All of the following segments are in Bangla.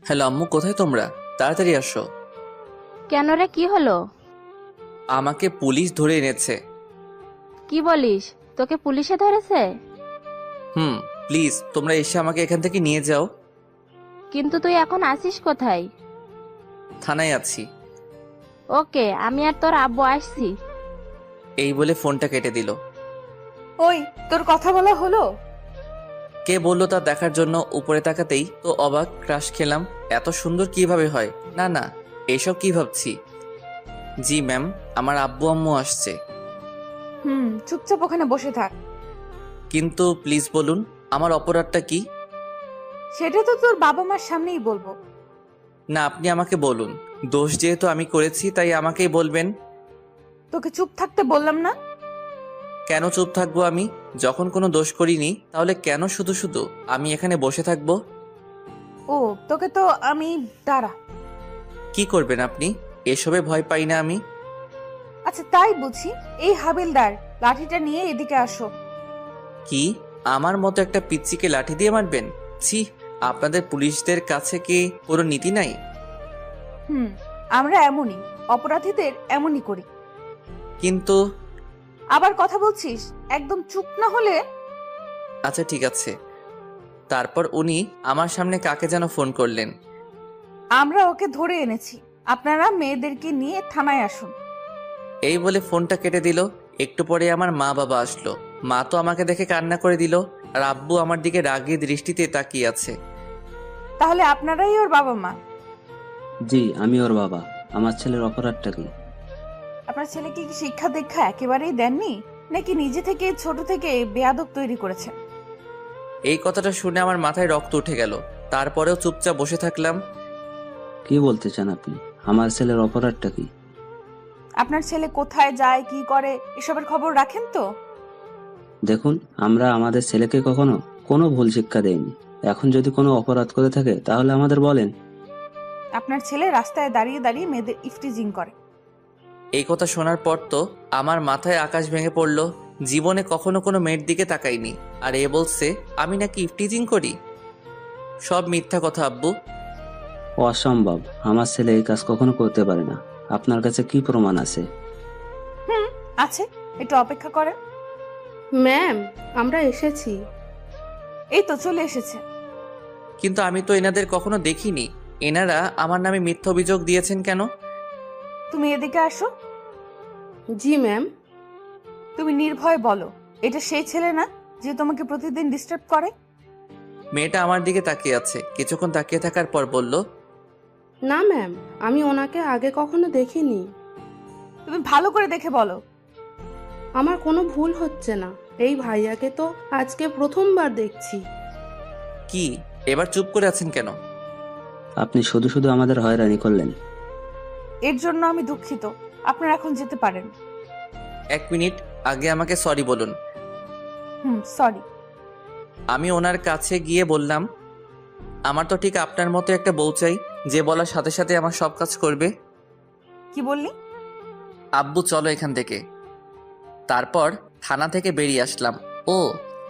হ্যালো আম্মু, কোথায় তোমরা? তাড়াতাড়ি আসো। কেন রে, কি হলো? আমাকে পুলিশ ধরে এনেছে। কি বলিস? তোকে পুলিশে ধরেছে? প্লিজ তোমরা এসে আমাকে এখান থেকে নিয়ে যাও। কিন্তু তুই এখন আছিস কোথায়? থানায় আছি। ওকে, আমি আর তোর আব্বু আসছি। এই বলে ফোনটা কেটে দিল। ওই, তোর কথা বলা হলো? কে বললো তা দেখার জন্য উপরে তাকাতেই তো অবাক, ক্রাশ খেলাম। এত সুন্দর কিভাবে হয়? না না, এসব কি ভাবছি। জি ম্যাম, আমার আব্বু আম্মু আসছে। চুপচাপ ওখানে বসে থাক। কিন্তু প্লিজ বলুন, আমার অপরাধটা কি? সেটা তো তোর বাবা মার সামনেই বলবো। না, আপনি আমাকে বলুন। দোষ যেহেতু আমি করেছি তাই আমাকেই বলবেন। তোকে চুপ থাকতে বললাম না? কেন চুপ থাকবো আমি? যখন কোনো দোষ করিনি তাহলে কেন শুধু শুধু আমি এখানে বসে থাকবো? ও, তোকে তো আমি দাঁড়া। কি করবেন আপনি? এসবে ভয় পাই না আমি। আচ্ছা, তাই বুঝি। এই হাবিলদার, লাঠিটা নিয়ে এদিকে আসো। কি? আমার মতো একটা পিচ্চিকে লাঠি দিয়ে মারবেন? ছি, আপনাদের পুলিশদের কাছে কি কোনো নীতি নাই? আমরা এমনই, অপরাধীদের এমনই করি। কিন্তু আবার কথা বলছিস? একদম চুপ না হলে। আচ্ছা ঠিক আছে। তারপর উনি আমার সামনে কাকে যেন ফোন করলেন। আমরা ওকে ধরে এনেছি, আপনারা মেয়েদেরকে নিয়ে থানায় আসুন। এই বলে ফোনটা কেটে দিল। একটু পরে আমার মা বাবা আসলো। মা তো আমাকে দেখে কান্না করে দিল, আর আব্বু আমার দিকে রাগী দৃষ্টিতে তাকিয়ে আছে। তাহলে আপনারাই ওর বাবা মা? জি, আমি ওর বাবা। আমার ছেলের অপরাধটা কি? আপনার ছেলেকে কি শিক্ষা দীক্ষা একেবারেই দেননি, নাকি নিজে থেকে ছোট থেকে বেয়াদব তৈরি করেছেন? এই কথাটা শুনে আমার মাথায় রক্ত উঠে গেল। তারপরেও চুপচাপ বসে থাকলাম। কি বলতে চান আপনি? আমার ছেলের অপরাধটা কি? আপনার ছেলে কোথায় যায়, কি করে, এসবের খবর রাখেন তো? দেখুন, আমরা আমাদের ছেলেকে কখনো কোনো ভুল শিক্ষা দেইনি। এখন যদি কোনো অপরাধ করে থাকে তাহলে আমাদের বলেন। আপনার ছেলে রাস্তায় দাঁড়িয়ে দাঁড়িয়ে মেয়েদের ইফটিজিং করে। এই কথা শোনার পর তো আমার মাথায় আকাশ ভেঙে পড়ল। জীবনে কখনো কোনো মেয়ের দিকে তাকাইনি, আর এ বলছে আমি নাকি ইফটিজিং করি। সব মিথ্যা কথা আব্বু। অসম্ভব, আমার ছেলে এই কাজ কখনো করতে পারে না। আপনার কাছে কি প্রমাণ আছে? আছে, একটু অপেক্ষা করেন। ম্যাম, আমরা এসেছি। এই তো চলে এসেছে। কিন্তু আমি তো এনাদের কখনো দেখিনি। এনারা আমার নামে মিথ্যা অভিযোগ দিয়েছেন কেন? তুমি এদিকে আসো। জি ম্যাম। তুমি নির্ভয় বলো, এটা সেই ছেলে না যে তোমাকে প্রতিদিন ডিস্টার্ব করে? মেয়েটা আমার দিকে তাকিয়ে আছে। কিছুক্ষণ তাকিয়ে থাকার পর বলল, না ম্যাম, আমি ওনাকে আগে কখনো দেখিনি। তুমি ভালো করে দেখে বলো। আমার কোনো ভুল হচ্ছে না। এই ভাইয়াকে তো আজকে প্রথমবার দেখছি। কি এবার চুপ করে আছেন কেন? আপনি শুধু শুধু আমাদের হয়রানি করলেন। এর জন্য আমি দুঃখিত। আপনারা এখন যেতে পারেন। 1 মিনিট, আগে আমাকে সরি বলুন। সরি। আমি ওনার কাছে গিয়ে বললাম, আমার তো ঠিক আপনার মতো একটা বউ চাই, যে বলার সাথে সাথে আমার সব কাজ করবে। কি বললি? আব্বু চলো এখান থেকে। তারপর থানা থেকে বেরিয়ে আসলাম। ও,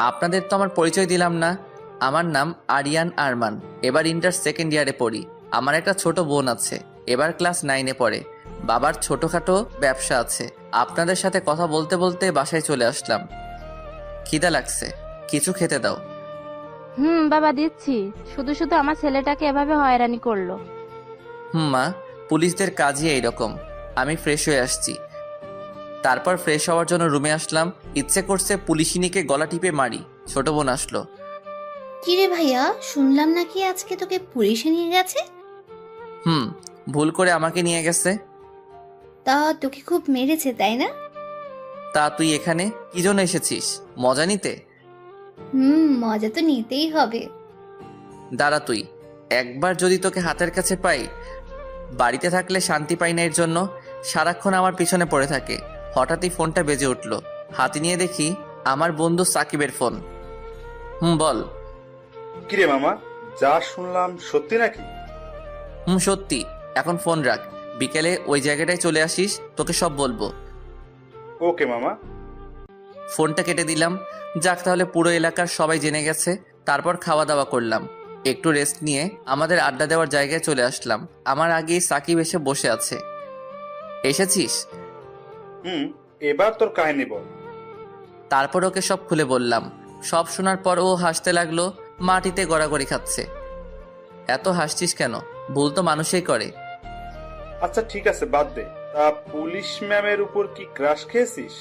আপনাদের তো আমার পরিচয় দিলাম না। আমার নাম আরিয়ান আরমান। এবার ইন্টার সেকেন্ড ইয়ারে পড়ি। আমার একটা ছোট বোন আছে, এবার ক্লাস 9-এ পড়ে। বাবার ছোটখাটো ব্যবসা আছে। আপনাদের সাথে কথা বলতে বলতে বাসায় চলে আসলাম। খিদা লাগছে, কিছু খেতে দাও। বাবা দিচ্ছি। শুধু শুধু আমার ছেলেটাকে এভাবে হয়রানি করলো। মা, পুলিশদের কাজই এইরকম। আমি ফ্রেশ হয়ে আসছি। তারপর ফ্রেশ হওয়ার জন্য রুমে আসলাম। ইচ্ছে করছে পুলিশিনীকে গলা টিপে মারি। ছোট বোন আসলো। কিরে ভাইয়া, শুনলাম নাকি আজকে তোকে পুলিশে নিয়ে গেছে? ভুল করে আমাকে নিয়ে গেছে। তা তোকে খুব মেরেছে তাই না? তা তুই এখানে কি জন্য এসেছিস? মজা নিতে? মজা তো নিতেই হবে। দাঁড়া তুই, একবার যদি তোকে হাতের কাছে পাই। বাড়িতে থাকলে শান্তি পাই না, এর জন্য সারাক্ষণ আমার পিছনে পড়ে থাকে। হঠাৎই ফোনটা বেজে উঠল। হাতে নিয়ে দেখি আমার বন্ধু সাকিবের ফোন। বল। কিরে মামা, যা শুনলাম সত্যি নাকি? সত্যি। এখন ফোন রাখ, বিকেলে ওই জায়গাটায় চলে আসিস, তোকে সব বলবো। ওকে মামা। ফোনটা কেটে দিলাম। যাক, তাহলে পুরো এলাকার সবাই জেনে গেছে তারপর খাওয়া দাওয়া করলাম, একটু রেস্ট নিয়ে আমাদের আড্ডা দেওয়ার জায়গায় চলে আসলাম। আমার আগেই সাকিব এসে বসে আছে। এসেছিস? এবার তোর কাহিনী বল। তারপর ওকে সব খুলে বললাম। সব শোনার পর ও হাসতে লাগলো, মাটিতে গড়াগড়ি খাচ্ছে। এত হাসছিস কেন? ভুল তো মানুষই করে। আচ্ছা ঠিক আছে, বাদ দে। তা পুলিশ ম্যামের উপর কি ক্রাশ খেয়েছিস?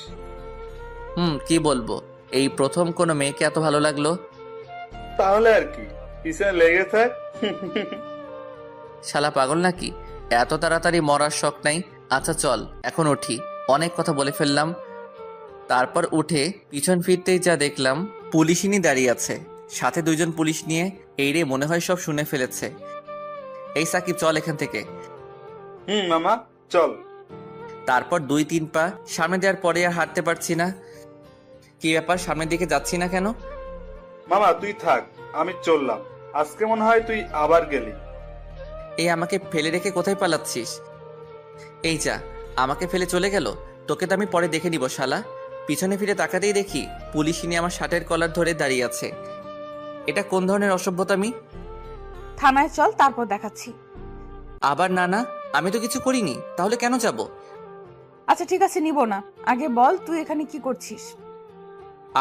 কি বলবো, এই প্রথম কোনো মেয়েকে এত ভালো লাগলো। তাহলে আর কি, পিছনে লেগে থাক। শালা পাগল নাকি? এত তাড়াতাড়ি মরার শখ নাই। আচ্ছা চল এখন উঠি, অনেক কথা বলে ফেললাম। তারপর উঠে পিছন ফিরতেই যা দেখলাম, পুলিশিনী দাঁড়িয়ে আছে, সাথে দুইজন পুলিশ নিয়ে। এই রে, মনে হয় সব শুনে ফেলেছে। এই সাকিব, চল এখান থেকে। মামা চল। তারপর 2-3 পা সামনে দেওয়ার পরে আর হাঁটতে পারছি না। কি ব্যাপার, সামনের দিকে যাচ্ছি না কেন? মামা তুই থাক, আমি চললাম। আজকে মনে হয় তুই আবার গেলি। এই আমাকে ফেলে রেখে কোথায় পালাচ্ছিস? এই যা, আমাকে ফেলে চলে গেল। তোকে তো আমি পরে দেখে নিব শালা। পিছনে ফিরে তাকাতেই দেখি পুলিশিনী আমার শার্টের কলার ধরে দাঁড়িয়ে আছে। এটা কোন ধরনের অসভ্যতামি? থানায় চল, তারপর দেখাচ্ছি। আবার না না, আমি তো কিছু করিনি, তাহলে কেন যাব? আচ্ছা ঠিক আছে, নিব না। আগে বল তুই এখানে কি করছিস?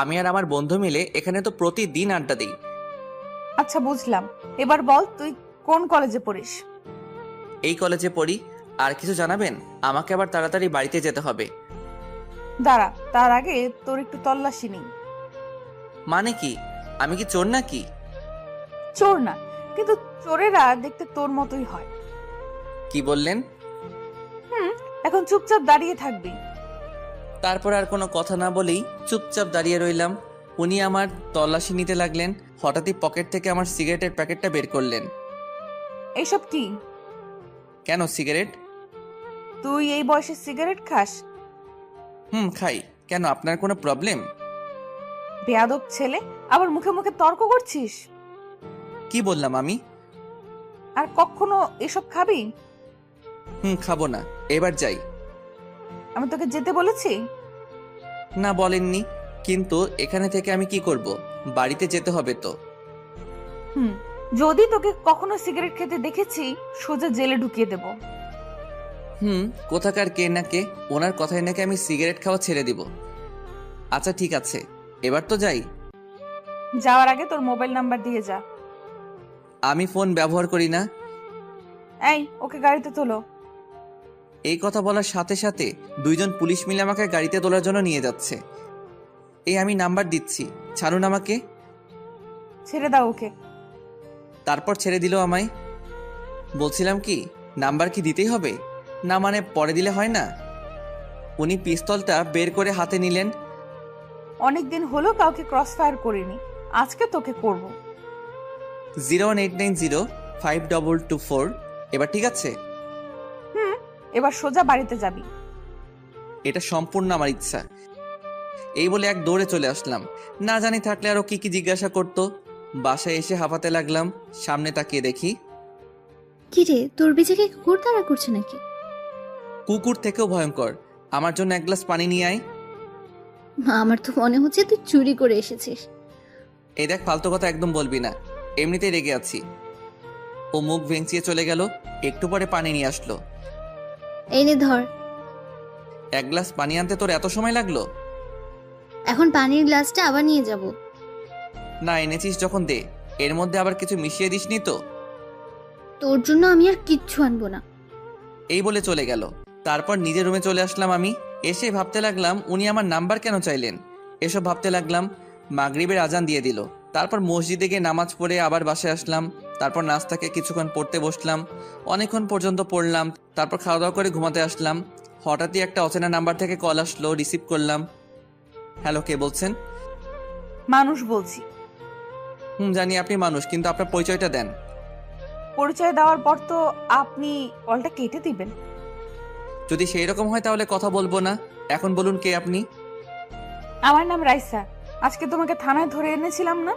আমি আর আমার বন্ধু মিলে এখানে তো প্রতিদিন আড্ডা দিই। আচ্ছা বুঝলাম, এবার বল তুই কোন কলেজে পড়িস? এই কলেজে পড়ি। আর কিছু জানাবেন? আমাকে আবার তাড়াতাড়ি বাড়িতে যেতে হবে। দাঁড়া, তার আগে তোর একটু তল্লাশি নেই। মানে কি? আমি কি চোর নাকি? চোর না, কিন্তু চোরেরা দেখতে তোর মতোই হয়। কি বললেন? এখন চুপচাপ দাঁড়িয়ে থাকবি। তারপর আর কোনো কথা না বলেই চুপচাপ দাঁড়িয়ে রইলাম। উনি আমার তল্লাশি নিতে লাগলেন। হঠাৎই পকেট থেকে আমার সিগারেটের প্যাকেটটা বের করলেন। এইসব কি? কেন, সিগারেট? তুই এই বয়সে সিগারেট খাস? খাই। কেন, আপনার কোনো প্রবলেম? বেয়াদব ছেলে, আবার মুখে মুখে তর্ক করছিস। কি বললাম আমি? আর কখনো এসব খাবি? খাবো না। এবার যাই। আমি তোকে যেতে বলেছি? না বলেননি, কিন্তু এখানে থেকে আমি কি করব? বাড়িতে যেতে হবে তো। যদি তোকে কখনো সিগারেট খেতে দেখেছি, সোজা জেলে ঢুকিয়ে দেব। কোথাকার কে না কে, ওনার কথায় নাকি আমি সিগারেট খাওয়া ছেড়ে দিব। আচ্ছা ঠিক আছে, এবার তো যাই। যাওয়ার আগে তোর মোবাইল নাম্বার দিয়ে যা। আমি ফোন ব্যবহার করি না। এই, ওকে গাড়িতে তোলো। এই কথা বলার সাথে সাথে দুইজন পুলিশ মিলে আমাকে গাড়িতে তোলার জন্য নিয়ে যাচ্ছে। এই আমি নাম্বার দিচ্ছি, ছাড়ুন আমাকে। ছেড়ে দাও ওকে। তারপর ছেড়ে দিল আমায়। বলছিলাম কি, নাম্বার কি দিতেই হবে? না মানে পরে দিলে হয় না? উনি পিস্তলটা বের করে হাতে নিলেন। অনেকদিন হলো কাউকে ক্রস ফায়ার করিনি, আজকে তোকে করব। 018905224। এবার ঠিক আছে? এবার সোজা বাড়িতে যাবি। এটা সম্পূর্ণ আমার ইচ্ছা। এই বলে এক দৌড়ে চলে আসলাম। না জানি থাকলে আরো কি কি জিজ্ঞাসা করতো। বাসায় এসে হাঁপাতে লাগলাম। সামনে তাকিয়ে দেখি কি রে, তোর বেচাকে কুকুর তাড়া করছে নাকি? কুকুর থেকেও ভয়ঙ্কর। আমার জন্য এক গ্লাস পানি নিয়ে আয়। আমার তো মনে হচ্ছে তুই চুরি করে এসেছিস। এই দেখ, ফালতু কথা একদম বলবি না, এমনিতেই রেগে আছি। ও মুখ ভেঙচিয়ে চলে গেল। একটু পরে পানি নিয়ে আসলো। এই নে ধর। এক গ্লাস পানি আনতে তোর এত সময় লাগলো? এখন পানির গ্লাসটা আবার নিয়ে যাব। না, এনেছিস যখন দে। এর মধ্যে আবার কিছু মিশিয়ে দিসনি তো? তোর জন্য আমি আর কিচ্ছু আনবো না। এই বলে চলে গেল। তারপর নিজের রুমে চলে আসলাম আমি। এসে ভাবতে লাগলাম উনি আমার নাম্বার কেন চাইলেন। এসব ভাবতে লাগলাম, মাগরিবের আজান দিয়ে দিল। তারপর মসজিদে গিয়ে নামাজ পড়ে আবার বাসায় আসলাম। তারপর নাস্তাকে কিছুক্ষণ পড়তে বসলাম, অনেকক্ষণ পর্যন্ত পড়লাম। তারপর খাওয়া দাওয়া করে ঘুমাতে আসলাম। হঠাৎই একটা অচেনা নাম্বার থেকে কল আসলো, রিসিভ করলাম। হ্যালো, কে বলছেন? মানুষ বলছি। জানি আপনি মানুষ, কিন্তু আপনার পরিচয়টা দেন। পরিচয় দেওয়ার পর তো আপনি কলটা কেটে দিবেন। যদি সেই রকম হয় তাহলে কথা বলবো না। এখন বলুন, কে আপনি? আমার নাম রাইসা। আজকে তোমাকে থানায় ধরে এনেছিলাম না?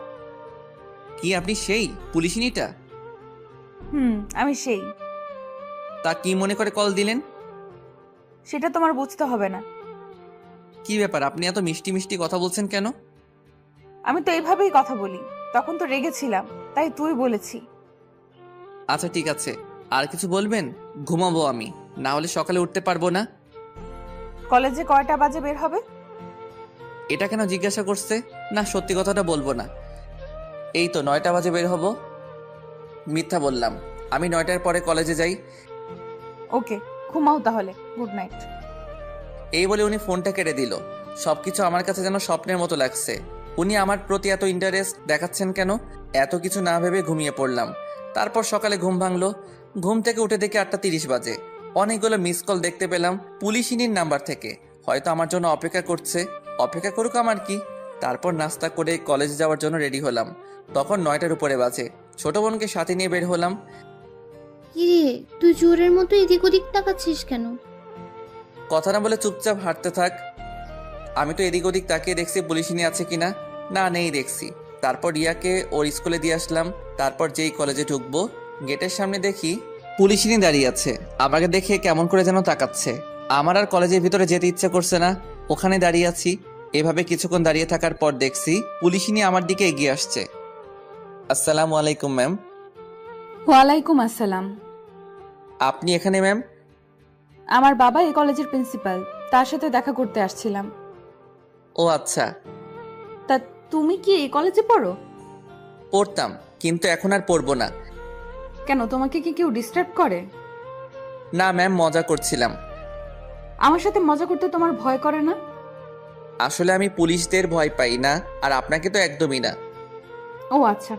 কি আপনি সেই পুলিশিনীটা? আমি সেই। তা কি মনে করে কল দিলেন? সেটা তোমার বুঝতে হবে না। কি ব্যাপার, আপনি এত মিষ্টি মিষ্টি কথা বলছেন কেন? আমি তো এইভাবেই কথা বলি, তখন তো রেগেছিলাম, তাই তুই বলেছি। আচ্ছা ঠিক আছে, আর কিছু বলবেন? ঘুমাবো আমি, না হলে সকালে উঠতে পারবো না। কলেজে কয়টা বাজে বের হবে? এটা কেন জিজ্ঞাসা করছে? না, সত্যি কথাটা বলবো না। এই তো 9টা বাজে বের হব। মিথ্যা বললাম, আমি 9টার পরে কলেজে যাই। ওকে, ঘুমাও তাহলে, গুড নাইট। এই বলে উনি ফোনটা কেটে দিল। সবকিছু আমার কাছে যেন স্বপ্নের মতো লাগছে। উনি আমার প্রতি এত ইন্টারেস্ট দেখাচ্ছেন কেন? এত কিছু না ভেবে ঘুমিয়ে পড়লাম। তারপর সকালে ঘুম ভাঙলো। ঘুম থেকে উঠে দেখি 8:30 বাজে। অনেকগুলো মিস কল দেখতে পেলাম পুলিশিনীর নাম্বার থেকে। হয়তো আমার জন্য অপেক্ষা করছে। অপেক্ষা করুক, আমার কি। তারপর নাস্তা করে কলেজে যাওয়ার জন্য রেডি হলাম। তখন 9টার উপরে বাজে। ছোট বোনকে সাথে নিয়ে বের হলাম। কিরে, তুই চোরের মতো এদিক ওদিক তাকাচ্ছিস কেন? কথা না বলে চুপচাপ হাঁটতে থাক। আমি তো এদিক ওদিক তাকিয়ে দেখছি পুলিশিনী আছে কিনা। না, নেই দেখছি। তারপর রিয়াকে ওর স্কুলে দিয়ে আসলাম। তারপর যেই কলেজে ঢুকবো, গেটের সামনে দেখি পুলিশিনী দাঁড়িয়ে আছে। আমাকে দেখে কেমন করে যেন তাকাচ্ছে। আমার আর কলেজের ভিতরে যেতে ইচ্ছে করছে না। ওখানে দাঁড়িয়ে আছি। এভাবে কিছুক্ষণ দাঁড়িয়ে থাকার পর দেখছি পুলিশিনী আমার দিকে এগিয়ে আসছে। আসসালামু আলাইকুম ম্যাম। ওয়ালাইকুম আসসালাম। আপনি এখানে ম্যাম? আমার বাবা এই কলেজের প্রিন্সিপাল, তার সাথে দেখা করতে আসছিলাম। ও আচ্ছা। তা তুমি কি এই কলেজে পড়ো? পড়তাম, কিন্তু এখন আর পড়বো না। কেন, তোমাকে কি কেউ ডিস্টার্ব করে? না ম্যাম, মজা করছিলাম। আমার সাথে মজা করতে তোমার ভয় করে না? আসলে আমি পুলিশদের ভয় পাই না, আর আপনাকে তো একদমই না। ও আচ্ছা।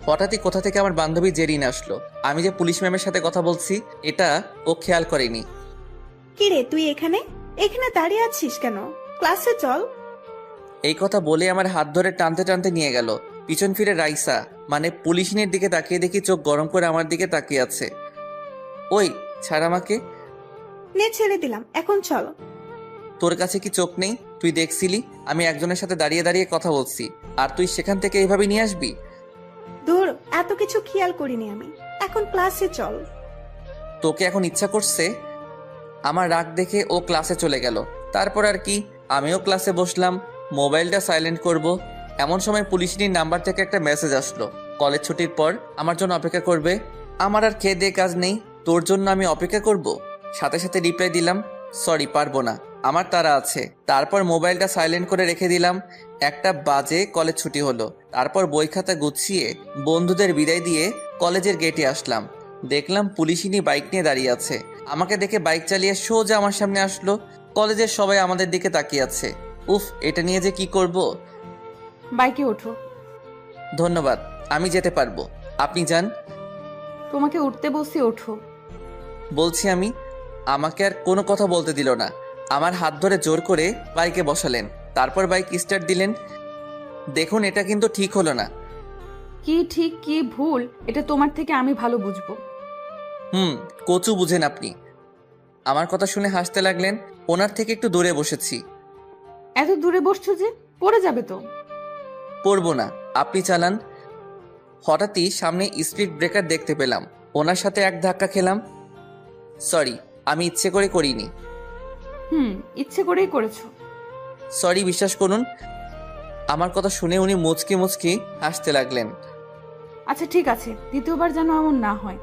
হঠাৎই কোথা থেকে আমার বান্ধবী জেরিন আসলো। আমি যে পুলিশ ম্যামের সাথে কথা বলছি এটা ও খেয়াল করেনি। কিরে, তুই এখানে এখানে দাঁড়িয়ে আছিস কেন? ক্লাসে চল। এই কথা বলে আমার হাত ধরে টানতে টানতে নিয়ে গেল। পিছন ফিরে রাইসা, মানে পুলিশিনীর দিকে তাকিয়ে দেখি চোখ গরম করে আমার দিকে তাকিয়ে আছে। ওই, ছাড় আমাকে। নে, ছেড়ে দিলাম, এখন চল। তোর কাছে কি চোখ নেই? তুই দেখছিলি আমি একজনের সাথে দাঁড়িয়ে দাঁড়িয়ে কথা বলছি, আর তুই সেখান থেকে এইভাবে নিয়ে আসবি? দূর, এত কিছু খেয়াল করিনি আমি। এখন ক্লাসে চল। তোকে এখন ইচ্ছা করছে? আমার রাগ দেখে ও ক্লাসে চলে গেল। তারপর আর কি, আমিও ক্লাসে বসলাম। মোবাইলটা সাইলেন্ট করব, এমন সময় পুলিশিনীর নাম্বার থেকে একটা মেসেজ আসলো। কলেজ ছুটির পর আমার জন্য অপেক্ষা করবে। আমার আর খেয়ে দিয়ে কাজ নেই, তোর জন্য আমি অপেক্ষা করব। সাথে সাথে রিপ্লাই দিলাম, সরি পারবো না, আমার তাড়া আছে। তারপর মোবাইলটা সাইলেন্ট করে রেখে দিলাম। 1টা বাজে কলেজ ছুটি হলো। তারপর বই খাতা গুছিয়ে বন্ধুদের বিদায় দিয়ে কলেজের গেটে আসলাম। দেখলাম পুলিশিনী বাইক নিয়ে দাঁড়িয়ে আছে। আমাকে দেখে বাইক চালিয়ে সোজা আমার সামনে আসলো। কলেজের সবাই আমাদের দিকে তাকিয়ে আছে। উফ, এটা নিয়ে যে কি করব। বাইকে ওঠো। ধন্যবাদ, আমি যেতে পারবো, আপনি যান। তোমাকে উঠতে বলছি, ওঠো। বলছি আমি। আমাকে আর কোনো কথা বলতে দিল না। আমার হাত ধরে জোর করে বাইকে বসালেন। তারপর বাইক স্টার্ট দিলেন। দেখুন, এটা কিন্তু ঠিক হলো না। কি ঠিক কি ভুল এটা তোমার থেকে আমি ভালো বুঝবো। কচু বুঝেন আপনি। আমার কথা শুনে হাসতে লাগলেন। ওনার থেকে একটু দূরে বসেছি। এত দূরে বসছো যে, পড়ে যাবে তো। পড়বো না, আপনি চালান। হঠাৎই সামনে স্পিড ব্রেকার দেখতে পেলাম। ওনার সাথে এক ধাক্কা খেলাম। সরি, আমি ইচ্ছে করে করিনি। ইচ্ছে করেই করেছো। সরি, বিশ্বাস করুন। আমার কথা শুনে উনি মুচকি মুচকি হাসতে লাগলেন। আচ্ছা ঠিক আছে, দ্বিতীয়বার যেন এমন না হয়।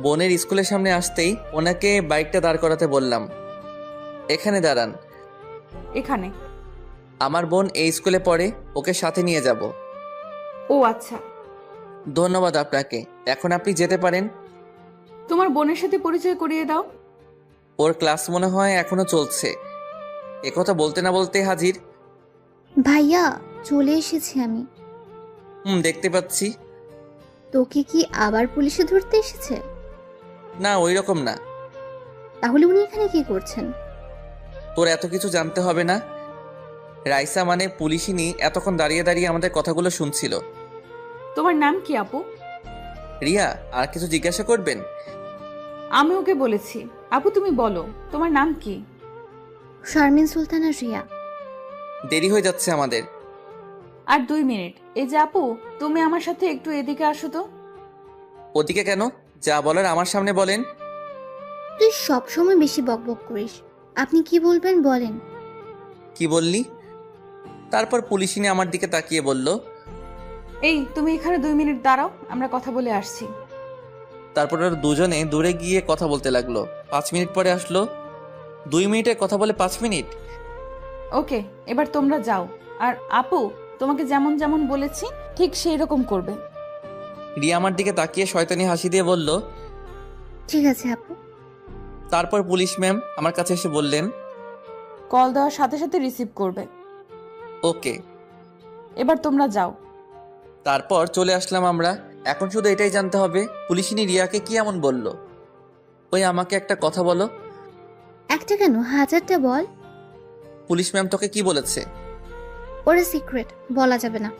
বোনের স্কুলের সামনে আসতেই ওনাকে বাইকটা দাঁড় করাতে বললাম। এখানে দাঁড়ান। এখানে? আমার বোন এই স্কুলে পড়ে, ওকে সাথে নিয়ে যাব। ও আচ্ছা। ধন্যবাদ আপনাকে, এখন আপনি যেতে পারেন। তোমার বোনের সাথে পরিচয় করিয়ে দাও। ওর ক্লাস মনে হয় এখনো চলছে। একথা বলতে না বলতে হাজির। ভাইয়া, চলে এসেছি আমি। দেখতে পাচ্ছি। তোকে কি আবার পুলিশে ধরতে এসেছে? না, ওই রকম না। তাহলে উনি এখানে কি করছেন? তোর এত কিছু জানতে হবে না। রাইসা মানে পুলিশিনী এতক্ষণ দাঁড়িয়ে দাঁড়িয়ে আমাদের কথাগুলো শুনছিল। তোমার নাম কি আপু? রিয়া, আর কিছু জিজ্ঞাসা করবেন? আমি ওকে বলেছি। আপু তুমি বলো, তোমার নাম কি? শারমিন সুলতানা রিয়া। দেরি হয়ে যাচ্ছে আমাদের। আর 2 মিনিট। এই যে আপু, তুমি আমার সাথে একটু এদিকে আসো তো। ওদিকে কেন? যা বলার আমার সামনে বলেন। তুই সবসময় বেশি বকবক করিস। আপনি কি বলবেন বলেন। কি বললি? তারপর পুলিশিনী আমার দিকে তাকিয়ে বলল, এই তুমি এখানে 2 মিনিট দাঁড়াও, আমরা কথা বলে আসছি। তারপর ওরা দুজনে দূরে গিয়ে কথা বলতে লাগলো। 5 মিনিট পরে আসলো। 2 মিনিটের কথা বলে 5 মিনিট। ওকে, এবার তোমরা যাও। আর আপু, তোমাকে যেমন যেমন বলেছি ঠিক সেই রকম করবে। রিয়া আমার দিকে তাকিয়ে শয়তানি হাসি দিয়ে বলল। ঠিক আছে আপু। তারপর পুলিশ ম্যাম আমার কাছে এসে বললেন, কল দেওয়ার সাথে সাথে রিসিভ করবে। ওকে। এবার তোমরা যাও। তারপর চলে আসলাম আমরা। এখন শুধু এটাই জানতে হবে পুলিশিনী রিয়াকে কি এমন বলল। ওই আমাকে একটা কথা বলো। একটা কেন, 1000টা বল। পুলিশ ম্যাম তোকে কি বলেছে? ওরা সিক্রেট, বলা যাবে না।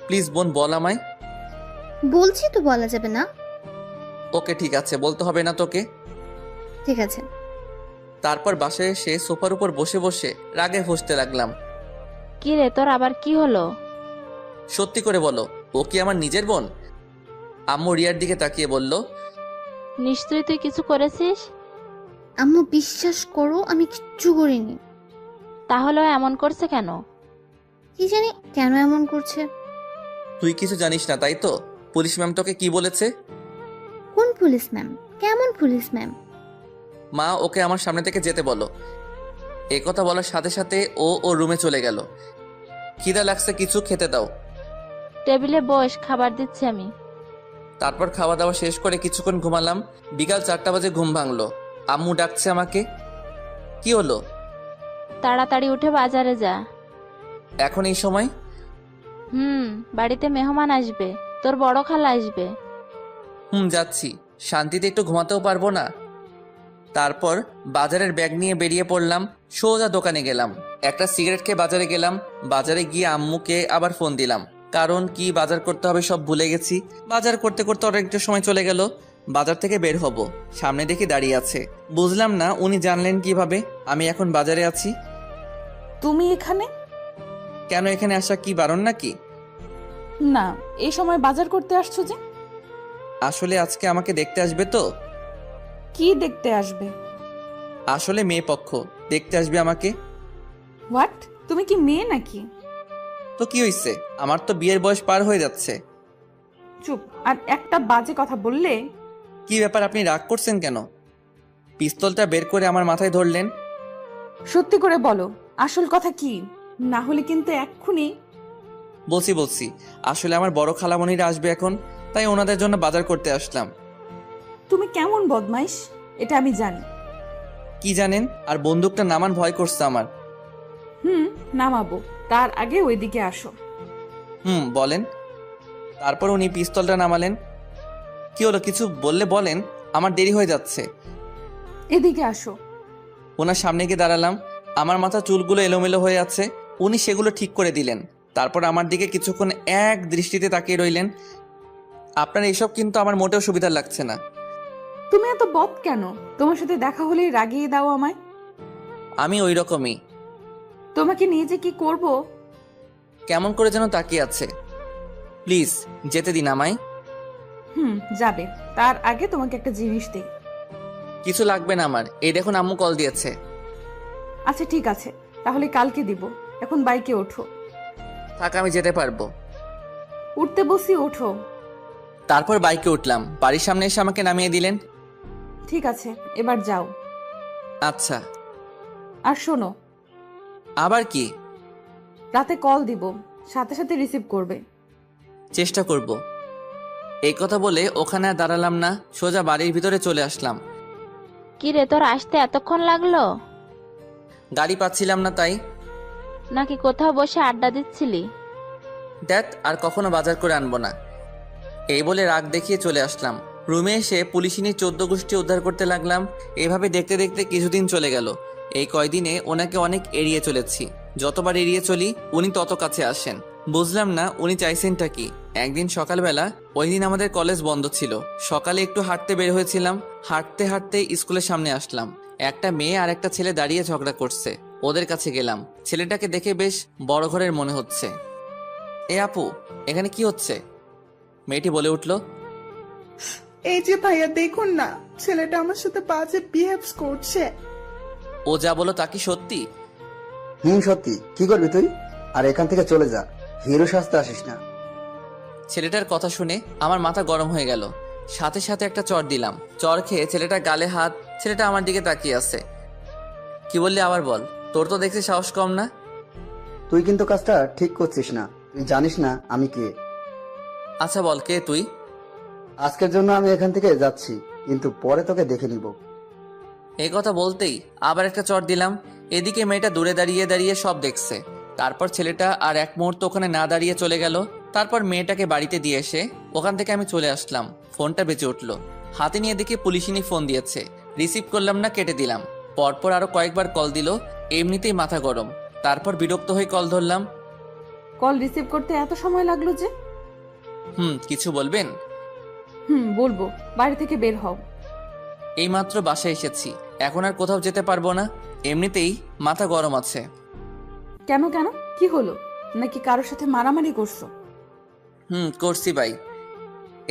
প্লিজ বোন বল আমায়। বলছি তো বলা যাবে না। ওকে ঠিক আছে, বলতে হবে না তোকে। ঠিক আছে। তারপর বাসায় এসে সোফার উপর বসে বসে রাগে ফুঁসতে লাগলাম। কি রে, তোর আবার কি হলো? সত্যি করে বলো, ও কি আমার নিজের বোন? আম্মু রিয়ার দিকে তাকিয়ে বলল, নিশ্চয়ই তুই কিছু করেছিস। আম্মু বিশ্বাস করো, আমি কিচ্ছু করিনি। তাহলেও এমন করছে কেন? কি জানি কেন এমন করছে। তুই কিছু জানিস না তাই তো? পুলিশ ম্যাম তোকে কি বলেছে? কোন পুলিশ ম্যাম? কেমন পুলিশ ম্যাম? মা ওকে আমার সামনে থেকে যেতে বলো। এই কথা বলার সাথে সাথে ও রুমে চলে গেল। খিদা লাগছে, কিছু খেতে দাও। টেবিলে বস, খাবার দিচ্ছি আমি। তারপর খাওয়া দাওয়া শেষ করে কিছুক্ষণ ঘুমালাম। বিকাল 4টা বাজে ঘুম ভাঙলো। আম্মু ডাকছে আমাকে। কি হলো? তাড়াতাড়ি উঠে বাজারে যা। এখন এই সময়? বাড়িতে মেহমান আসবে, তোর বড় খালা আসবে। যাচ্ছি। শান্তিতে একটু ঘুমাতেও পারবো না। তারপর বাজারের ব্যাগ নিয়ে বেরিয়ে পড়লাম। সোজা দোকানে গেলাম। একটা সিগারেট খেয়ে বাজারে গেলাম। বাজারে গিয়ে আম্মুকে আবার ফোন দিলাম, কারণ কি বাজার করতে হবে সব ভুলে গেছি। বাজার করতে করতে অনেকটা সময় চলে গেল। বাজার থেকে বের হব, সামনে দেখি দাঁড়িয়ে আছে। বুঝলাম না উনি জানলেন কিভাবে আমি এখন বাজারে আছি। তুমি এখানে? কেন, এখানে আসা কি বারণ নাকি? না, এই সময় বাজার করতে আসছো যে? আসলে আজকে আমাকে দেখতে আসবে তো। কি দেখতে আসবে? আসলে মেয়ে পক্ষ দেখতে আসবে আমাকে। হোয়াট? তুমি কি মেয়ে নাকি? তো কি হইছে, আমার তো বিয়ের বয়স পার হয়ে যাচ্ছে। চুপ! আর একটা বাজে কথা বললে। কি ব্যাপার, আপনি রাগ করছেন কেন? পিস্তলটা বের করে আমার মাথায় ধরলেন। সত্যি করে বলো, আসল কথা কি? না হলে কিন্তু এক্ষুনি। বলছি আসলে আমার বড় খালামণিরা আসবে এখন, তাই ওনাদের জন্য বাজার করতে আসলাম। তুমি কেমন বদমাইশ, এটা আমি জানি। কি জানেন? আর বন্দুকটা নামান, ভয় করছে আমার। নামাবো, তার আগে ওইদিকে আসো। বলেন। তারপর উনি পিস্তলটা নামালেন। কি হলো, কিছু বললে বলেন, আমার দেরি হয়ে যাচ্ছে। এদিকে আসো। ওনার সামনে গিয়ে দাঁড়ালাম। আমার মাথা চুলগুলো এলোমেলো হয়ে আছে, উনি সেগুলো ঠিক করে দিলেন। তারপর আমার দিকে কিছুক্ষণ এক দৃষ্টিতে তাকিয়ে রইলেন। আপনার এইসব কিন্তু আমার মোটেও সুবিধা লাগছে না। তুমি এত বদ কেন? তোমার সাথে দেখা হলেই রাগিয়ে দাও আমায়। আমি ওই রকমই। তোমাকে নিয়ে যে কি করব। কেমন করে যেন তাকিয়ে আছে। প্লিজ যেতে দিন আমায়। যাবে, তার আগে তোমাকে একটা জিনিস দেই। কিছু লাগবে না আমার, এই দেখুন আম্মু কল দিয়েছে। আচ্ছা ঠিক আছে, তাহলে কালকে দিব। এখন বাইকে ওঠো। থাক, আমি যেতে পারবো। উঠতে বসি, ওঠো। তারপর বাইকে উঠলাম। বাড়ির সামনে এসে আমাকে নামিয়ে দিলেন। ঠিক আছে, এবার যাও। আচ্ছা। আর শোনো, আবার কি? রাতে কল দিব, সাথে সাথে রিসিভ করবে। চেষ্টা করব। এই কথা বলে ওখানে আর দাঁড়ালাম না, সোজা বাড়ির ভিতরে চলে আসলাম। কি রে, তোর আসতে এতক্ষণ লাগলো? গাড়ি পাচ্ছিলাম না তাই। নাকি কোথাও বসে আড্ডা দিচ্ছিলি? দেখ, আর কখনো বাজার করে আনবো না। এই বলে রাগ দেখিয়ে চলে আসলাম। রুমে এসে পুলিশিনীর 14 গোষ্ঠী উদ্ধার করতে লাগলাম। এভাবে দেখতে দেখতে কিছুদিন চলে গেল। এই কয়দিনে ওনাকে অনেক এড়িয়ে চলেছি। যতবার এড়িয়ে চলি উনি তত কাছে আসেন। বুঝলাম না উনি চাইছেনটা কি। একদিন সকালবেলা, ওই দিন আমাদের কলেজ বন্ধ ছিল, সকালে একটু হাঁটতে বের হয়েছিলাম। হাঁটতে হাঁটতে স্কুলের সামনে আসলাম। একটা মেয়ে আর একটা ছেলে দাঁড়িয়ে ঝগড়া করছে। ওদের কাছে গেলাম। ছেলেটাকে দেখে বেশ বড় ঘরের মনে হচ্ছে। এ আপু, এখানে কি হচ্ছে? মেয়েটি বলে উঠল, এই যে ভাইয়া দেখুন না, ছেলেটা আমার সাথে বাজে বিহেভস করছে। ও যা বলো তা কি সত্যি? সত্যি। কি করবি তুই? আর এখান থেকে চলে যা, হিরো সাজতে আসিস না। ছেলেটার কথা শুনে আমার মাথা গরম হয়ে গেল। সাথে সাথে একটা চড় দিলাম। চড় খেয়ে ছেলেটা গালে হাত। ছেলেটা আমার দিকে তাকিয়ে আছে। কি বললি আবার বল। তোর তো দেখছি সাহস কম না। তুই কিন্তু কাজটা ঠিক করছিস না, তুই জানিস না আমি কে। আচ্ছা বল, কে তুই? আজকের জন্য আমি এখান থেকে যাচ্ছি, কিন্তু পরে তোকে দেখে নিব। এই কথা বলতেই আবার একটা চড় দিলাম। এদিকে মেয়েটা দূরে দাঁড়িয়ে দাঁড়িয়ে সব দেখছে। তারপর ছেলেটা আর এক মুহূর্ত ওখানে না দাঁড়িয়ে চলে গেল। তারপর মেয়েটাকে বাড়িতে দিয়ে এসে ওখান থেকে আমি চলে আসলাম। ফোনটা বেঁচে উঠলো। হাতে নিয়ে দেখি পুলিশিনী ফোন দিয়েছে। রিসিভ করলাম না, কেটে দিলাম। পরপর আরো কয়েকবার কল দিল। এমনিতেই মাথা গরম। তারপর বিরক্ত হয়ে কল ধরলাম। কল রিসিভ করতে এত সময় লাগলো যে? কিছু বলবেন? বলবো, বাড়ি থেকে বের হও। এইমাত্র বাসায় এসেছি, এখন আর কোথাও যেতে পারবো না। এমনিতেই মাথা গরম আছে। কেন কেন, কি হলো? নাকি কারোর সাথে মারামারি করছো? করছি ভাই।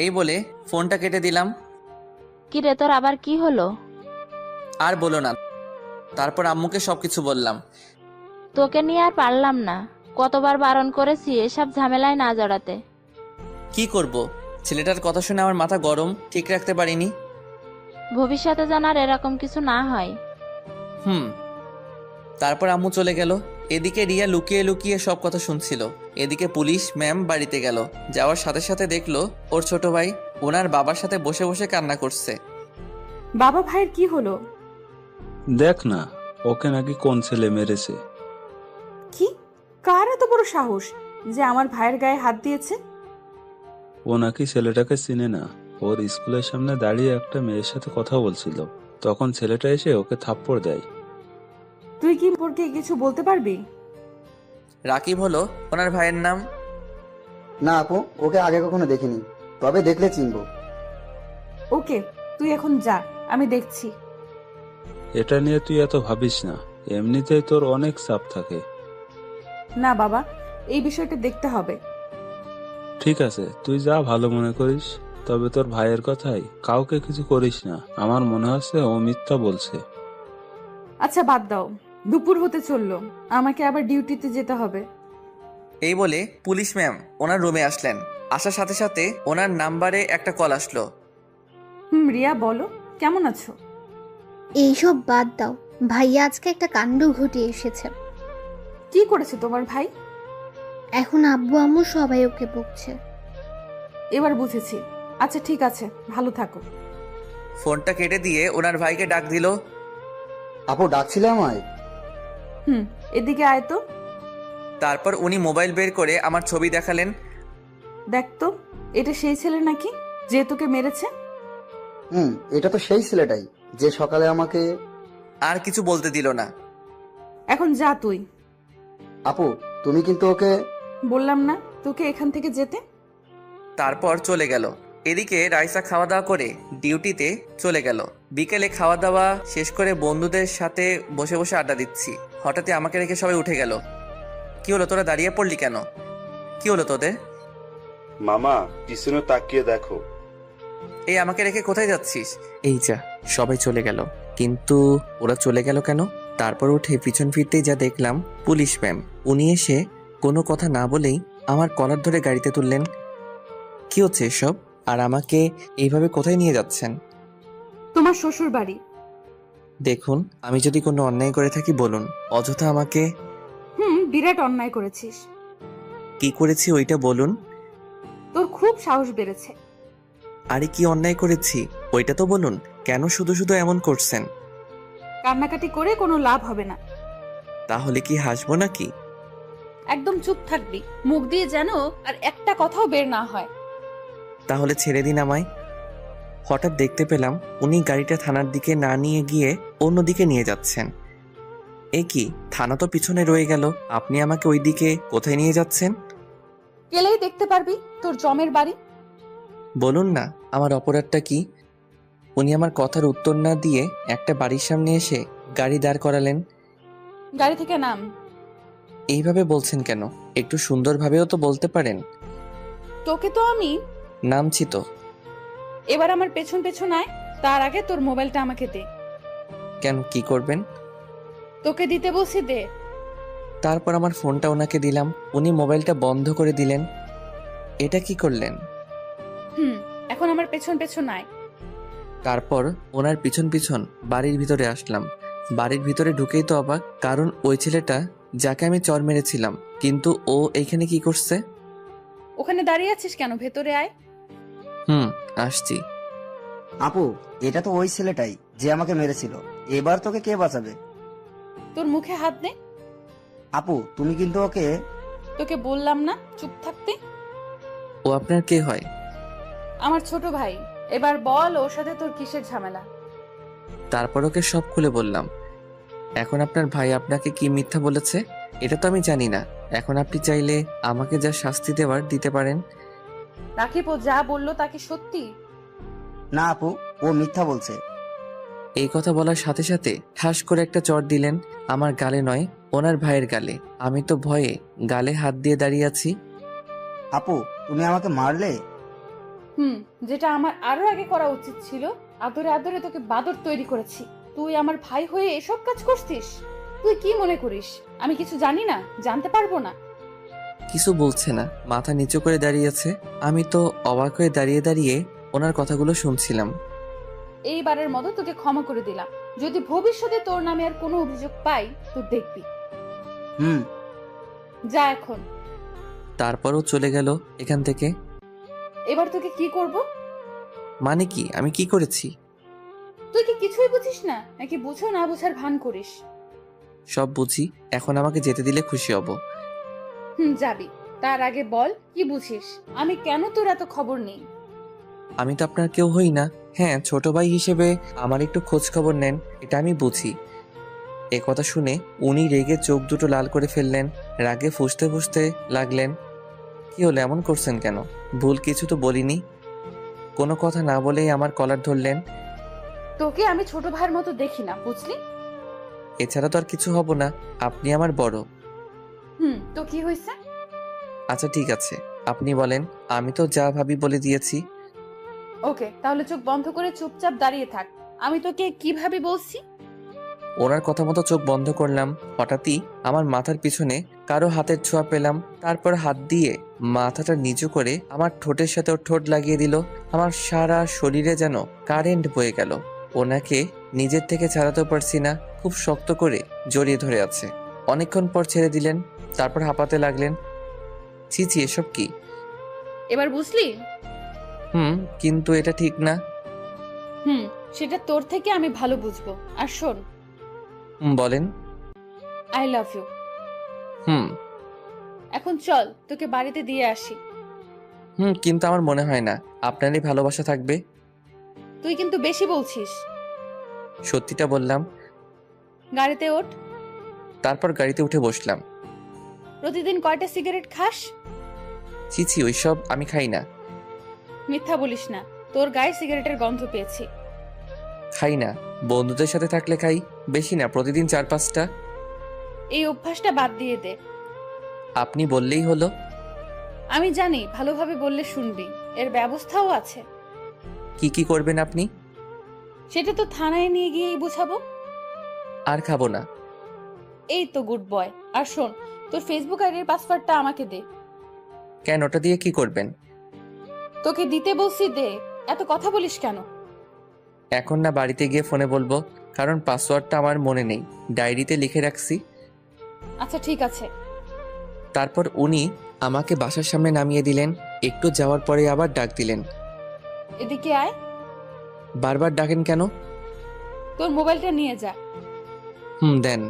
এই বলে ফোনটা কেটে দিলাম। কি রে, তোর আবার কি হলো? আর বলো না। তারপর আম্মুকে সবকিছু বললাম। তোকে নিয়ে আর পারলাম না। কতবার বারণ করেছি এসব ঝামেলায় না জড়াতে। কি করব? ছেলেটার কথা শুনে আমার মাথা গরম, ঠিক রাখতে পারিনি। ভবিষ্যতে যেন আর এরকম কিছু না হয়। তারপর আম্মু চলে গেল। এদিকে রিয়া লুকিয়ে লুকিয়ে সব কথা শুনছিল। এদিকে পুলিশ ম্যাম বাড়িতে গেল। যাওয়ার সাথে সাথে দেখলো ওর ছোট ভাই ওনার বাবার সাথে বসে বসে কান্না করছে। বাবা ভাইয়ের কি হলো? দেখ না, ওকে নাকি কোন ছেলে মেরেছে। কি? কার এত বড় সাহস যে আমার ভাইয়ের গায়ে হাত দিয়েছে? ও নাকি ছেলেটাকে চিনে না। ওর স্কুলের সামনে দাঁড়িয়ে একটা মেয়ের সাথে কথা বলছিল, তখন ছেলেটা এসে ওকে থাপ্পড় দেয়। তুই কি সম্পর্কে কিছু বলতে পারবি? রাকিব হলো ওনার ভাইয়ের নাম। না আপু, ওকে আগে কখনো দেখিনি, তবে দেখলে চিনবো। ওকে, তুই এখন যা, আমি দেখছি। এটা নিয়ে তুই এত ভাবিস না, এমনিতেই তোর অনেক চাপ থাকে। না বাবা, এই বিষয়টা দেখতে হবে। ঠিক আছে, তুই যা ভালো মনে করিস, তবে তোর ভাইয়ের কথাই কাউকে কিছু করিস না। আমার মনে হচ্ছে ও মিথ্যা বলছে। আচ্ছা বাদ দাও, দুপুর হতে চললো, আমাকে আবার ডিউটিতে যেতে হবে। এই বলে পুলিশ ম্যাম ওনার রুমে আসলেন। আসার সাথে সাথে ওনার নাম্বারে একটা কল আসলো। রিয়া বলো, কেমন আছো? এইসব বাদ দাও, ভাইয়া আজকে একটা কাণ্ড ঘটিয়ে এসেছে। কি করেছে তোমার ভাই? এখন আব্বু আম্মু সবাই ওকে বকছে। এবার বুঝেছি। আচ্ছা ঠিক আছে, ভালো থাকো। ফোনটা কেটে দিয়ে ওনার ভাইকে ডাক দিল। আপু ডাকছিলে আমায়? এদিকে আয় তো। তারপর উনি মোবাইল বের করে আমার ছবি দেখালেন। দেখ তো, এটা সেই ছেলে নাকি যে তোকে মেরেছে? এটা তো সেই ছেলেটাই যে সকালে আমাকে। আর কিছু বলতে দিল না। এখন যা তুই। আপু তুমি কিন্তু ওকে। বললাম না তোকে এখান থেকে যেতে? তারপর চলে গেল। এদিকে রাইসা খাওয়া দাওয়া করে ডিউটিতে চলে গেল। বিকেলে খাওয়া দাওয়া শেষ করে বন্ধুদের সাথে বসে বসে আড্ডা দিচ্ছি। হঠাৎই আমাকে রেখে সবাই উঠে গেল। কি হলো, তোরা দাঁড়িয়ে পড়লি কেন? কি হলো তোদের? মামা পিছনে তাকিয়ে দেখো। এই আমাকে রেখে কোথায় যাচ্ছিস? এই যা, সবাই চলে গেল। কিন্তু ওরা চলে গেল কেন? তারপর উঠে পিছন ফিরতেই যা দেখলাম, পুলিশ ম্যাম। উনি এসে কোনো কথা না বলেই আমার কলার ধরে গাড়িতে তুললেন। কি হচ্ছে এসব? আর আমাকে এইভাবে কোথায় নিয়ে যাচ্ছেন? তোমার শ্বশুর বাড়ি। দেখুন, আমি যদি কোনো অন্যায় করে থাকি বলুন, অযথা আমাকে। বিরাট অন্যায় করেছিস। কি করেছি ওইটা বলুন। তোর খুব সাহস বেড়েছে। আরে কি অন্যায় করেছি ওইটা তো বলুন। কেন শুধু শুধু এমন করছেন? কান্নাকাটি করে কোনো লাভ হবে না। তাহলে কি হাসবো নাকি? একদম চুপ থাকবি, মুখ দিয়ে যেন আর একটা কথাও বের না হয়। তাহলে ছেড়ে দিন আমায়। হঠাৎ দেখতে পেলাম উনি গাড়িটা থানার দিকে না নিয়ে গিয়ে অন্যদিকে নিয়ে যাচ্ছেন। এ কি, থানা তো পিছনে রয়ে গেল, আপনি আমাকে ওই দিকে কোথায় নিয়ে যাচ্ছেন? গেলেই দেখতে পারবি তোর জমের বাড়ি। বলুন না, আমার অপরাধটা কি? উনি আমার কথার উত্তর না দিয়ে একটা বাড়ির সামনে এসে গাড়ি দাঁড় করালেন। গাড়ি থেকে নাম। এইভাবে বলছেন কেন? একটু সুন্দরভাবেও তো বলতে পারেন। তোকে তো আমি। নামছি তো। এবার আমার পেছন পেছন আয়, তার আগে তোর মোবাইলটা আমাকে দে। কেন, কি করবেন? তোকে দিতে বলছি, দে। তারপর আমার ফোনটা ওনাকে দিলাম, উনি মোবাইলটা বন্ধ করে দিলেন। এটা কি করলেন? এখন আমার পেছন পেছন আয়। তারপর ওনার পিছন পিছন বাড়ির ভিতরে আসলাম। বাড়ির ভিতরে ঢুকেই তো অবাক, কারণ ওই ছেলেটা যাকে আমি চর মেরেছিলাম, কিন্তু ও এইখানে কি করছে? ওখানে দাঁড়িয়ে আছিস কেন? ভেতরে আয়। আসছি। আপু, এটা তো ওই ছেলেটাই যে আমাকে মেরেছিল। এবার তোকে কে বাঁচাবে? তোর মুখে হাত দে। আপু, তুমি কিন্তু ওকে। তোকে বললাম না চুপ থাকতে? ও আপনার কে হয়? আমার ছোট ভাই। এবার বল ওর সাথে তোর কিসের ঝামেলা? তারপর ওকে সব খুলে বললাম। এখন আপনার ভাই আপনাকে কি মিথ্যা বলেছে এটা তো আমি জানি না। এখন আপনি চাইলে আমাকে যা শাস্তি দেওয়ার দিতে পারেন। রাকিব ও যা বললো তা কি সত্যি? না আপু, ও মিথ্যা বলছে। এই কথা বলার সাথে সাথে ঠাস করে একটা চড় দিলেন আমার গালে নয়, ওনার ভাইয়ের গালে। আমি তো ভয়ে গালে হাত দিয়ে দাঁড়িয়ে আছি। আপু, তুমি আমাকে মারলে? যেটা আমার আরো আগে করা উচিত ছিল। আদরে আদরে তোকে বাদর তৈরি করেছি, তুই আমার ভাই হয়ে এসব কাজ করছিস? তুই কি মনে করিস আমি কিছু জানি না, জানতে পারবো না? কিছু বলছে না, মাথা নিচু করে দাঁড়িয়ে আছে। আমি তো অবাক হয়ে দাঁড়িয়ে দাঁড়িয়ে ওনার কথাগুলো শুনছিলাম। এইবারের মতো তোকে ক্ষমা করে দিলাম। যদি ভবিষ্যতে তোর নামে আর কোনো অভিযোগ পাই তো দেখবি। যা এখন। তারপরও চলে গেল এখান থেকে। এবার তোকে কি করব? মানে কি? আমি কি করেছি? তুই কি কিছুই বুঝিস না, নাকি বুঝো না বুঝার ভান করিস? সব বুঝি। এখন আমাকে যেতে দিলে খুশি হব। যাবি। তার আগে বল কি বুঝিস, আমি কেন তোর এত খবর নেই? আমি তো আপনার কেউ হই না। হ্যাঁ, ছোট ভাই হিসেবে আমার একটু খোঁজ খবর নেন, এটা আমি বুঝি। এ কথা শুনে উনি রেগে চোখ দুটো লাল করে ফেললেন, রাগে ফুঁসতে ফুঁসতে লাগলেন। কি হলো, এমন করছেন কেন? ভুল কিছু তো বলিনি। কোনো কথা না বলেই আমার কলার ধরলেন। তোকে আমি ছোট ভাইয়ের মতো দেখি না, বুঝলি? এছাড়া তো আর কিছু হব না, আপনি আমার বড়। তো কি হয়েছে? আচ্ছা ঠিক আছে, আপনি বলেন। আমি তো যা ভাবি বলে দিয়েছি। ওকে, তাহলে চোখ বন্ধ করে চুপচাপ দাঁড়িয়ে থাক। আমি তোকে কিভাবে বলছি? ওনার কথা মতো চোখ বন্ধ করলাম। হঠাৎই আমার মাথার পিছনে কারো হাতের ছোঁয়া পেলাম। তারপর হাত দিয়ে মাথাটা নিচু করে আমার ঠোঁটের সাথে ওর ঠোঁট লাগিয়ে দিল। আমার সারা শরীরে যেন কারেন্ট বয়ে গেল। ওনাকে নিজের থেকে ছাড়াতেও পারছি না, খুব শক্ত করে জড়িয়ে ধরে আছে। অনেকক্ষণ পর ছেড়ে দিলেন, তারপর হাঁপাতে লাগলেন। ছি, এসব কি? এবার বুঝলি? কিন্তু এটা ঠিক না। সেটা তোর থেকে আমি ভালো বুঝবো। আর শোন। বলেন। I love you. এখন চল, তোকে বাড়িতে দিয়ে আসি। কিন্তু আমার মনে হয় না আপনারই ভালোবাসা থাকবে। তুই কিন্তু বেশি বলছিস। সত্যিটা বললাম। গাড়িতে ওঠ। তারপর গাড়িতে উঠে বসলাম। প্রতিদিন কয়টা সিগারেট খাস? ছি, ওইসব আমি খাই না। মিথ্যা বলিস না, তোর গায়ে সিগারেটের গন্ধ পেয়েছি। খাই না, বন্ধুদের সাথে থাকলে খাই, বেশি না, প্রতিদিন 4-5টা। এই অভ্যাসটা বাদ দিয়ে দে। আপনি বললেই হলো। আমি জানি ভালোভাবে বললে শুনবি, এর ব্যবস্থাও আছে। কি করবেন আপনি? সেটা তো থানায় নিয়ে গিয়েই বুঝাবো। আর খাবো না। এই তো গুড বয়। আর শোন, তোর ফেসবুক আইডির পাসওয়ার্ডটা আমাকে দে। কেন, ওটা দিয়ে কি করবেন? তোকে দিতে বলছি, দে। এত কথা বলিস কেন? এখন না, বাড়িতে গিয়ে ফোনে বলবো, কারণ পাসওয়ার্ডটা আমার মনে নেই, ডায়েরিতে লিখে রাখছি। আচ্ছা ঠিক আছে। তারপর উনি আমাকে বাসার সামনে নামিয়ে দিলেন। একটু যাওয়ার পরে আবার ডাক দিলেন। এদিকে আয়। বারবার ডাকেন কেন? তোর মোবাইলটা নিয়ে যা। দেন।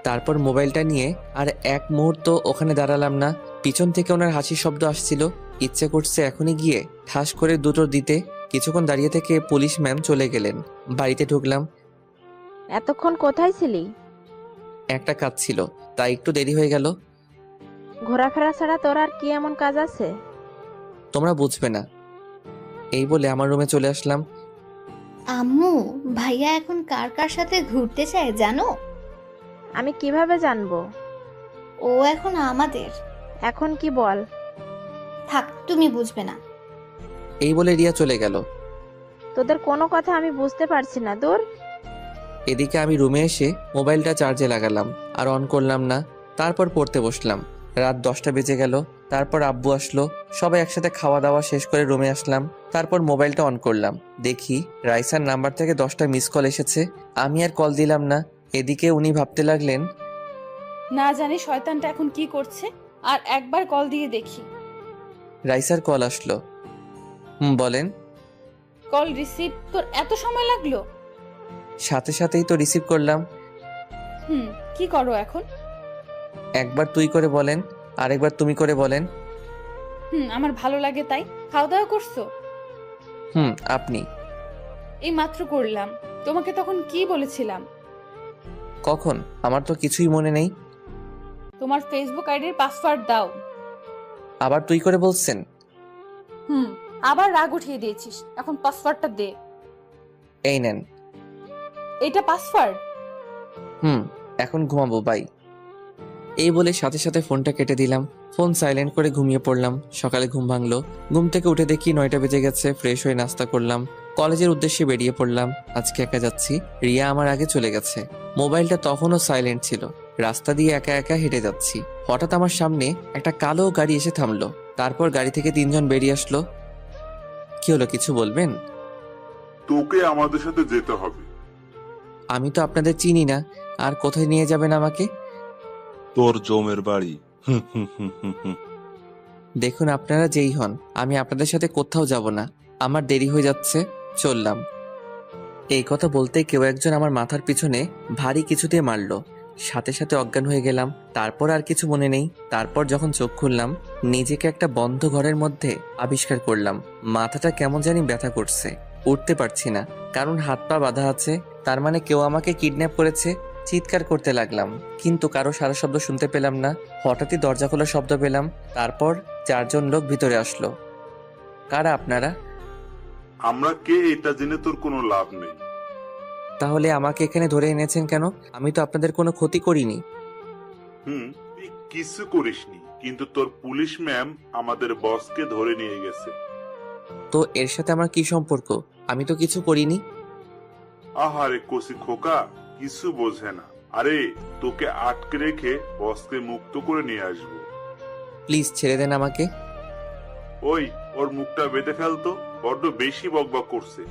তারপর মোবাইলটা নিয়ে আর এক মুহূর্ত ওখানে দাঁড়ালাম না। পিছন থেকে ওনার হাসির শব্দ আসছিল। ইচ্ছে করছে এখনই গিয়ে ঠাস করে দুটো দিতে। কিছুক্ষণ দাঁড়িয়ে থেকে পুলিশ ম্যাম চলে গেলেন। বাড়িতে ঢুকলাম। এতক্ষণ কোথায় ছিলি? একটা কাজ ছিল, তাই একটু দেরি হয়ে গেল। ঘোরাফেরা ছাড়া তোর আর কি এমন কাজ আছে? তোমরা বুঝবে না। এই বলে আমার রুমে চলে আসলাম। আম্মু, ভাইয়া এখন কার কার সাথে ঘুরতে চায় জানো? আমি কিভাবে জানবো? ও এখন আমাদের। এখন কি বল? থাক, তুমি বুঝবে না। এই বলে রিয়া চলে গেল। তোদের কোনো কথা আমি বুঝতে পারছি না, দূর। এদিকে আমি রুমে এসে মোবাইলটা চার্জে লাগালাম, আর অন করলাম না। তারপর পড়তে বসলাম। রাত 10টা বেজে গেল। তারপর আব্বু আসলো, সবাই একসাথে খাওয়া দাওয়া শেষ করে রুমে আসলাম। তারপর মোবাইলটা অন করলাম, দেখি রাইসার নাম্বার থেকে 10টা মিস কল এসেছে। আমি আর কল দিলাম না। এদিকে উনি ভাবতে লাগলেন, না জানি শয়তানটা এখন কি করছে, আর একবার কল দিয়ে দেখি। রাইসার কল আসলো। বলেন। কল রিসিভ তোর এত সময় লাগলো? সাথে সাথেই তো রিসিভ করলাম। কি করো এখন? একবার তুই করে বলেন, আরেকবার তুমি করে বলেন। আমার ভালো লাগে তাই। খাওয়া দাওয়া করছো? আপনি? এই মাত্র করলাম। তোমাকে তখন কি বলেছিলাম? কখন? আমার তো কিছুই মনে নেই। তোমার ফেসবুক আইডির পাসওয়ার্ড দাও। আবার তুই করে বলছেন? আবার রাগ উঠিয়ে দিয়েছিস, এখন পাসওয়ার্ডটা দে। এই নেন। এটা পাসওয়ার্ড? এখন ঘুমাবো, বাই। এই বলে সাথে সাথে ফোনটা কেটে দিলাম। ফোন সাইলেন্ট করে ঘুমিয়ে পড়লাম। সকালে ঘুম ভাঙলো। ঘুম থেকে উঠে দেখি 9টা বেজে গেছে। ফ্রেশ হয়ে নাস্তা করলাম, কলেজের উদ্দেশ্যে বেরিয়ে পড়লাম। আজকে একা যাচ্ছি, রিয়া আমার আগে চলে গেছে। মোবাইলটা তখনও সাইলেন্ট ছিল। রাস্তা দিয়ে একা একা হেঁটে যাচ্ছি। হঠাৎ আমার সামনে একটা কালো গাড়ি এসে থামলো। তারপর গাড়ি থেকে 3 জন বেরিয়ে আসলো। কি হলো, কিছু বলবেন? তোকে আমাদের সাথে যেতে হবে। আমি তো আপনাদের চিনি না, আর কোথায় নিয়ে যাবেন আমাকে? তোর জমের বাড়ি। দেখুন, আপনারা যেই হন, আমি আপনাদের সাথে কোথাও যাব না। আমার দেরি হয়ে যাচ্ছে, চললাম। এই কথা বলতেই কেউ একজন আমার মাথার পিছনে ভারী কিছু দিয়ে মারলো। সাথে সাথে অজ্ঞান হয়ে গেলাম। তারপর আর কিছু মনে নেই। তারপর যখন চোখ খুললাম, নিজেকে একটা বন্ধ ঘরের মধ্যে আবিষ্কার করলাম। মাথাটা কেমন জানি ব্যথা করছে, উঠতে পারছি না, কারণ হাত পা বাঁধা আছে। তার মানে কেউ আমাকে কিডন্যাপ করেছে। চিৎকার করতে লাগলাম, কিন্তু কারো সারা শব্দ শুনতে পেলাম না। হঠাৎই দরজা খোলার শব্দ পেলাম। তারপর 4 জন লোক ভিতরে আসলো। কারা আপনারা? আমরা কে এটা জেনে তোর কোনো লাভ নেই। তাহলে আমাকে এখানে ধরে এনেছেন কেন? আমি তো আপনাদের কোনো ক্ষতি করিনি। তুই কিছু করিসনি, কিন্তু তোর পুলিশ ম্যাম আমাদের বসকে ধরে নিয়ে গেছে। তো এর সাথে আমার কি সম্পর্ক? আমি তো কিছু করিনি। আহারে কসি খোকা, কিছু বোঝে না। আরে তোকে আটকে রেখে বসকে মুক্ত করে নিয়ে আসবো। প্লিজ ছেড়ে দেন আমাকে। ওই, ওর মুখটা বেঁধে ফেলতো, বড্ড বেশি বকবক করছে।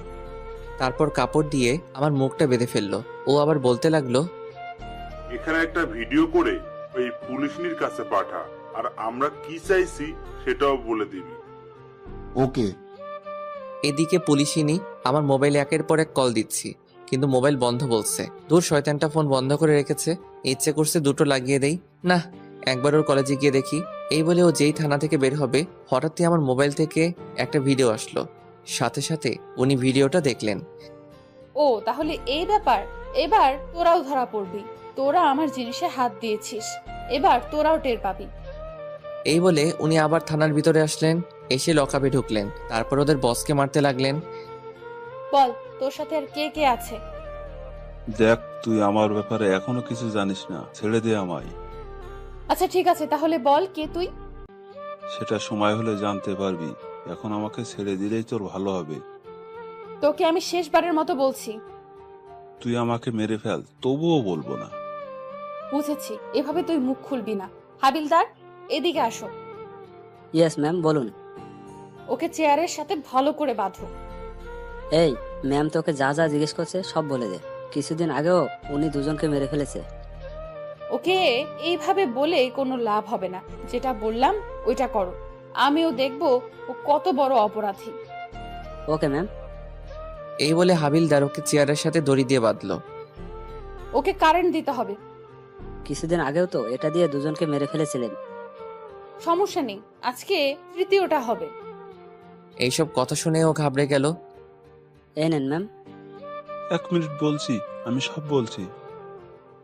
তারপর কাপড় দিয়ে আমার মুখটা বেঁধে ফেললো। ও আবার বলতে লাগলো, এখানে একটা ভিডিও করে ওই পুলিশনির কাছে পাঠা, আর আমরা কি চাইছি সেটাও বলে দিবি। ওকে। এদিকে পুলিশিনি আমার মোবাইলে একের পর এক কল দিচ্ছি, কিন্তু মোবাইল বন্ধ বলছে। দূর, শয়তানটা ফোন বন্ধ করে রেখেছে। ইচ্ছে করছে দুটো লাগিয়ে দেই। না, একবার ওর কলেজে গিয়ে দেখি। এই বলে ও যেই থানা থেকে বের হবে, হঠাৎই আমার মোবাইল থেকে একটা ভিডিও আসলো। সাথে সাথে উনি ভিডিওটা দেখলেন। ও তাহলে এই ব্যাপার। এবার তোরাও ধরা পড়বি। তোরা আমার জিনিসে হাত দিয়েছিস, এবার তোরাও টের পাবি। এই বলে উনি আবার থানার ভিতরে আসলেন, এসে লকআপে ঢুকলেন। তারপর ওদের বসকে মারতে লাগলেন। বল, তোর সাথে আর কে কে আছে? দেখ, তুই আমার ব্যাপারে এখনো কিছু জানিস না, ছেড়ে দে আমায়। আচ্ছা ঠিক আছে, তাহলে বল কে তুই? সেটা সময় হলে জানতে পারবি। এখন আমাকে ছেড়ে দিলেই তোর ভালো হবে। তোকে আমি শেষবারের মতো বলছি, তুই আমাকে মেরে ফেল, তবুও বলবো না। বুঝেছি, এভাবে তুই মুখ খুলবি না। হাবিলদার, এদিকে আসো। ইয়েস ম্যাম, বলুন। ওকে চেয়ারের সাথে ভালো করে বাঁধো। এই ম্যাম, তোকে যা যা জিজ্ঞেস করছে সব বলে দে। কিছুদিন আগেও উনি দুজনকে মেরে ফেলেছে। ওকে এইভাবে বলে কোনো লাভ হবে না। যেটা বললাম ওইটা করো। আমিও দেখবো ও কত বড় অপরাধী। Okay ma'am. এই বলে হাবিলদার ওকে চেয়ারের সাথে দড়ি দিয়ে বাঁধলো। ওকে কারেন্ট দিতে হবে। কিছুদিন আগেও তো এটা দিয়ে দুজনকে মেরে ফেলেছিলেন। সমস্যা নেই, আজকে তৃতীয়টা হবে। এইসব কথা শুনে ও ঘাবড়ে গেল। এই নেন ম্যাম। 1 মিনিট বলছি, আমি সব বলছি।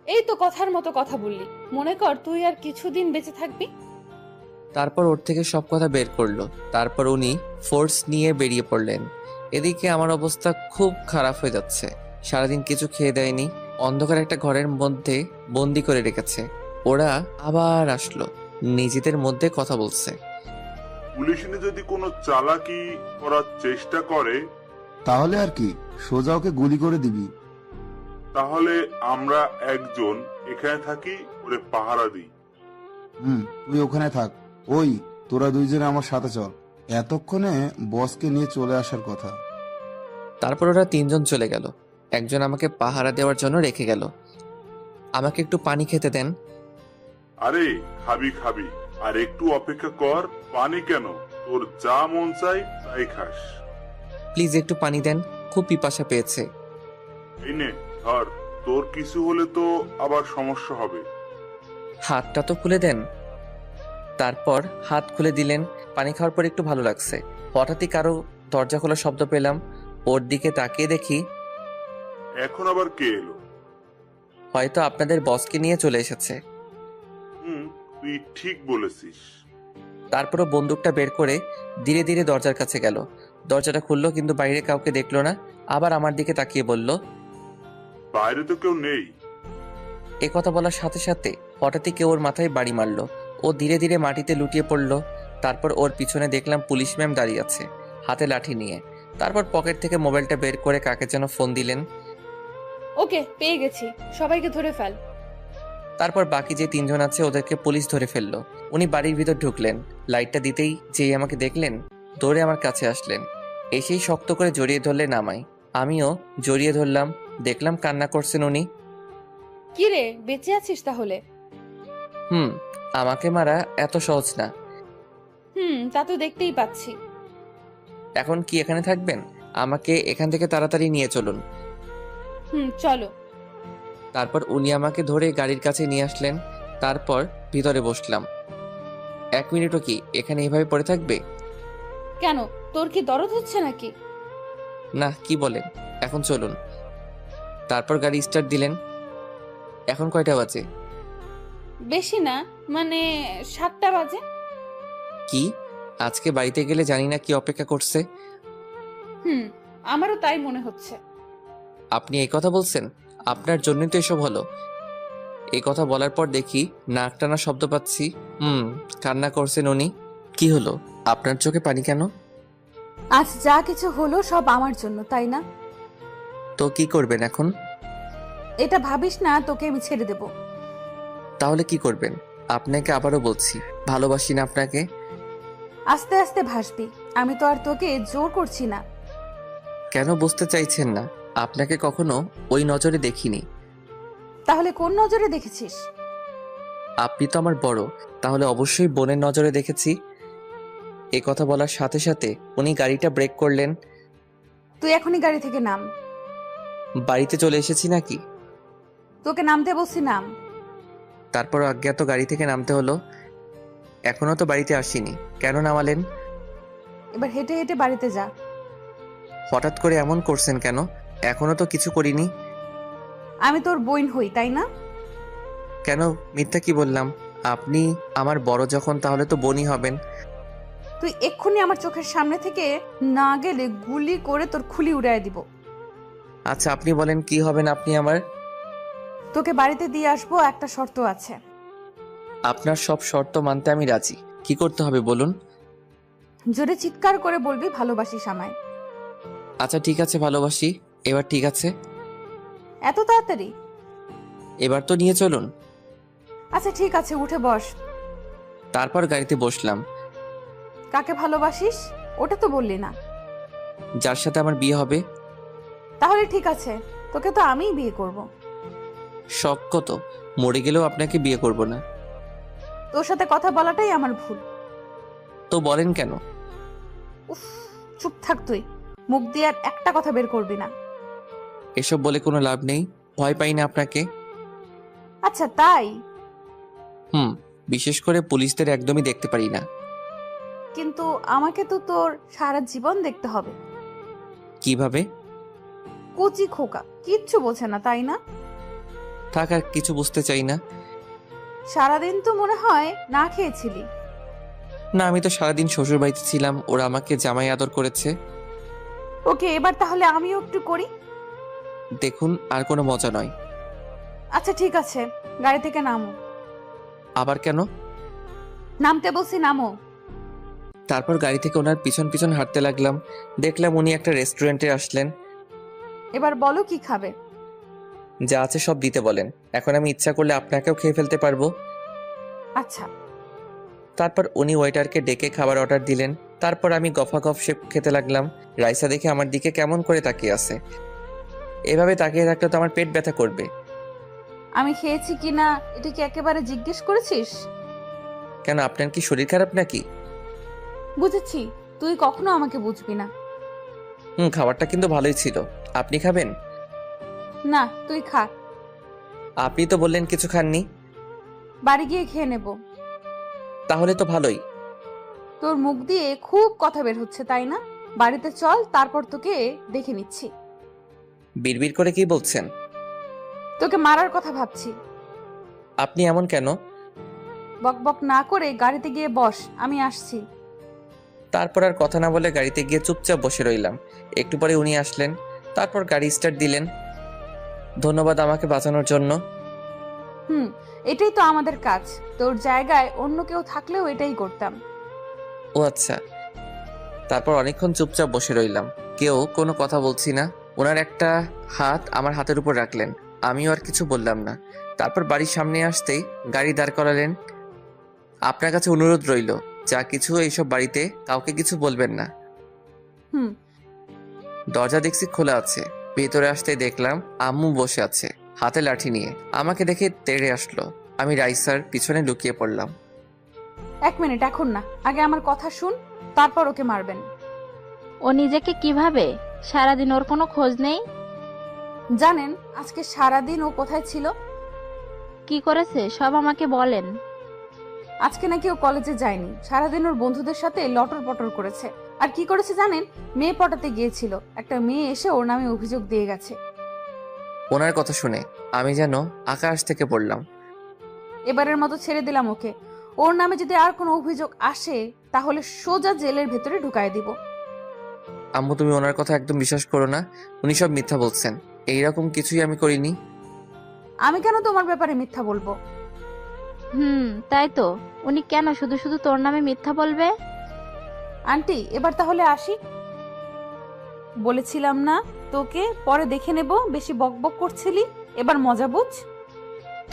এই তো কথার মতো কথা বললি, মনে কর তুই আর কিছুদিন বেঁচে থাকবি। তারপর ওর থেকে সব কথা বের করলো। তারপর উনি ফোর্স নিয়ে বেরিয়ে পড়লেন। এদিকে আমার অবস্থা খুব খারাপ হয়ে যাচ্ছে। সারাদিন কিছু খেয়ে দেয়নি, অন্ধকার একটা ঘরের মধ্যে বন্দি করে রেখেছে। ওরা আবার আসলো, নিজেদের মধ্যে কথা বলছে। পুলিশনি যদি কোনো চালাকি করার চেষ্টা করে, তাহলে আর কি, সোজা ওকে গুলি করে দিবি। তাহলে আমরা একজন এখানে থাকি, ওরে পাহারা দিই। তুই ওখানে থাক। ওই তোরা দুইজনে আমার সাথে চল, এতক্ষণে বসকে নিয়ে চলে আসার কথা। তারপর ওরা তিনজন চলে গেল। একজন আমাকে পাহারা দেওয়ার জন্য রেখে গেল। আমাকে একটু পানি খেতে দেন। আরে খাবি খাবি, আর একটু অপেক্ষা কর। পানি কেন, তোর যা মন চাই তাই খাস। প্লিজ একটু পানি দেন, খুব পিপাসা পেয়েছে। এই নে ধর, তোর কিছু হলে তো আবার সমস্যা হবে। হাতটা তো খুলে দেন। তারপর হাত খুলে দিলেন। পানি খাওয়ার পর একটু ভালো লাগছে। হঠাৎই কারো দরজা খোলার শব্দ পেলাম। ওর দিকে তাকিয়ে দেখি এখন আবার কে এলো? হয়তো আপনাদের বসকে নিয়ে চলে এসেছে। তুই ঠিক বলেছিস। তারপরও বন্দুকটা বের করে ধীরে ধীরে দরজার কাছে গেল। দরজাটা খুললো, কিন্তু বাইরে কাউকে দেখলো না। আবার আমার দিকে তাকিয়ে বলল, বাইরে তো কেউ নেই। এ কথা বলার সাথে সাথে হঠাৎই কেউ ওর মাথায় বাড়ি মারলো। ও ধীরে ধীরে মাটিতে লুটিয়ে পড়লো। তারপর ওর পিছনে দেখলাম পুলিশ ম্যাম দাঁড়িয়ে আছে, হাতে লাঠি নিয়ে। তারপর পকেট থেকে মোবাইলটা বের করে কাকে যেন ফোন দিলেন। ওকে, পেয়ে গেছি, সবাইকে ধরে ফেল। তারপর বাকি যে তিনজন আছে ওদেরকে পুলিশ ধরে ফেললো। উনি বাড়ির ভিতর ঢুকলেন। লাইটটা দিতেই যেই আমাকে দেখলেন, দৌড়ে আমার কাছে আসলেন। এসেই শক্ত করে জড়িয়ে ধরলেন আমায়। আমিও জড়িয়ে ধরলাম। দেখলাম কান্না করছেন উনি। কি রে, বেঁচে আছিস তাহলে? আমাকে মারা এত সহজ না। তা তো দেখতেই পাচ্ছি। এখন কি এখানে থাকবেন? আমাকে এখান থেকে তাড়াতাড়ি নিয়ে চলুন। চলো। তারপর উনি আমাকে ধরে গাড়ির কাছে নিয়ে আসলেন। তারপর ভিতরে বসলাম। 1 মিনিটও কি এখানে এভাবে পড়ে থাকবে? কেন, তোর কি দরদ হচ্ছে নাকি? না, কি বলেন? এখন চলুন। তারপর গাড়ি স্টার্ট দিলেন। এখন কয়টা বাজে? বেশি না, মানে 7টা বাজে। কি, আজকে বাড়িতে গেলে জানি না কি অপেক্ষা করছে। আমারও তাই মনে হচ্ছে। আপনি এই কথা বলছেন? আপনার জন্যই তো এসব হলো। এই কথা বলার পর দেখি নাক টানা শব্দ পাচ্ছি। কান্না করছেন উনি। কি হলো, আপনার চোখে পানি কেন? আজ যা কিছু হলো সব আমার জন্য, তাই না? তো কি করবেন এখন? এটা ভাবিস না তোকে আমি ছেড়ে দেব। তাহলে কি করবেন? আপনাকে আবারও বলছি, ভালোবাসি না আপনাকে। আস্তে আস্তে ভাসবি, আমি তো আর তোকে জোর করছি না। কেন বুঝতে চাইছেন না? আপনাকে কখনো ওই নজরে দেখিনি। তাহলে কোন নজরে দেখেছিস? আপনি তো আমার বড়, তাহলে অবশ্যই বোনের নজরে দেখেছি। এ কথা বলার সাথে সাথে উনি গাড়িটা ব্রেক করলেন। তুই এখনই গাড়ি থেকে নাম। বাড়িতে চলে এসেছি নাকি? তোকে নামতে বলছি, নাম। তারপর অজ্ঞাত গাড়ি থেকে নামতে হলো। এখনো তো বাড়িতে আসিনি, কেন নামালেন? এবার হেঁটে হেঁটে বাড়িতে যা। হঠাৎ করে এমন করছেন কেন? এখনো তো কিছু করিনি। আমি তোর বোন হই, তাই না? কেন মিথ্যা কি বললাম? আপনি আমার বড় যখন, তাহলে তো বোনই হবেন। তুই এক্ষুনি আমার চোখের সামনে থেকে না গেলে গুলি করে তোর খুলি উড়াই দিব। আচ্ছা আপনি বলেন কি হবেন আপনি আমার? তোকে বাড়িতে দিয়ে আসবো, একটা শর্ত আছে। আপনার সব শর্ত মানতে আমি রাজি। কি করতে হবে বলুন? জোরে চিৎকার করে বলবি ভালোবাসিস আমায়। আচ্ছা ঠিক আছে, ভালোবাসি। এবার ঠিক আছে? এত তাড়াতাড়ি? এবার তো নিয়ে চলুন। আচ্ছা ঠিক আছে, উঠে বস। তারপর গাড়িতে বসলাম। কাকে ভালোবাসিস ওটা তো বললি না। যার সাথে আমার বিয়ে হবে। তাহলে ঠিক আছে, তোকে তো আমিই বিয়ে করব। শখ কত, মরে গেলেও আপনাকে বিয়ে করব না। তোর সাথে কথা বলাটাই আমার ভুল। তো বলেন কেন? উফ, চুপ থাক তুই, মুখ দিয়ে আর একটা কথা বের করবি না। এসব বলে কোনো লাভ নেই, ভয় পাই না আপনাকে। আচ্ছা তাই? বিশেষ করে পুলিশদের একদমই দেখতে পারি না। কিন্তু আমাকে তো তোর সারা জীবন দেখতে হবে। কিভাবে? কচি খোকা, কিচ্ছু বোঝে না, তাই না? থাক, আর কিছু বুঝতে চাই না। সারাদিন তো মনে হয় না খেয়েছিলি। না, আমি তো সারাদিন শ্বশুর বাড়িতে ছিলাম, ওরা আমাকে জামাই আদর করেছে। ওকে, এবার তাহলে আমিও একটু করি। দেখুন, আর কোনো মজা নয়। আচ্ছা ঠিক আছে, গাড়ি থেকে নামো। আবার কেন? নামতে বলছি, নামো। তারপর গাড়ি থেকে ওনার পিছন পিছন হাঁটতে লাগলাম। দেখলাম উনি একটা রেস্টুরেন্টে আসলেন। এবার বলো কি খাবে? যা আছে সব দিতে বলেন। এখন আমি ইচ্ছা করলে আপনাকেও খেয়ে ফেলতে পারবো। আচ্ছা তারপর উনি ওয়েটারকে ডেকে খাবার অর্ডার দিলেন। তারপর আমি গফ শেপ খেতে লাগলাম। রাইসা দেখে আমার দিকে কেমন করে তাকিয়ে আছে। এভাবে তাকিয়ে থাকলে তো আমার পেট ব্যথা করবে। আমি খেয়েছি কিনা এটা কি একেবারে জিজ্ঞেস করেছিস? কেন, আপনার কি শরীর খারাপ নাকি? বুঝেছি, তুই কখনো আমাকে বুঝবি না। খাবারটা কিন্তু ভালোই ছিল। আপনি খাবেন? না, তুই খা। আপনি তো বললেন কিছু খাননি। বাড়ি গিয়ে খেয়ে নেব। তাহলে তো ভালোই। তোর মুখ দিয়ে খুব কথা বের হচ্ছে, তাই না? বাড়িতে চল, তারপর তোকে দেখে নিচ্ছি। বিড়বিড় করে কি বলছেন? তোকে মারার কথা ভাবছি। আপনি এমন কেন? বকবক না করে গাড়িতে গিয়ে বস, আমি আসছি। তারপর আর কথা না বলে গাড়িতে গিয়ে চুপচাপ বসে রইলাম। একটু পরে উনি আসলেন। তারপর গাড়ি স্টার্ট দিলেন। ধন্যবাদ আমাকে বাঁচানোর জন্য। এটাই তো আমাদের কাজ। তোর জায়গায় অন্য কেউ থাকলেও এটাই করতাম। ও আচ্ছা। তারপর অনেকক্ষণ চুপচাপ বসে রইলাম, কেউ কোনো কথা বলছি না। ওনার একটা হাত আমার হাতের উপর রাখলেন, আমিও আর কিছু বললাম না। তারপর বাড়ির সামনে আসতেই গাড়ি দাঁড় করালেন। আপনার কাছে অনুরোধ রইল, যা কিছু এইসব বাড়িতে কাউকে কিছু বলবেন না। দরজা দেখছি খোলা আছে। ভেতরে আসতে দেখলাম আম্মু বসে আছে হাতে লাঠি নিয়ে। আমাকে দেখে তেড়ে আসলো। আমি রাইসার পিছনে লুকিয়ে পড়লাম। 1 মিনিট, এখন না, আগে আমার কথা শুন, তারপর ওকে মারবেন। ও নিজেকে কিভাবে? সারাদিন ওর কোনো খোঁজ নেই? জানেন আজকে সারাদিন ও কোথায় ছিল? কি করেছে সব আমাকে বলেন। আজকে নাকি ও কলেজে যায়নি, সারাদিন ওর বন্ধুদের সাথে লটর পটর করেছে। আর কি করেছে জানেন? মেয়ে পটাতে গিয়েছিল। একটা মেয়ে এসে ওর নামে অভিযোগ দিয়ে গেছে। ওনার কথা শুনে আমি যেন আকাশ থেকে পড়লাম। এবারের মতো ছেড়ে দিলাম ওকে। ওর নামে যদি আর কোনো অভিযোগ আসে তাহলে সোজা জেলের ভেতরে ঢুকায় দিব। আম্মু, তুমি ওনার কথা একদম বিশ্বাস করো না। উনি সব মিথ্যা বলছেন। এইরকম কিছুই আমি করিনি। আমি কেন তোমার ব্যাপারে মিথ্যা বলবো? তাই তো। উনি কেন শুধু শুধু তোর নামে মিথ্যা বলবে? আন্টি, এবার তাহলে আসি। বলেছিলাম না তোকে পরে দেখে নেব, বেশি বকবক করছিলি, এবার মজা বুঝ।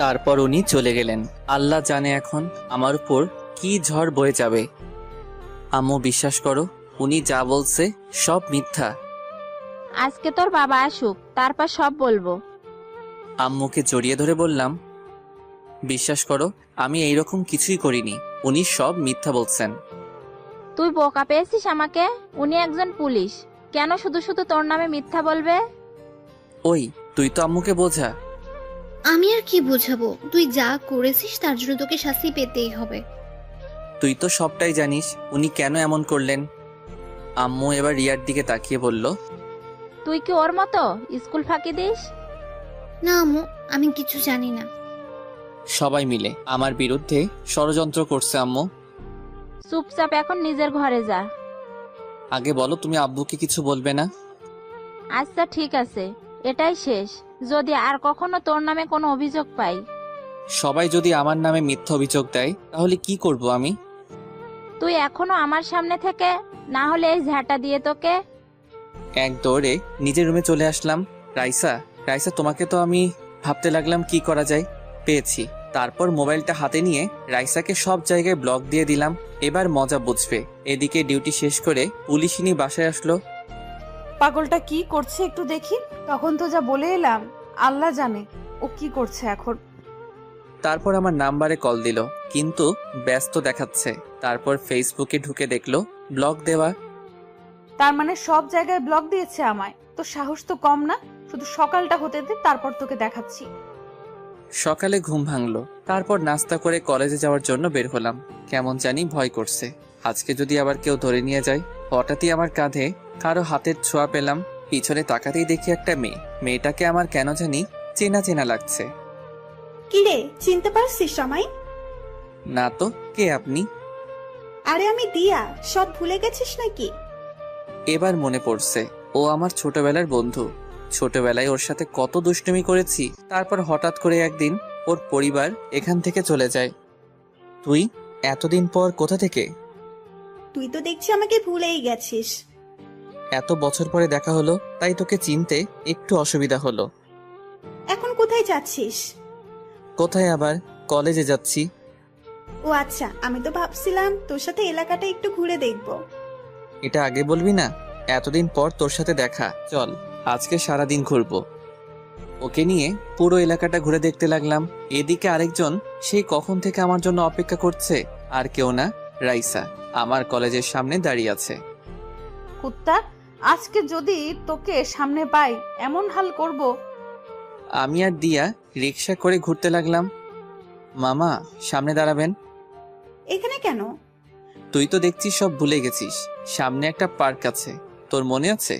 তারপর উনি চলে গেলেন। আল্লাহ জানে এখন আমার উপর কি ঝড় বয়ে যাবে। আম্মু, বিশ্বাস করো, উনি যা বলছে সব মিথ্যা। আজকে তোর বাবা আসুক, তারপর সব বলবো। আম্মুকে জড়িয়ে ধরে বললাম, বিশ্বাস করো, আমি এইরকম কিছুই করিনি। উনি সব মিথ্যা বলছেন। তুই বোকা পেয়েছিস আমাকে? উনি একজন পুলিশ, কেন শুধু শুধু তোর নামে মিথ্যা বলবে? ওই, তুই তো আম্মুকে বোঝা। আমি আর কি বোঝাবো? তুই যা করেছিস তার জন্য তোকে শাস্তি পেতেই হবে। তুই তো সবটাই জানিস উনি কেন এমন করলেন। আম্মু এবার রিয়ার দিকে তাকিয়ে বলল, তুই কি ওর মতো স্কুল ফাঁকি দিস? না আম্মু, আমি কিছু জানি না। সবাই মিলে আমার বিরুদ্ধে ষড়যন্ত্র করছে আম্মু। চুপচাপ এখন নিজের ঘরে যা। আগে বলো, তুমি আব্বুকে কিছু বলবে না? আচ্ছা ঠিক আছে, এটাই শেষ। যদি আর কখনো তোর নামে কোনো অভিযোগ পাই। সবাই যদি আমার নামে মিথ্যা অভিযোগ দেয় তাহলে কি করব আমি? তুই এখনো আমার সামনে থেকে, না হলে এই ঝাঁটা দিয়ে তোকে। এক দৌড়ে নিজের রুমে চলে আসলাম। রাইসা, তোমাকে তো আমি ভাবতে লাগলাম কি করা যায়। পেয়েছি। তারপর মোবাইলটা হাতে নিয়ে রাইসাকে সব জায়গায় ব্লক দিয়ে দিলাম। এবার মজা বুঝবে। এদিকে ডিউটি শেষ করে পুলিশিনী বাসায় আসলো। পাগলটা কি করছে একটু দেখি। তখন তো যা বলে এলাম, আল্লাহ জানে ও কি করছে এখন। তারপর আমার নাম্বারে কল দিল, কিন্তু ব্যস্ত দেখাচ্ছে। তারপর ফেসবুকে ঢুকে দেখলো ব্লক দেওয়া। তার মানে সব জায়গায় ব্লক দিয়েছে আমায়। তো সাহস তো কম না। শুধু সকালটা হতে দে, তারপর তোকে দেখাচ্ছি। সকালে ঘুম ভাঙলো। তারপর নাস্তা করে কলেজে যাওয়ার জন্য বের হলাম। কেমন জানি ভয় করছে, আজকে যদি আবার কেউ ধরে নিয়ে যায়। হঠাৎই আমার কাঁধে কারো হাতের ছোঁয়া পেলাম। পিছনে তাকাতেই দেখি একটা মেয়ে। মেয়েটাকে আমার কেন জানি চেনা চেনা লাগছে। কিরে, চিনতে পারছিস আমায়? না তো, কে আপনি? আরে আমি দিয়া। সব ভুলে গেছিস নাকি? এবার মনে পড়ছে, ও আমার ছোটবেলার বন্ধু। ছোটবেলায় ওর সাথে কত দুষ্টুমি করেছি। তারপর হঠাৎ করে একদিন ওর পরিবার এখান থেকে চলে যায়। তুই এতদিন পর কোথা থেকে? তুই তো দেখছি আমাকে ভুলেই গেছিস। এত বছর পরে দেখা হলো, তাই তোকে চিনতে একটু অসুবিধা হলো। এখন কোথায় যাচ্ছিস? কোথায় আবার? কলেজে যাচ্ছি। ও আচ্ছা, আমি তো ভাবছিলাম তোর সাথে এলাকাটা একটু ঘুরে দেখব। এটা আগে বলবি না? এতদিন পর তোর সাথে দেখা, চল আজকে সারাদিন ঘুরবো। ওকে নিয়ে পুরো এলাকাটা ঘুরে দেখতে লাগলাম। এদিকে আরেকজন সেই কখন থেকে আমার জন্য অপেক্ষা করছে, আর কেউ না, রাইসা আমার কলেজের সামনে দাঁড়িয়ে আছে। কুত্তা, আজকে যদি তোকে সামনে পাই এমন হাল করব। আমি আর দিয়া রিক্সা করে ঘুরতে লাগলাম। মামা সামনে দাঁড়াবেন। এখানে কেন? তুই তো দেখছিস সব ভুলে গেছিস, সামনে একটা পার্ক আছে, তোর মনে আছে?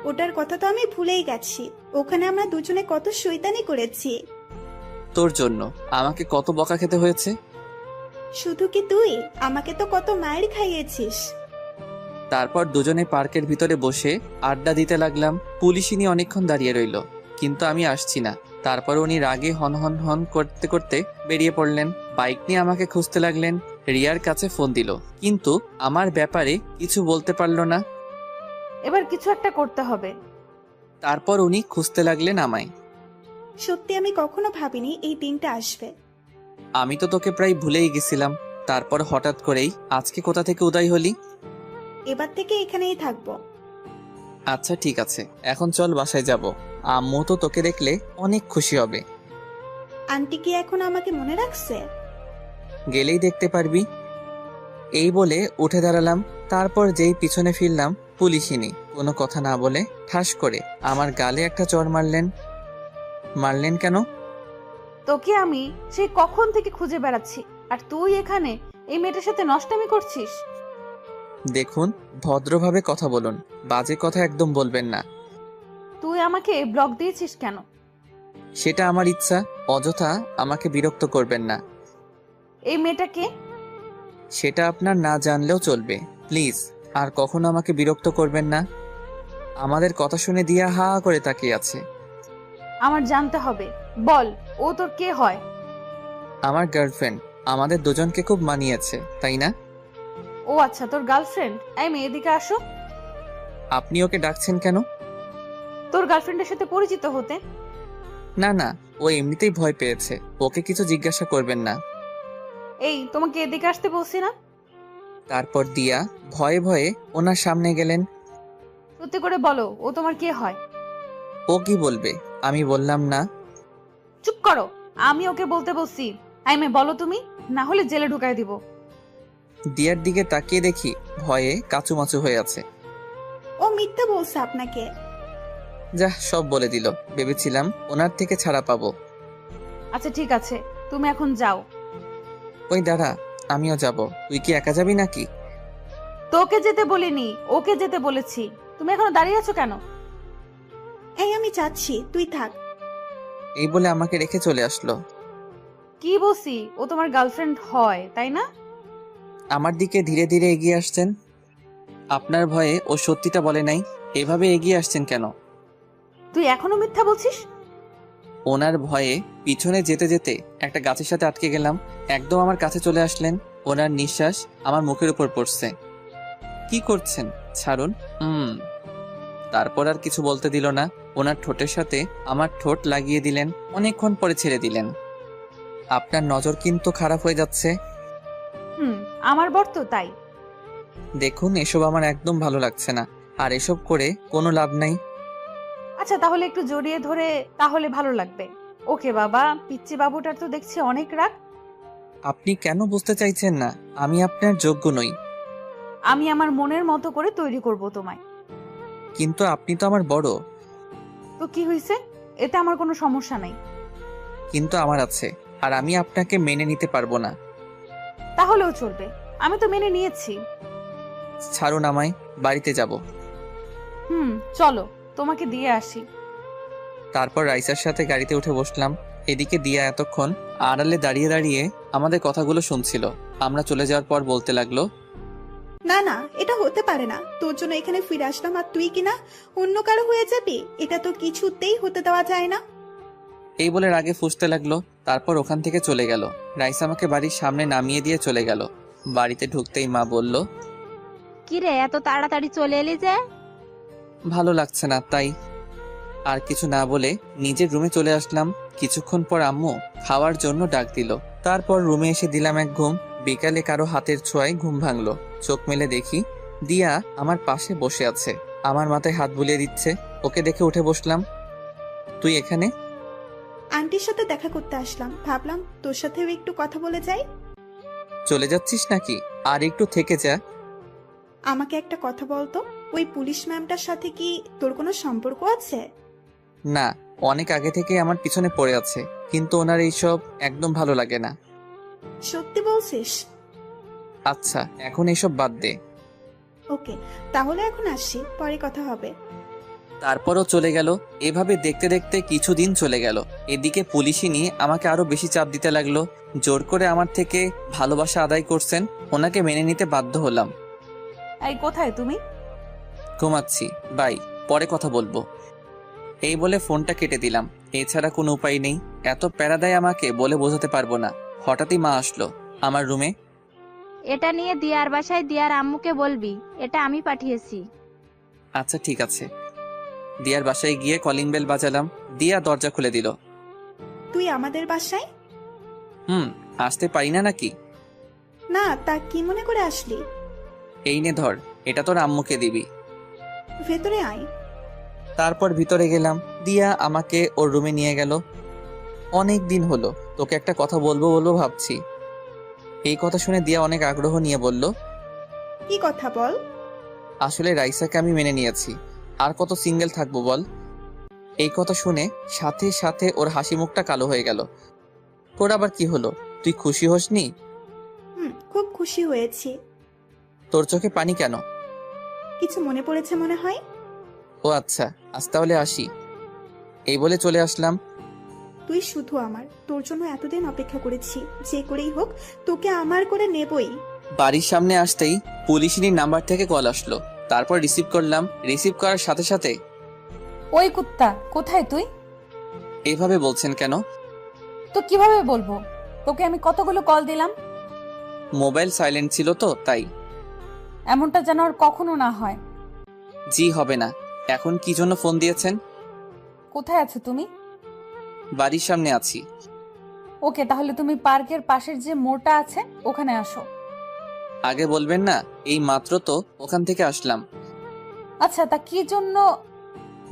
ওটার কথা তো আমি ভুলেই গেছি। ওখানে আমরা দুজনে কত শয়তানি করেছি। তোর জন্য আমাকে কত বকা খেতে হয়েছে। শুধু কি তুই, আমাকে তো কত মায়ের খাইয়েছিস। তারপর দুজনে পার্কের ভিতরে বসে আড্ডা দিতে লাগলাম। পুলিশিনী অনেকক্ষণ দাঁড়িয়ে রইল, কিন্তু আমি আসছি না। তারপর উনি রাগে হন হন হন করতে করতে বেরিয়ে পড়লেন। বাইক নিয়ে আমাকে খুঁজতে লাগলেন। রিয়ার কাছে ফোন দিল, কিন্তু আমার ব্যাপারে কিছু বলতে পারলো না। এবার কিছু একটা করতে হবে। তারপর উনি খুঁজতে লাগলেন আমায়। সত্যি আমি কখনো ভাবিনি এই দিনটা আসবে। আমি তো তোকে প্রায় ভুলেই গেছিলাম, তারপর হঠাৎ করেই আজকে কোথা থেকে উদয় হলি। এবার থেকে এখানেই থাকবো। আচ্ছা ঠিক আছে, এখন চল বাসায় যাব। আম্মু তো তোকে দেখলে অনেক খুশি হবে। আন্টি কি এখন আমাকে মনে রাখছে? গেলেই দেখতে পারবি। এই বলে উঠে দাঁড়ালাম। তারপর যেই পিছনে ফিরলাম, পুলিশিনী কোনো কথা না বলে ঠাস করে আমার গালে একটা চড় মারলেন। মারলেন কেন? তোকে আমি সেই কখন থেকে খুঁজে বেড়াচ্ছি, আর তুই এখানে এই মেয়েটার সাথে নষ্টামি করছিস। দেখুন, ভদ্রভাবে কথা বলুন, বাজে কথা একদম বলবেন না। তুই আমাকে ব্লক দিয়েছিস কেন? সেটা আমার ইচ্ছা, অযথা আমাকে বিরক্ত করবেন না। এই মেয়েটাকে সেটা আপনার না জানলেও চলবে, প্লিজ আর কখনো আমাকে বিরক্ত করবেন না। আমাদের কথা শুনে দিয়া হা করে তাকিয়ে আছে। আমার জানতে হবে, বল ও তোর কে হয়? আমার গার্লফ্রেন্ড, আমাদের দুজনকে খুব মানিয়েছে, তাই না? ও আচ্ছা, তোর গার্লফ্রেন্ড। এই মেয়ে এদিকে আসো। আপনি ওকে ডাকছেন কেন? তোর গার্লফ্রেন্ডের সাথে পরিচিত হতে। না না, ও এমনিতেই ভয় পেয়েছে, ওকে কিছু জিজ্ঞাসা করবেন না। এই, তোমাকে এদিকে আসতে বলছি না? তারপর দিয়া ভয়ে ভয়ে ওনার সামনে গেলেন। সত্যি করে বলো, ও তোমার কে হয়? ও কি বলবে? আমি বললাম না। চুপ করো, আমি ওকে বলতে বলছি। এই মেয়ে বলো তুমি, না হলে জেলে ঢুকাই দিব। দিয়ার দিকে তাকিয়ে দেখি ভয়ে কাচুমাচু হয়ে আছে। ও মিথ্যা বলছে আপনাকে। যা সব বলে দিল, ভেবেছিলাম ওনার থেকে ছাড়া পাবো। আচ্ছা ঠিক আছে, তুমি এখন যাও। ওই দাঁড়া, আমিও যাব। তুই কি একা যাবি নাকি? তোকে যেতে বলিনি, ওকে যেতে বলেছি। তুমি এখনো দাঁড়িয়ে আছো কেন? এই আমি যাচ্ছি, তুই থাক। এই বলে আমাকে রেখে চলে আসলো। কি বলছি, ও তোমার গার্লফ্রেন্ড হয়, তাই না? আমার দিকে ধীরে ধীরে এগিয়ে আসছেন। আপনার ভয়ে ও সত্যিটা বলে নাই, এভাবে এগিয়ে আসছেন কেন? তুই এখনো মিথ্যা বলছিস? ওনার ভয়ে পিছনে যেতে যেতে একটা গাছের সাথে আটকে গেলাম। একদম আমার কাছে চলে আসলেন। ওনার নিঃশ্বাস আমার মুখের উপর পড়ছে। কি করছেন? ছাড়ুন। তারপর আর কিছু বলতে দিল না। ওনার ঠোঁটের সাথে আমার ঠোঁট লাগিয়ে দিলেন। অনেকক্ষণ পরে ছেড়ে দিলেন। আপনার নজর কিন্তু খারাপ হয়ে যাচ্ছে। আমার বর তো তাই। দেখুন, এসব আমার একদম ভালো লাগছে না, আর এসব করে কোনো লাভ নাই। আচ্ছা তাহলে একটু জড়িয়ে ধরে তাহলে ভালো লাগবে। ওকে বাবা, পিচ্চি বাবুটার তো দেখছি অনেক রাগ। আপনি কেন বুঝতে চাইছেন না? আমি আপনার যোগ্য নই। আমি আমার মনের মতো করে তৈরি করব তোমায়। কিন্তু আপনি তো আমার বড়। তো কি হয়েছে? এতে আমার কোনো সমস্যা নাই। কিন্তু আমার আছে, আর আমি আপনাকে মেনে নিতে পারবো না। তাহলেও চলবে, আমি তো মেনে নিয়েছি। ছাড়ুন আমায়, বাড়িতে যাব। চলো, তোমাকে দিয়ে আসি। তারপর রাইসার সাথে গাড়িতে উঠে বসলাম। এদিকে দিয়া এতক্ষণ আড়ালে দাঁড়িয়ে দাঁড়িয়ে আমাদের কথাগুলো শুনছিল। আমরা চলে যাওয়ার পর বলতে লাগলো, না না, এটা হতে পারে না। তোর জন্য এখানে ফিরে আসলাম আর তুই কিনা অন্য কারো হয়ে যাবি? এটা তো কিছুতেই হতে দেওয়া যায় না। এই বলে রাগে ফুঁসতে লাগলো। তারপর ওখান থেকে চলে গেল। রাইসা আমাকে বাড়ির সামনে নামিয়ে দিয়ে চলে গেল। বাড়িতে ঢুকতেই মা বলল, কিরে এত তাড়াতাড়ি চলে এলি যে? ভালো লাগছে না তাই। আর কিছু না বলে নিজের রুমে চলে আসলাম। কিছুক্ষণ পর আম্মু খাওয়ার জন্য ডাক দিল। তারপর রুমে এসে দিলাম এক ঘুম। বিকালে কারো হাতের ছোঁয়ায় ঘুম ভাঙলো। চোখ মেলে দেখি দিয়া আমার পাশে বসে আছে, আমার মাথায় হাত বুলিয়ে দিচ্ছে। ওকে দেখে উঠে বসলাম। তুই এখানে? আন্টির সাথে দেখা করতে আসলাম, ভাবলাম তোর সাথেও একটু কথা বলে যাই। চলে যাচ্ছিস নাকি? আর একটু থেকে যা। আমাকে একটা কথা বলতো, ওই পুলিশ ম্যামটার সাথে কি তোর কোনো সম্পর্ক আছে? না, অনেক আগে থেকে আমার পিছনে পড়ে আছে, কিন্তু ওনার এইসব একদম ভালো লাগে না। সত্যি বলছিস? আচ্ছা, এখন এইসব বাদ দে। ওকে, তাহলে এখন আসছি, পরে কথা হবে। তারপরও চলে গেল। এভাবে দেখতে দেখতে কিছুদিন চলে গেল। এদিকে পুলিশই নিয়ে আমাকে আরো বেশি চাপ দিতে লাগলো। জোর করে আমার থেকে ভালোবাসা আদায় করছেন, ওনাকে মেনে নিতে বাধ্য হলাম। এই কোথায় তুমি? ঘুমাচ্ছি, বাই, পরে কথা বলবো। এই বলে ফোনটা কেটে দিলাম। এছাড়া কোনো উপায় নেই। এত প্যারা দেয় আমাকে, বলে বোঝাতে পারবো না। হঠাৎই মা আসলো আমার রুমে। এটা নিয়ে দিয়ার বাসায় দিয়ার আম্মুকে বলবি, এটা আমি পাঠিয়েছি। আচ্ছা ঠিক আছে। দিয়ার বাসায় গিয়ে কলিং বেল বাজালাম। দিয়া দরজা খুলে দিল। তুই আমাদের বাসায়? আসতে পারি না নাকি? না, তা কি মনে করে আসলি? এই নে ধর, এটা তোর আম্মুকে দিবি। ভেতরে আয়। তারপর ভিতরে গেলাম। দিয়া আমাকে ওর রুমে নিয়ে গেল। অনেক দিন হলো তোকে একটা কথা বলবো বলবো ভাবছি। এই কথা শুনে দিয়া অনেক আগ্রহ নিয়ে বলল, কি কথা বল। আসলে রাইসাকে আমি মেনে নিয়েছি। আর কত সিঙ্গেল থাকবো বল। এই কথা শুনে সাথে সাথে ওর হাসি মুখটা কালো হয়ে গেল। তোর আবার কি হলো? তুই খুশি হসনি? খুব খুশি হয়েছি। তোর চোখে পানি কেন? কিছু মনে পড়েছে মনে হয়। ও আচ্ছা, আজ তাহলে আসি। এই বলে চলে আসলাম। তুই শুধু আমার, তোর জন্য এতদিন অপেক্ষা করেছি, যে করেই হোক তোকে আমার করে নেবই। বাড়ির সামনে আসতেই পুলিশিনীর নাম্বার থেকে কল আসলো। তারপর রিসিভ করলাম। রিসিভ করার সাথে সাথে, ওই কুত্তা, কোথায় তুই? এভাবে বলছেন কেন? তো কিভাবে বলবো? তোকে আমি কতগুলো কল দিলাম। মোবাইল সাইলেন্ট ছিল তো তাই। এমনটা যেন আর কখনো না হয়। জি হবে না। এখন কি জন্য ফোন দিয়েছেন? কোথায় আছো তুমি? বাড়ির সামনে আছি। ওকে, তাহলে তুমি পার্কের পাশের যে মোড়টা আছে ওখানে আসো। আগে বলবেন না? এই মাত্র তো ওখান থেকে আসলাম। আচ্ছা, তা কি জন্য?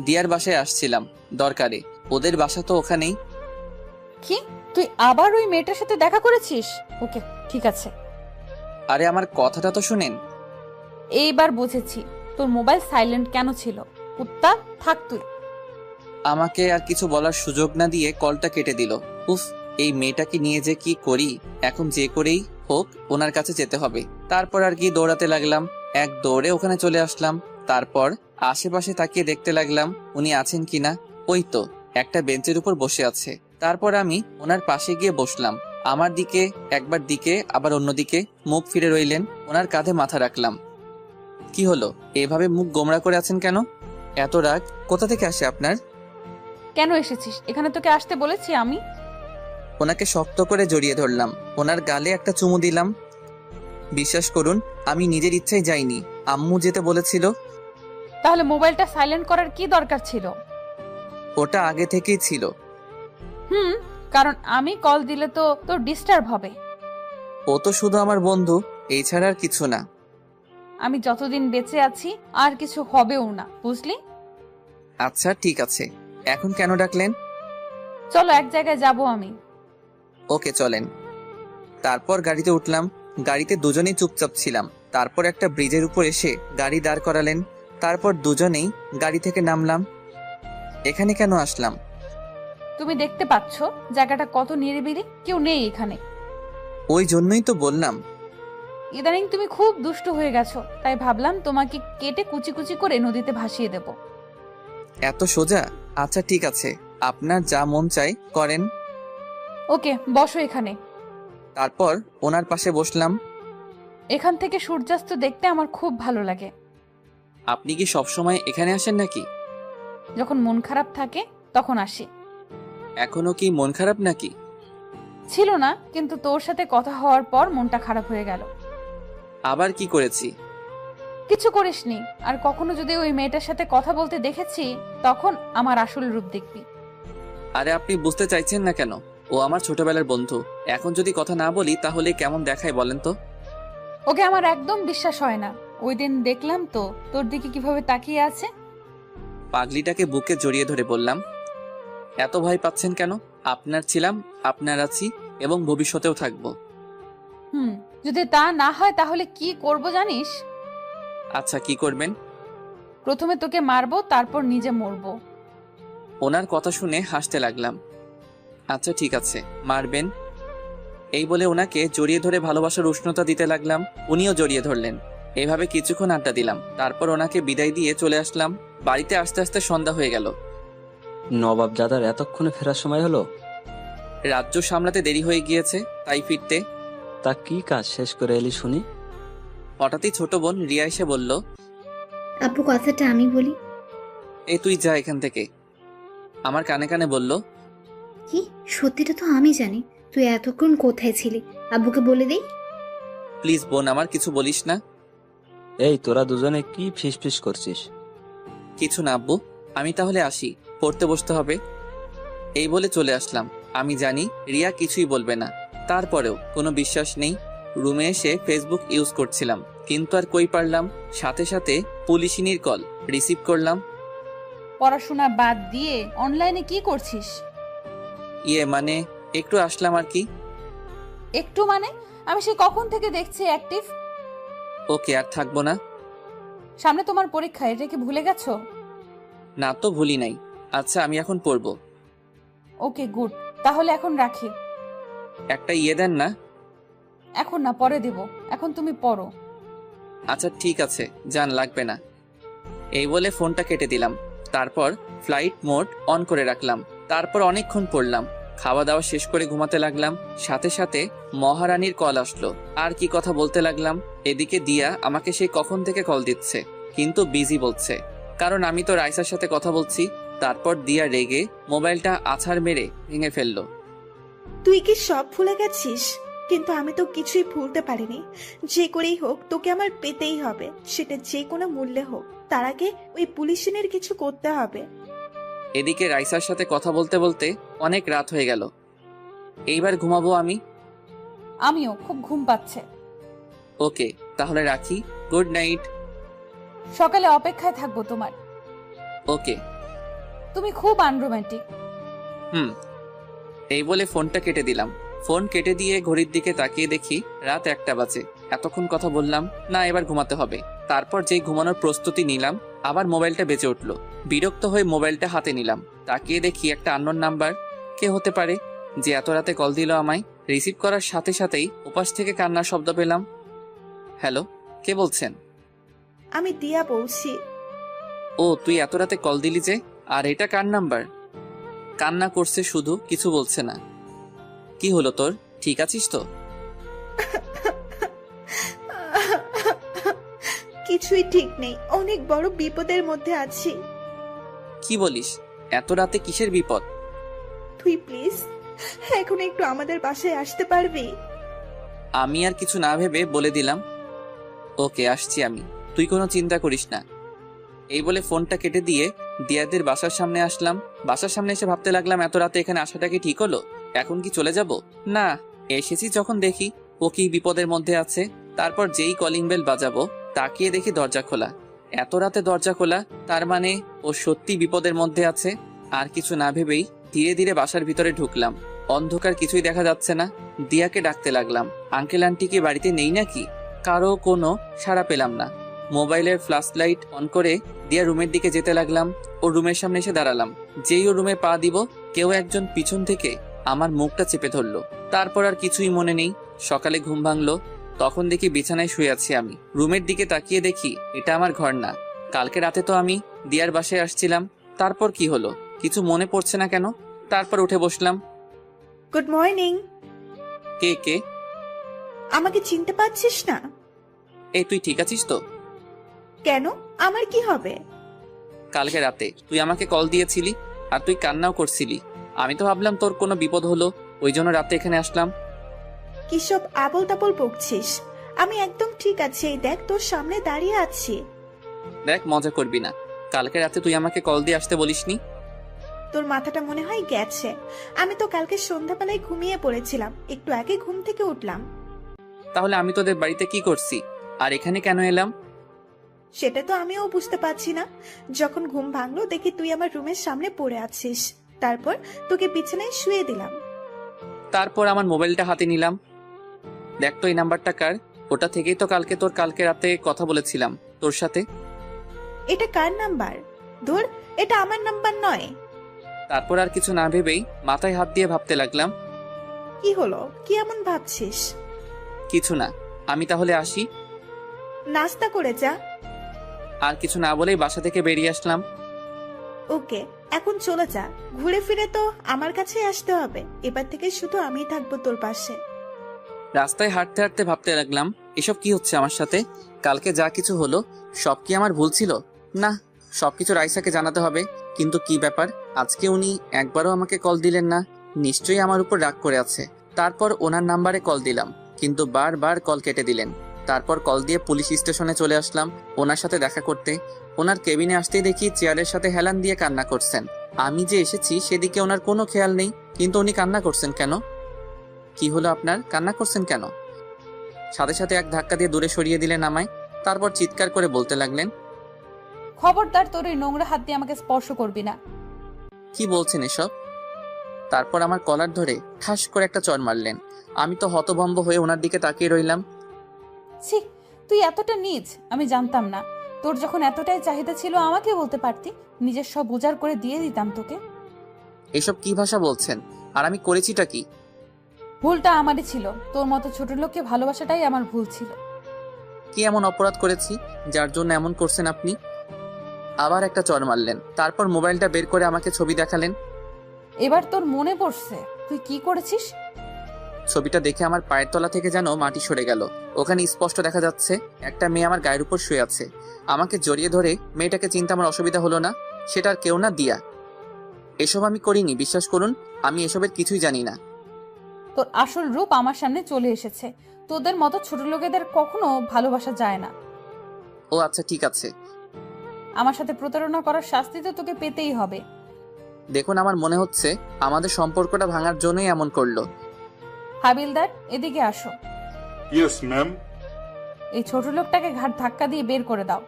দিয়ার বাসায় আসছিলাম দরকারে। ওদের বাসা তো ওখানেই। কি, তুই আবার ওই মেয়েটার সাথে দেখা করেছিস? ওকে, ঠিক আছে। আরে আমার কথাটা তো শুনেন। এইবার বুঝেছি তোর মোবাইল সাইলেন্ট কেন ছিল। কুত্তা, থাক তুই। আমাকে আর কিছু বলার সুযোগ না দিয়ে কলটা কেটে দিল। উফ, এই মেয়েটাকে নিয়ে যে কি করি। এখন যে করেই হোক ওনার কাছে যেতে হবে। তারপর আর কি দৌড়াতে লাগলাম। এক দৌড়ে ওখানে চলে আসলাম। তারপর আশেপাশে তাকিয়ে দেখতে লাগলাম উনি আছেন কিনা। ওই তো একটা বেঞ্চের উপর বসে আছে। তারপর আমি ওনার পাশে গিয়ে বসলাম। আমার দিকে একবার দিকে আবার অন্যদিকে মুখ ফিরে রইলেন। ওনার কাঁধে মাথা রাখলাম। কি হলো, এভাবে মুখ গোমড়া করে আছেন কেন? এত রাগ কোথা থেকে আসে আপনার? কেন এসেছিস এখানে? তোকে আসতে বলেছি আমি? ওনাকে শক্ত করে জড়িয়ে ধরলাম। ওনার গালে একটা চুমু দিলাম। বিশ্বাস করুন, আমি নিজের ইচ্ছায় যাইনি, আম্মু যেতে বলেছিল। তাহলে মোবাইলটা সাইলেন্ট করার কি দরকার ছিল? ওটা আগে থেকেই ছিল। কারণ আমি কল দিলে তো তোর ডিস্টার্ব হবে। ও তো শুধু আমার বন্ধু, এই ছাড়া আর কিছু না। আমি যতদিন বেঁচে আছি আর কিছু হবেও না, বুঝলি? আচ্ছা ঠিক আছে, এখন কেন ডাকলেন? চলো এক জায়গায় যাব আমি। ওকে চলেন। তারপর গাড়িতে উঠলাম। গাড়িতে দুজনেই চুপচাপ ছিলাম। তারপর একটা ব্রিজের উপর এসে গাড়ি দাঁড় করালেন। তারপর দুজনেই গাড়ি থেকে নামলাম। এখানে কেন আসলাম? তুমি দেখতে পাচ্ছ জায়গাটা কত নিরিবিলি, কেউ নেই এখানে। ওই জন্যই তো বললাম। ইদানিং তুমি খুব দুষ্টু হয়ে গেছো, তাই ভাবলাম তোমাকে কেটে কুচি কুচি করে নদীতে ভাসিয়ে দেব। এত সোজা? আচ্ছা ঠিক আছে, আপনার যা মন চাই করেন। ওকে, বসো এখানে। তারপর ওনার পাশে বসলাম। এখান থেকে সূর্যাস্ত দেখতে আমার খুব ভালো লাগে। আপনি কি সবসময় এখানে আসেন নাকি? যখন মন খারাপ থাকে তখন আসি। এখনো কি মন খারাপ নাকি? ছিল না, কিন্তু তোর সাথে কথা হওয়ার পর মনটা খারাপ হয়ে গেল। আবার কি করেছি? কিছু করিসনি। আর কখনো যদি ওই মেয়েটার সাথে কথা বলতে দেখেছি, তখন আমার আসল রূপ দেখবি। আরে আপনি বুঝতে চাইছেন না কেন? ও আমার ছোটবেলার বন্ধু। এখন যদি কথা না বলি তাহলে কেমন দেখায় বলেন তো? ওকে আমার একদম বিশ্বাস হয় না। ওই দিন দেখলাম তো তোর দিকে কিভাবে তাকিয়ে আছে। পাগলিটাকে বুকে জড়িয়ে ধরে বললাম, এত ভয় পাচ্ছেন কেন? আপনার ছিলাম, আপনার আছি এবং ভবিষ্যতেও থাকবো। যদি তা না হয় তাহলে কি করব জানিস? আচ্ছা, কি করবেন? প্রথমে তোকে মারবো, তারপর নিজে মরবো। ওনার কথা শুনে হাসতে লাগলাম। আচ্ছা ঠিক আছে, মারবেন। এই বলে ওনাকে জড়িয়ে ধরে ভালোবাসার উষ্ণতা দিতে লাগলাম। উনিও জড়িয়ে ধরলেন। এইভাবে কিছুক্ষণ আড্ডা দিলাম। তারপর ওনাকে বিদায় দিয়ে চলে আসলাম। বাড়িতে আস্তে আস্তে সন্ধ্যা হয়ে গেল। নবাব দাদার এতক্ষণে ফেরার সময় হলো? রাজ্য সামলাতে দেরি হয়ে গিয়েছে, তাই ফিরতে। তা কি কাজ শেষ করে এলি শুনি? হঠাৎই ছোট বোন রিয়া এসে বলল, আপু কথাটা আমি বলি। এই তুই যা এখান থেকে। আমার কানে কানে বলল, কি? সত্যিটা তো আমি জানি। তুই এতক্ষণ কোথায় ছিলি? আব্বুকে বলে দেই। প্লিজ বোন, আমার কিছু বলিস না। এই তোরা দুজনে কি ফিস করছিস? কিছু না আব্বু, আমি তাহলে আসি, পড়তে বসতে হবে। এই বলে চলে আসলাম। আমি জানি রিয়া কিছুই বলবে না, তারপরেও কোনো বিশ্বাস নেই। রুমে এসে ফেসবুক ইউজ করছিলাম, কিন্তু আর কই পারলাম। সাথে সাথে পুলিশিনীর কল রিসিভ করলাম। পড়াশোনা বাদ দিয়ে অনলাইনে কি করছিস? মানে একটু আসলাম আর কি। একটু মানে? আমি সে কখন থেকে দেখছি অ্যাক্টিভ। ওকে, আর থাকবো না। সামনে তোমার পরীক্ষা, এটা কি ভুলে গেছো? না তো ভুলি নাই। আচ্ছা, আমি এখন পড়বো। ওকে গুড, তাহলে এখন রাখি। একটা দেন না। এখন না, পরে দেব। এখন তুমি পড়ো। আচ্ছা ঠিক আছে, জান, লাগবে না। এই বলে ফোনটা কেটে দিলাম। তারপর ফ্লাইট মোড অন করে রাখলাম। তারপর অনেকক্ষণ পড়লাম। খাওয়া দাওয়া শেষ করে ঘুমাতে লাগলাম। সাথে সাথে মহারানীর কল আসলো। আর কি কথা বলতে লাগলাম। এদিকে দিয়া আমাকে সেই কখন থেকে কল দিচ্ছে, কিন্তু বিজি বলছে, কারণ আমি তো রাইসার সাথে কথা বলছি। তারপর দিয়া রেগে মোবাইলটা আছাড় মেরে ভেঙে ফেললো। তুই কি সব ভুলে গেছিস? কিন্তু আমি তো কিছুই ভুলতে পারিনি। যে করেই হোক তোকে আমার পেতেই হবে, সেটা যে কোনো মূল্যে হোক। তার আগে ওই পুলিশিনের কিছু করতে হবে। এদিকে রাইসার সাথে কথা বলতে বলতে অনেক রাত হয়ে গেল। এইবার ঘুমাবো আমি। আমিও, খুব ঘুম পাচ্ছে। ওকে, তাহলে রাখি। Good night. সকালে অপেক্ষায় থাকবো তোমার। ওকে। তুমি খুব আনরোম্যান্টিক। এই বলে ফোনটা কেটে দিলাম। ফোন কেটে দিয়ে ঘড়ির দিকে তাকিয়ে দেখি রাত 1টা বাজে। এতক্ষণ কথা বললাম না, এবার ঘুমাতে হবে। তারপর যেই ঘুমানোর প্রস্তুতি নিলাম, আবার মোবাইলটা বেজে উঠলো। বিরক্ত হয়ে মোবাইলটা হাতে নিলাম। তাকিয়ে দেখি একটা আননোন নাম্বার। কে হতে পারে যে এত রাতে কল দিল আমায়? রিসিভ করার সাথে সাথেই ওপাশ থেকে কান্নার শব্দ পেলাম। হ্যালো, কে বলছেন? আমি দিয়া বলছি। ও, তুই এত রাতে কল দিলি যে? আর এটা কার নাম্বার? কান্না করছে শুধু, কিছু বলছে না। কি হলো তোর? ঠিক আছিস তো? কিছুই ঠিক নেই, অনেক বড় বিপদের মধ্যে আছি। কি বলিস? এত রাতে কিসের বিপদ? তুই প্লিজ এখন একটু আমাদের বাসায় আসতে পারবি? আমি আর কিছু না ভেবে বলে দিলাম, ওকে আসছি আমি, তুই কোনো চিন্তা করিস না। এই বলে ফোনটা কেটে দিয়ে দিয়াদের বাসার সামনে আসলাম। বাসার সামনে এসে ভাবতে লাগলাম, এত রাতে এখানে আসাটা কি ঠিক হলো? এখন কি চলে যাব? না, এসেছি যখন দেখি ও কি বিপদের মধ্যে আছে। তারপর যেই কলিং বেল বাজাবো, তাকিয়ে দেখি দরজা খোলা। এত রাতে দরজা খোলা, তার মানে ও সত্যি বিপদের মধ্যে আছে। আর কিছু না ভেবেই ধীরে ধীরে বাসার ভিতরে ঢুকলাম। অন্ধকার, কিছুই দেখা যাচ্ছে না। দিয়াকে ডাকতে লাগলাম, আঙ্কেল আন্টি কি বাড়িতে নেই নাকি? কারো কোনো সাড়া পেলাম না। মোবাইলের ফ্ল্যাশ লাইট অন করে দিয়া রুমের দিকে যেতে লাগলাম। ও রুমের সামনে এসে দাঁড়ালাম। যেই ও রুমে পা দিব, কেউ একজন পিছন থেকে আমার মুখটা চেপে ধরলো। তারপর আর কিছুই মনে নেই। সকালে ঘুম ভাঙলো, তখন দেখি বিছানায় শুয়ে আছি আমি। রুমের দিকে তাকিয়ে দেখি এটা আমার ঘর না। কালকে রাতে তো আমি দিয়ার বাসায় আসছিলাম। তারপর কি হলো কিছু মনে পড়ছে না কেন। তারপর উঠে বসলাম। Good morning. কে কে? আমাকে চিনতে পারছিস না? এই তুই ঠিক আছিস তো? কেন, আমার কি হবে? কালকে রাতে তুই আমাকে কল দিয়েছিলি, আর তুই কান্নাও করছিলি। আমি তো ভাবলাম তোর কোনো বিপদ হলো, ওই জন্য রাতে এখানে আসলাম। কি সব আবল তাবল বকছিস? আমি একদম ঠিক আছি, এই দেখ তোর সামনে দাঁড়িয়ে আছি। দেখ, মজা করবি না। কালকে রাতে তুই আমাকে কল দিয়ে আসতে বলিসনি। তোর মাথাটা মনে হয় গেছে। আমি তো কালকে সন্ধ্যাবেলায় ঘুমিয়ে পড়েছিলাম, একটু আগে ঘুম থেকে উঠলাম। তাহলে আমি তোদের বাড়িতে কি করছি আর এখানে কেন এলাম? সেটা তো আমিও বুঝতে পারছি না। যখন ঘুম ভাঙলো দেখি তুই আমার রুমের সামনে পড়ে আছিস, তারপর তোকে বিছানায় শুয়ে দিলাম। তারপর আমার মোবাইলটা হাতে নিলাম। দেখ তো এই নাম্বারটা কার? ওটা থেকেই তো কালকে রাতে কথা বলেছিলাম তোর সাথে। এটা কার নাম্বার? ধুর, এটা আমার নাম্বার নয়। তারপর আর কিছু না ভেবেই মাথায় হাত দিয়ে ভাবতে লাগলাম। কি হলো, কি এমন ভাবছিস? কিছু না, আমি তাহলে আসি। নাস্তা করে যা। আর কিছু না বলেই বাসা থেকে বেরিয়ে আসলাম। ওকে, এখন চলে যা। ঘুরে ফিরে তো আমার কাছেই আসতে হবে। এবার থেকে শুধু আমিই থাকবো তোর পাশে। রাস্তায় হাঁটতে হাঁটতে ভাবতে লাগলাম, এসব কি হচ্ছে আমার সাথে? কালকে যা কিছু হলো সব কি আমার ভুল ছিল? না, সবকিছু রাইসাকে জানাতে হবে। কিন্তু কি ব্যাপার, আজকে উনি একবারও আমাকে কল দিলেন না? নিশ্চয়ই আমার উপর রাগ করে আছে। তারপর ওনার নাম্বারে কল দিলাম, কিন্তু বারবার কল কেটে দিলেন। তারপর কল দিয়ে পুলিশ স্টেশনে চলে আসলাম ওনার সাথে দেখা করতে। ওনার কেবিনে আসতেই দেখি চেয়ারের সাথে হেলান দিয়ে কান্না করছেন। আমি যে এসেছি সেদিকে ওনার কোনো খেয়াল নেই, কিন্তু উনি কান্না করছেন কেন? কি হলো আপনার, কান্না করছেন কেন? সাথে সাথে এক ধাক্কা দিয়ে দূরে সরিয়ে দিলেন আমায়। তারপর চিৎকার করে বলতে লাগলেন, খবরদার তোর এই নোংরা হাত দিয়ে আমাকে স্পর্শ করবি না। কি বলছেন এসব? তারপর আমার কলার ধরে ঠাস করে একটা চড় মারলেন। আমি তো হতভম্ব হয়ে ওনার দিকে তাকিয়ে রইলাম। ছি, তুই এতটা নীচ আমি জানতাম না। তোর যখন এতটাই চাহিদা ছিল আমাকে বলতে পারতি, নিজের সব উজাড় করে দিয়ে দিতাম তোকে। এসব কি ভাষা বলছেন? আর আমি করেছিটা কি? ভুলটা আমারই ছিল, তোর মতো ছোট লোককে ভালোবাসাটাই আমার ভুল ছিল। কি এমন অপরাধ করেছি যার জন্য এমন করছেন আপনি? আবার একটা চড় মারলেন। তারপর মোবাইলটা বের করে আমাকে ছবি দেখালেন। এবার তোর মনে পড়ছে তুই কি করেছিস? ছবিটা দেখে আমার পায়ের তলা থেকে যেন মাটি সরে গেল। ওখানে স্পষ্ট দেখা যাচ্ছে একটা মেয়ে আমার গায়ের উপর শুয়ে আছে। আমাকে জড়িয়ে ধরে মেয়েটাকে চিনতে আমার অসুবিধা হলো না। সেটা আর কেউ না, দিয়া। এসব আমি করিনি, বিশ্বাস করুন। আমি এসবের কিছুই জানি না। তোর আসল রূপ আমার সামনে চলে এসেছে। তোদের মতো ছোট লোকেদের কখনো ভালোবাসা যায় না। ও আচ্ছা, ঠিক আছে। আমার সাথে প্রতারণা করার শাস্তি তো তোকে পেতেই হবে। দেখুন, আমার মনে হচ্ছে আমাদের সম্পর্কটা ভাঙার জন্যই এমন করলো। হাবিলদার, এদিকে আসো। Yes ma'am. এই ছোট লোকটাকে ঘাট ধাক্কা দিয়ে বের করে দাও।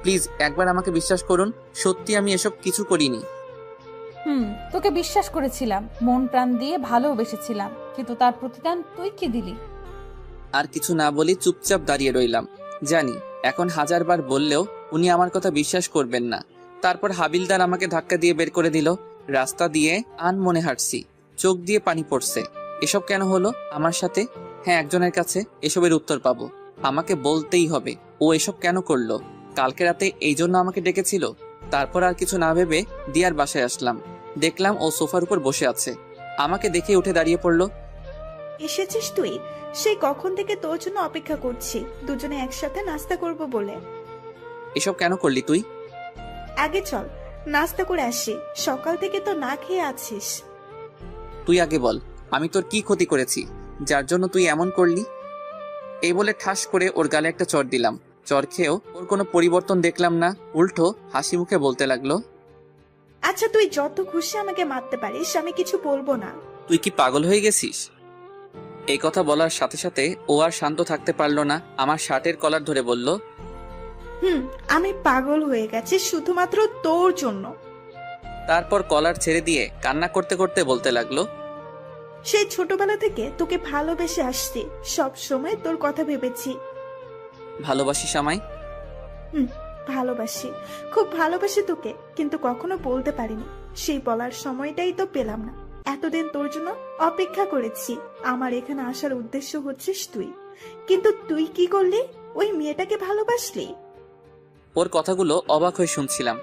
প্লিজ একবার আমাকে বিশ্বাস করুন, সত্যি আমি এসব কিছু করিনি। তোকে বিশ্বাস করেছিলাম, মন প্রাণ দিয়ে ভালোবেসেছিলাম, কিন্তু তার প্রতিদান তুই কি দিলি? আর কিছু না বলি চুপচাপ দাঁড়িয়ে রইলাম। জানি এখন হাজারবার বললেও উনি আমার কথা বিশ্বাস করবেন না। তারপর হাবিলদার আমাকে ধাক্কা দিয়ে বের করে দিল। রাস্তা দিয়ে আনমনে হাঁটছি, চোখ দিয়ে পানি পড়ছে। এসব কেন হলো আমার সাথে? হ্যাঁ, একজনের কাছে এসবের উত্তর পাবো। আমাকে বলতেই হবে ও এসব কেন করলো। কালকে রাতে এই জন্য আমাকে ডেকেছিল। তারপর আর কিছু না ভেবে দিয়ার বাসায় আসলাম। দেখলাম ও সোফার উপর বসে আছে। আমাকে দেখে উঠে দাঁড়িয়ে পড়লো। এসেছিস তুই? সেই কখন থেকে তোর জন্য অপেক্ষা করছি, দুজনে একসাথে নাস্তা করব বলে। এসব কেন করলি তুই? আগে চল নাস্তা করে আসি, সকাল থেকে তো না খেয়ে আছিস। তুই আগে বল, আমি তোর কি ক্ষতি করেছি যার জন্য তুই এমন করলি? এই বলে ঠাস করে ওর গালে একটা চড় দিলাম। চড় খেয়েও ওর কোনো পরিবর্তন দেখলাম না, উল্টো হাসি মুখে বলতে লাগলো, আচ্ছা তুই যত খুশি আমাকে মারতে পারিস, আমি কিছু বলবো না। তুই কি পাগল হয়ে গেছিস? এই কথা বলার সাথে সাথে ও আর শান্ত থাকতে পারলো না। আমার শার্টের কলার ধরে বলল, আমি পাগল হয়ে গেছি শুধুমাত্র তোর জন্য। তারপর কলার ছেড়ে দিয়ে কান্না করতে করতে বলতে লাগলো, সেই ছোটবেলা থেকে তোকে ভালোবেসে আসছি, সব সময় তোর কথা ভেবেছি। ভালোবাসিস আমায়? ভালোবাসি, খুব ভালোবাসি তোকে, কিন্তু কখনো বলতে পারিনি। সেই বলার সময়টাই তো পেলাম না। এতদিন তোর জন্য অপেক্ষা করেছি। আমার এখানে আসার উদ্দেশ্য হচ্ছিস তুই, কিন্তু তুই কি করলি? ওই মেয়েটাকে ভালোবাসলি। ওর কথাগুলো অবাক হয়ে শুনছিলাম।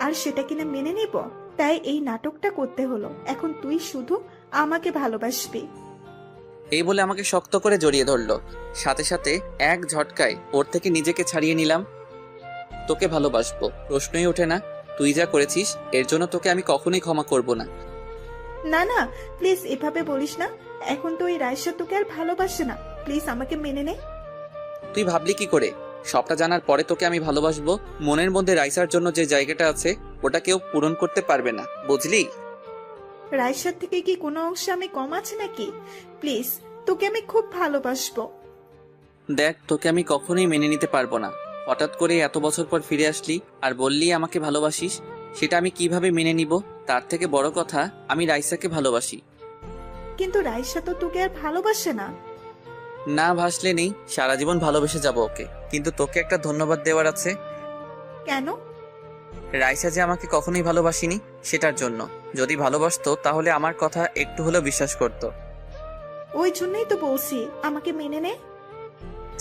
আর সেটা কিনা মেনে নিব, তাই এই নাটকটা করতে হলো। এখন তুই শুধু আমাকে ভালোবাসবি। এই বলে আমাকে শক্ত করে জড়িয়ে ধরলো। সাথে সাথে এক ঝটকায় ওর থেকে নিজেকে ছাড়িয়ে নিলাম। তোকে ভালোবাসবো প্রশ্নই ওঠে না। তুই যা করেছিস এর জন্য তোকে আমি কখনোই ক্ষমা করব না। না না, প্লিজ এভাবে বলিস না। এখন তো ওই রাইসা তোকে আর ভালোবাসে না। প্লিজ আমাকে মেনে নে। তুই ভাবলি কি করে? সবটা জানার পরে তোকে আমি ভালোবাসবো? মনের মধ্যে রাইসার জন্য যে জায়গাটা আছে ওটা কেউ পূরণ করতে পারবে না, বুঝলি? রাইসার থেকে কি কোনো অংশে আমি কম আছি নাকি? প্লিজ, তোকে আমি খুব ভালোবাসবো। দেখ, তোকে আমি কখনোই মেনে নিতে পারবো না। হঠাৎ করে এত বছর পর ফিরে আসলি আর বললি আমাকে ভালোবাসিস, সেটা আমি কিভাবে মেনে নিব? তার থেকে বড় কথা, আমি রাইসাকে ভালোবাসি। কিন্তু রাইসা তো তোকে আর ভালোবাসে না। না ভাসলে নেই, সারা জীবন ভালোবেসে যাব ওকে। কিন্তু তোকে একটা ধন্যবাদ দেওয়ার আছে। কেন? রাইসা যে আমাকে কখনোই ভালোবাসিনি সেটার জন্য। যদি ভালোবাসতো তাহলে আমার কথা একটু হলেও বিশ্বাস করতো। ওই জন্যই তো বলছি আমাকে মেনে নে।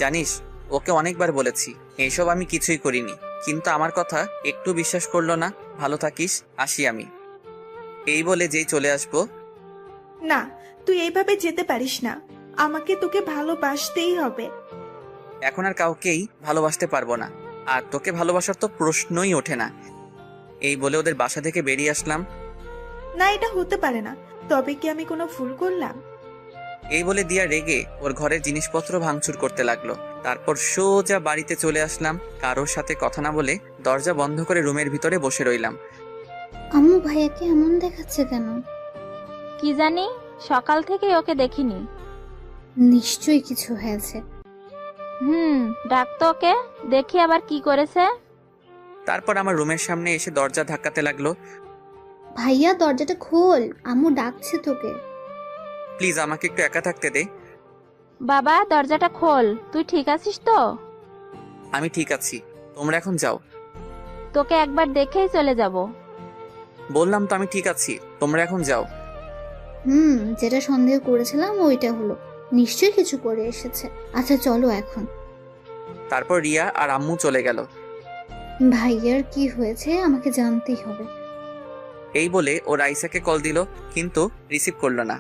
জানিস, ওকে অনেকবার বলেছি এইসব আমি কিছুই করিনি, কিন্তু আমার কথা একটু বিশ্বাস করলো না। ভালো থাকিস, আসি আমি। এই বলে যেই চলে আসবো। না, তুই এইভাবে যেতে পারিস না। আমাকে তোকে ভালোবাসতেই হবে। এখন আর কাউকেই ভালোবাসতে পারবো না, আর তোকে ভালোবাসার তো প্রশ্নই ওঠে না। এই বলে ওদের বাসা থেকে বেরিয়ে আসলাম। না, এটা হতে পারে না। তবে কি আমি কোনো ভুল করলাম? এই বলে দিয়া রেগে ওর ঘরের জিনিসপত্র ভাঙচুর করতে লাগলো। তারপর সোজা বাড়িতে চলে আসলাম। কারোর সাথে কথা না বলে দরজা বন্ধ করে রুমের ভিতরে বসে রইলাম। আম্মু ভাইয়াকে এমন দেখাচ্ছে কেন? কি জানি, সকাল থেকে ওকে দেখিনি। নিশ্চয়ই কিছু হয়েছে। ডাক তো ওকে, দেখি আবার কি করেছে। তারপর আমার রুমের সামনে এসে দরজা ধাক্কাতে লাগলো। ভাইয়া দরজাটা খোল, আম্মু ডাকছে তোকে। প্লিজ আমাকে একটু একা থাকতে দে। বাবা, দরজাটা খোল। তুই ঠিক আছিস তো? আমি ঠিক আছি, তোমরা এখন যাও। তোকে একবার দেখেই চলে যাব। বললাম তো আমি ঠিক আছি, তোমরা এখন যাও। যেটা সন্দেহ করেছিলাম ওইটা হলো, নিশ্চয়ই কিছু করে এসেছে। আচ্ছা চলো এখন। তারপর রিয়া আর আম্মু চলে গেল। ভাইয়ার কি হয়েছে আমাকে জানতেই হবে। এই বলে ও রাইসাকে কল দিল, কিন্তু রিসিভ করলো না।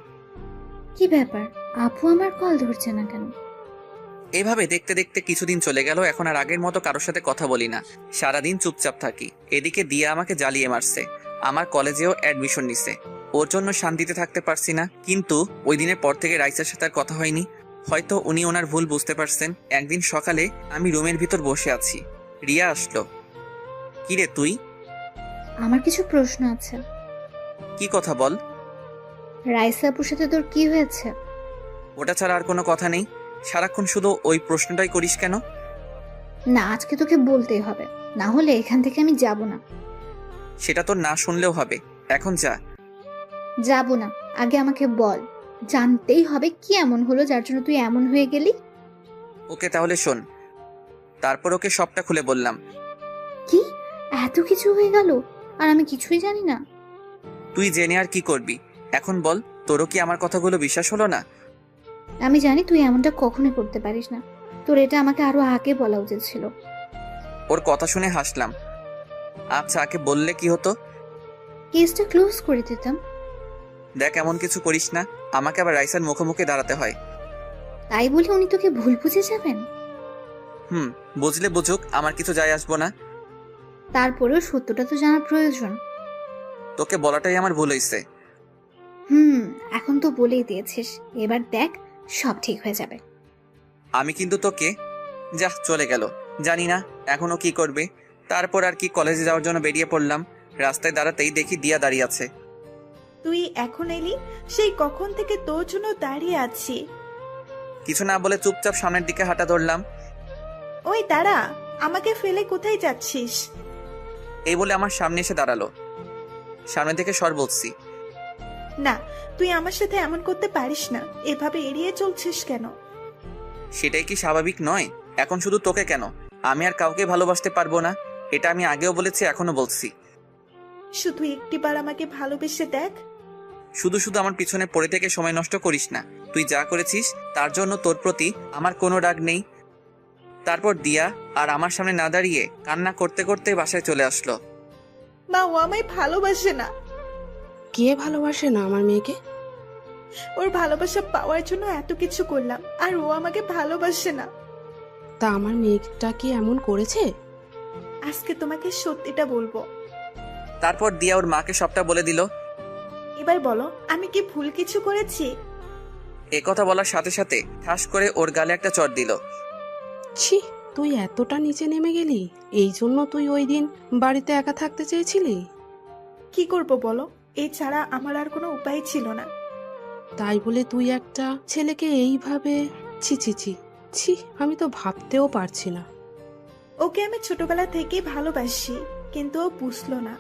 কি ব্যাপার, আপু আমার কল ধরছে না কেন? এভাবে দেখতে দেখতে কিছুদিন চলে গেল। এখন আর আগের মতো কারোর সাথে কথা বলি না, সারাদিন চুপচাপ থাকি। এদিকে দিয়া আমাকে জ্বালিয়ে মারছে, আমার কলেজেও অ্যাডমিশন নিছে। ওর জন্য শান্তিতে থাকতে পারছি না। কিন্তু ওই দিনের পর থেকে রাইসার সাথে আর কথা হয়নি। হয়তো উনি ওনার ভুল বুঝতে পারছেন। একদিন সকালে আমি রুমের ভিতর বসে আছি, রিয়া আসলো। কিরে তুই? আমার কিছু প্রশ্ন আছে। কি কথা বল। রাইসা আপুর সাথে তোর কি হয়েছে? ওটা ছাড়া আর কোনো কথা নেই। সারাক্ষণ শুধু ওই প্রশ্নটাই করিস কেন? না, আজকে তোকে বলতেই হবে, না হলে এখান থেকে আমি যাব না। সেটা তো না শুনলেও হবে, এখন যা। যাব না, আগে আমাকে বল। জানতেই হবে কি এমন হলো যার জন্য তুই এমন হয়ে গেলি। ওকে তাহলে শোন। তারপর ওকে সবটা খুলে বললাম। কি এত কিছু হয়ে গেল আর আমি কিছুই জানি না? তুই জেনে আর কি করবি? এখন বল, তোরও কি আমার কথাগুলো বিশ্বাস হলো না? আমি জানি তুই এমনটা কখনোই করতে পারিস না। তোর এটা আমাকে আরো আগে বলা উচিত ছিল। ওর কথা শুনে হাসলাম। আচ্ছা, আগে বললে কি হতো? কেসটা ক্লোজ করে দিতাম। দেখ, এমন কিছু করিস না, আমাকে আবার রাইসার মুখোমুখি দাঁড়াতে হয়। তাই বলে উনি তোকে ভুল বুঝে যাবেন? বুঝলে বুঝুক, আমার কিছু যায় আসবো না। তারপরেও সত্যটা তো জানার প্রয়োজন। তোকে বলাটাই আমার ভুল হয়েছে। এখন তো বলেই দিয়েছিস, এবার দেখ সব ঠিক হয়ে যাবে। আমি কিন্তু তোকে। যা, চলে গেল। জানি না এখনো কি করবে। তারপর আর কি, কলেজে যাওয়ার জন্য বেরিয়ে পড়লাম। রাস্তায় দাঁড়াতেই দেখি দিয়া দাঁড়িয়ে আছে। তুই এখন এলি? সেই কখন থেকে তোর জন্য দাঁড়িয়ে আছি। কিছু না বলে চুপচাপ সামনের দিকে হাঁটা ধরলাম। ওই দাঁড়া, আমাকে ফেলে কোথায় যাচ্ছিস? এই বলে আমার সামনে এসে দাঁড়ালো। সামনে থেকে সর বলছি। না, তুই আমার সাথে এমন করতে পারিস না। এভাবে এড়িয়ে চলছিস কেন? সেটাই কি স্বাভাবিক নয়? এখন শুধু তোকে কেন, আমি আর কাউকে ভালোবাসতে পারবো না। এটা আমি আগেও বলেছি, এখনো বলছি। শুধু একটিবার আমাকে ভালোবেসে দেখ। শুধু শুধু আমার পিছনে পড়ে থেকে সময় নষ্ট করিস না। তুই যা করেছিস তার জন্য তোর প্রতি আমার কোনো রাগ নেই। তারপর দিয়া আর আমার সামনে না দাঁড়িয়ে কান্না করতে করতে বাসায় চলে আসলো। মা, ও আমায় ভালোবাসে না। কে ভালোবাসে না আমার মেয়েকে? ওর ভালোবাসা পাওয়ার জন্য এত কিছু করলাম, আর ও আমাকে ভালোবাসে না। তা আমার মেয়েটা কি এমন করেছে? আজকে তোমাকে সত্যিটা বলবো। তারপর দিয়া ওর মাকে সবটা বলে দিল। এবার বলো, আমি কি ভুল কিছু করেছি? এ কথা বলার সাথে সাথে ঠাস করে ওর গালে একটা চড় দিল। ছি, তুই এতটা নিচে নেমে গেলি? এই জন্য তুই ওই দিন বাড়িতে একা থাকতে চেয়েছিলি? কি করব বলো? এছাড়া আমার আর কোনো উপায় ছিল না। তাই বলে তুই একটা ছেলেকে এইভাবে, ছি ছি ছি ছি, আমি তো ভাবতেও পারছি না। ওকে আমি ছোটবেলা থেকেই ভালোবাসি, কিন্তু ও বুঝলো না।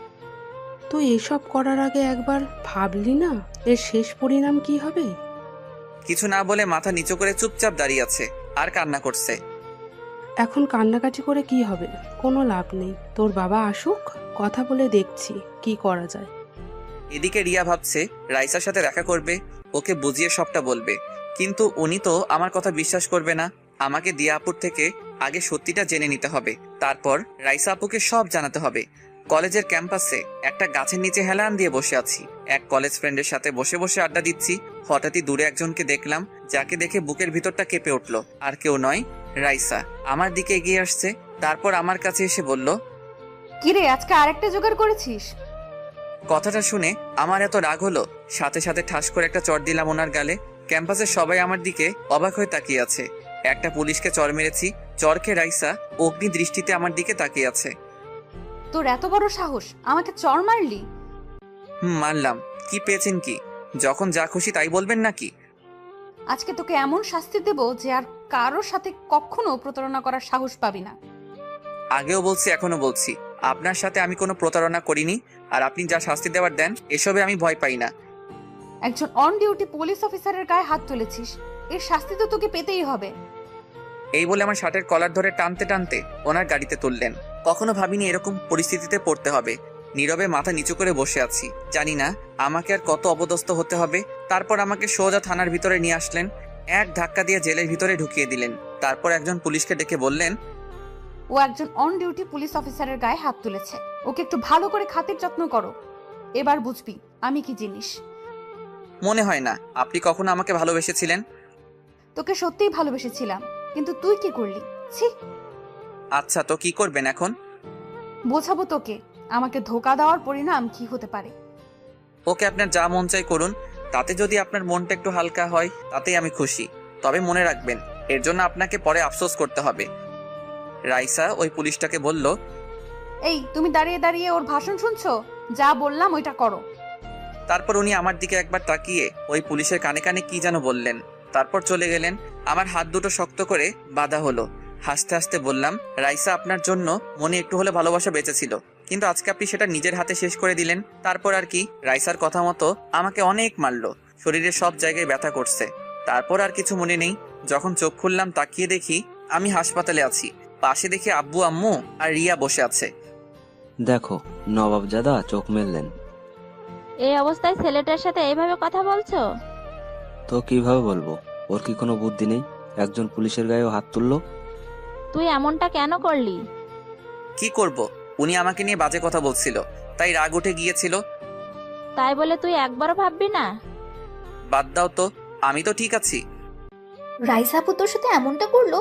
তুই এসব করার আগে একবার ভাবলি না এর শেষ পরিণাম কি হবে? কিছু না বলে মাথা নিচু করে চুপচাপ দাঁড়িয়ে আছে আর কান্না করছে। এখন কান্নাকাটি করে কি হবে? কোনো লাভ নেই। তোর বাবা আসুক, কথা বলে দেখছি কি করা যায়। এদিকে রিয়া ভাবছে রাইসার সাথে দেখা করবে, ওকে বুঝিয়ে সবটা বলবে, কিন্তু উনি তো আমার কথা বিশ্বাস করবে না। আমাকে দিয়া আপুর থেকে আগে সত্যিটা জেনে নিতে হবে, তারপর রাইসা আপুকে সব জানাতে হবে। কলেজের ক্যাম্পাসে একটা গাছের নিচে হেলান দিয়ে বসে আছি, এক কলেজ ফ্রেন্ডের সাথে বসে বসে আড্ডা দিচ্ছি। হঠাৎই দূরে একজনকে দেখলাম, যাকে দেখে বুকের ভিতরটা কেঁপে উঠলো। আর কেউ নয়, রাইসা আমার দিকে এগিয়ে আসছে। তারপর আমার কাছে এসে বলল, কিরে আজকে আরেকটা জোগাড় করেছিস? কথাটা শুনে আমার এত রাগ হলো, সাথে সাথে ঠাস করে একটা চড় দিলাম ওনার গালে। ক্যাম্পাসের সবাই আমার দিকে অবাক হয়ে তাকিয়ে আছে। একটা পুলিশকে চড় মেরেছি, চড়কে রাইসা অগ্নি দৃষ্টিতে আমার দিকে তাকিয়ে আছে। তোর এত বড় সাহস, আমাকে চড় মারলি? মারলাম। কি পেয়েছেন কি? যখন যা খুশি তাই বলবেন নাকি? আজকে তোকে এমন শাস্তি দেব যে আর কারোর সাথে কখনো প্রতারণা করার সাহস পাবি না। আগেও বলছি, এখনো বলছি, আপনার সাথে আমি কোনো প্রতারণা করিনি। আর আপনি যা শাস্তি দেওয়ার দেন, এসবে আমি ভয় পাই না। একজন অন ডিউটি পুলিশ অফিসারের গায়ে হাত তুলেছিস, এর শাস্তি তো তোকে পেতেই হবে। এই বলে আমার শার্টের কলার ধরে টানতে টানতে ওনার গাড়িতে তুললেন। কখনো ভাবিনি এরকম পরিস্থিতিতে পড়তে হবে। নীরবে মাথা নিচু করে বসে আছি, জানি না আমাকে আর কত অপদস্থ হতে হবে। তারপর আমাকে সোজা থানার ভিতরে নিয়ে আসলেন, এক ধাক্কা দিয়ে জেলের ভিতরে ঢুকিয়ে দিলেন। তারপর একজন পুলিশকে ডেকে বললেন, ও একজন অন ডিউটি পুলিশ অফিসারের গায়ে হাত তুলেছে, ওকে একটু ভালো করে খাতির যত্ন করো। এবার বুঝবি আমি কি জিনিস। মনে হয় না আপনি কখনো আমাকে ভালোবেসেছিলেন। তোকে সত্যিই ভালোবেসেছিলাম, কিন্তু তুই কি করলি? ছি। আচ্ছা, তো কি করবেন এখন? বোঝাবো তোকে আমাকে ধোকা দেওয়ার পরিণাম কি হতে পারে। ওকে, আপনার যা মন চাই করুন, তাতে যদি আপনার মনটা একটু হালকা হয় তাতেই আমি খুশি। তবে মনে রাখবেন, এর জন্য আপনাকে পরে আফসোস করতে হবে। রাইসা ওই পুলিশটাকে বলল, এই তুমি দাঁড়িয়ে দাঁড়িয়ে ওর ভাষণ শুনছো? যা বললাম ওইটা করো। তারপর উনি আমার দিকে একবার তাকিয়ে ওই পুলিশের কানে কানে কি যেন বললেন, তারপর চলে গেলেন। আমার হাত দুটো শক্ত করে বাঁধা হলো। হাসতে হাসতে বললাম, রাইসা আপনার জন্য মনে একটু হলে ভালোবাসা বেঁচেছিল, কিন্তু আজকে আপনি সেটা নিজের হাতে শেষ করে দিলেন। তারপর আর কি, রাইসার কথা মতো আমাকে অনেক মারলো, শরীরের সব জায়গায় ব্যথা করছে। তারপর আর কিছু মনে নেই। যখন চোখ খুললাম, তাকিয়ে দেখি আমি হাসপাতালে আছি। পাশে দেখি আব্বু আম্মু আর রিয়া বসে আছে। দেখো, নবাবজাদা চোখ মেললেন। এই অবস্থায় ছেলেটার সাথে এইভাবে কথা বলছো? তো কিভাবে বলবো? ওর কি কোনো বুদ্ধি নেই? একজন পুলিশের গায়েও হাত তুললো। তুই এমনটা কেন করলি? কি করব, উনি আমাকে নিয়ে বাজে কথা বলছিল, তাই রাগ উঠে গিয়েছিল। তাই বলে তুই একবারও ভাববি না? বাদ দাও তো, আমি তো ঠিক আছি। রাইসা আপু তোর সাথে এমনটা করলো?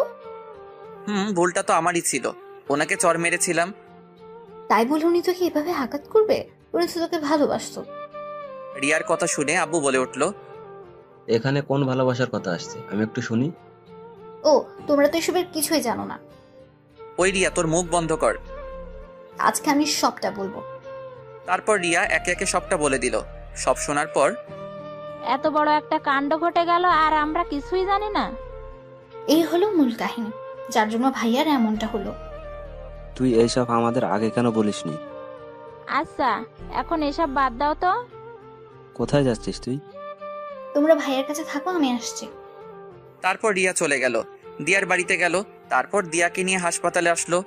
ভুলটা তো আমারই ছিল, ওনাকে চড় মেরেছিলাম। তাই বলে উনি তোকে এভাবে আঘাত করবে? উনি তো তোকে ভালোবাসতো। রিয়ার কথা শুনে আব্বু বলে উঠলো, এখানে কোন ভালোবাসার কথা আসছে, আমি একটু শুনি। ও, তোমরা তো এসবের কিছুই জানো না। ওই রিয়া, তোর মুখ বন্ধ কর। আজকে আমি সবটা বলবো। তারপর রিয়া একে একে সবটা বলে দিল। সব শোনার পর, এত বড় একটা কাণ্ড ঘটে গেল আর আমরা কিছুই জানি না। এই হলো মূল কাহিনী, যার জন্য ভাইয়ার এমনটা হলো। তুই এইসব আমাদের আগে কেন বলিসনি? আচ্ছা, এখন এসব বাদ দাও তো। কোথায় যাচ্ছিস তুই? তোমরা ভাইয়ার কাছে থাকো, আমি আসছি। তারপর রিয়া চলে গেল, দিয়ার বাড়িতে গেল। তারপর দিয়াকে নিয়ে হাসপাতালে আসলো।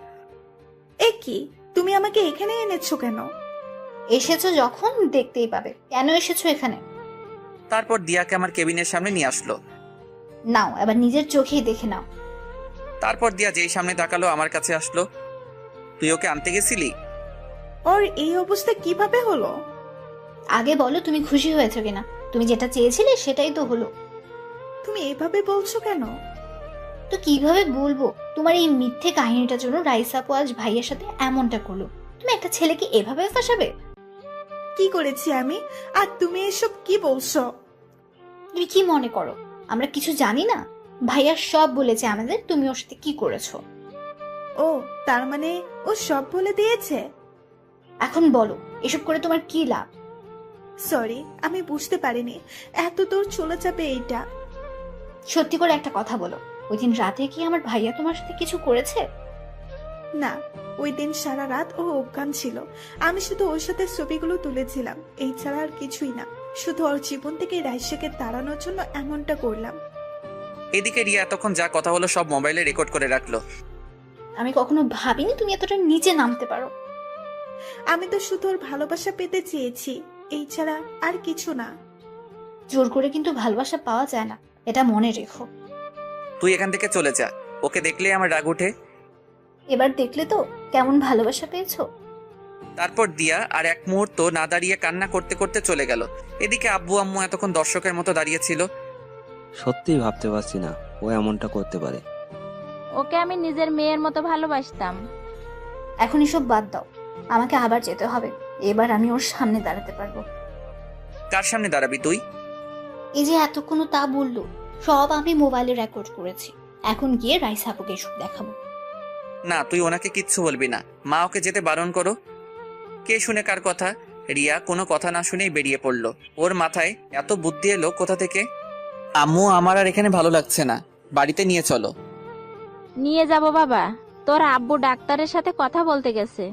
এ কি, তুমি আমাকে এখানে এনেছো কেন? এসেছো যখন দেখতেই পাবে। কেন এসেছো এখানে? তারপর দিয়াকে আমার কেবিনের সামনে নিয়ে আসলো। নাও, এবার নিজের চোখেই দেখে নাও। তারপর দিয়া যেই সামনে তাকালো আমার কাছে আসলো। তুই ওকে আনতে গেছিলি? ওর এই অবস্থা কিভাবে হলো? আগে বলো, তুমি খুশি হয়েছো কিনা? তুমি যেটা চেয়েছিলে সেটাই তো হলো। তুমি এভাবে বলছো কেন? তো কিভাবে বলবো? তোমার এই মিথ্যে কাহিনীটার জন্য রাইসা আপু আজ ভাইয়ের সাথে এমনটা করলো। তুমি একটা ছেলেকে এভাবে ফাঁসাবে? কি করেছি আমি? আর তুমি এসব কি বলছো? তুমি কি মনে করো আমরা কিছু জানি না? ভাইয়া সব বলেছে আমাদের, তুমি ওর সাথে কি করেছো। ও, তার মানে ও সব বলে দিয়েছে? এখন বলো, এসব করে তোমার কি লাভ? সরি, আমি বুঝতে পারিনি এত দূর চলে যাবে এইটা। সত্যি করে একটা কথা বলো, ওই দিন রাতে কি আমার ভাইয়া তোমার সাথে কিছু করেছে? না, ওই দিন সারা রাত ও অজ্ঞান ছিল। আমি শুধু ওর সাথে ছবিগুলো তুলেছিলাম, এই ছাড়া আর কিছুই না। শুধু ওর জীবন থেকে রাইসাকে তাড়ানোর জন্য এমনটা করলাম। এদিকে রিয়া এতক্ষণ যা কথা হলো সব মোবাইলে রেকর্ড করে রাখলো। আমি কখনো ভাবিনি তুমি এতটা নিচে নামতে পারো। আমি তো শুধু ওর ভালোবাসা পেতে চেয়েছি, এই ছাড়া আর কিছু না। জোর করে কিন্তু ভালোবাসা পাওয়া যায় না, এটা মনে রেখো। তুই এখান থেকে চলে যা, ওকে দেখলে আমার রাগ ওঠে। এবার দেখলে তো কেমন ভালোবাসা পেয়েছো। তারপর দিয়া আর এক মুহূর্ত না দাঁড়িয়ে কান্না করতে করতে চলে গেল। এদিকে আব্বু আম্মু এতক্ষণ দর্শকের মতো দাঁড়িয়ে ছিল। সত্যিই ভাবতে পারছি না ও এমনটা করতে পারে। ওকে আমি নিজের মেয়ের মতো ভালোবাসতাম। এখন এসব বাদ দাও, আমাকে আবার যেতে হবে। এবার আমি ওর সামনে দাঁড়াতে পারবো। কার সামনে দাঁড়াবি তুই? এই যে এতক্ষণ তা বললো, সব আমি মোবাইলে রেকর্ড করেছি। এখন গিয়ে রাইসা আপুকে এসব দেখাবো। না, তুই ওনাকে কিচ্ছু বলবি না। মা ওকে যেতে বারণ করো। কে শুনে কার কথা? রিয়া কোনো কথা না শুনেই বেরিয়ে পড়লো। ওর মাথায় এত বুদ্ধি এলো কোথা থেকে? আম্মু, আমার আর এখানে ভালো লাগছে না, বাড়িতে নিয়ে চলো। নিয়ে যাব বাবা, তোর আব্বু ডাক্তারের সাথে কথা বলতে গেছে।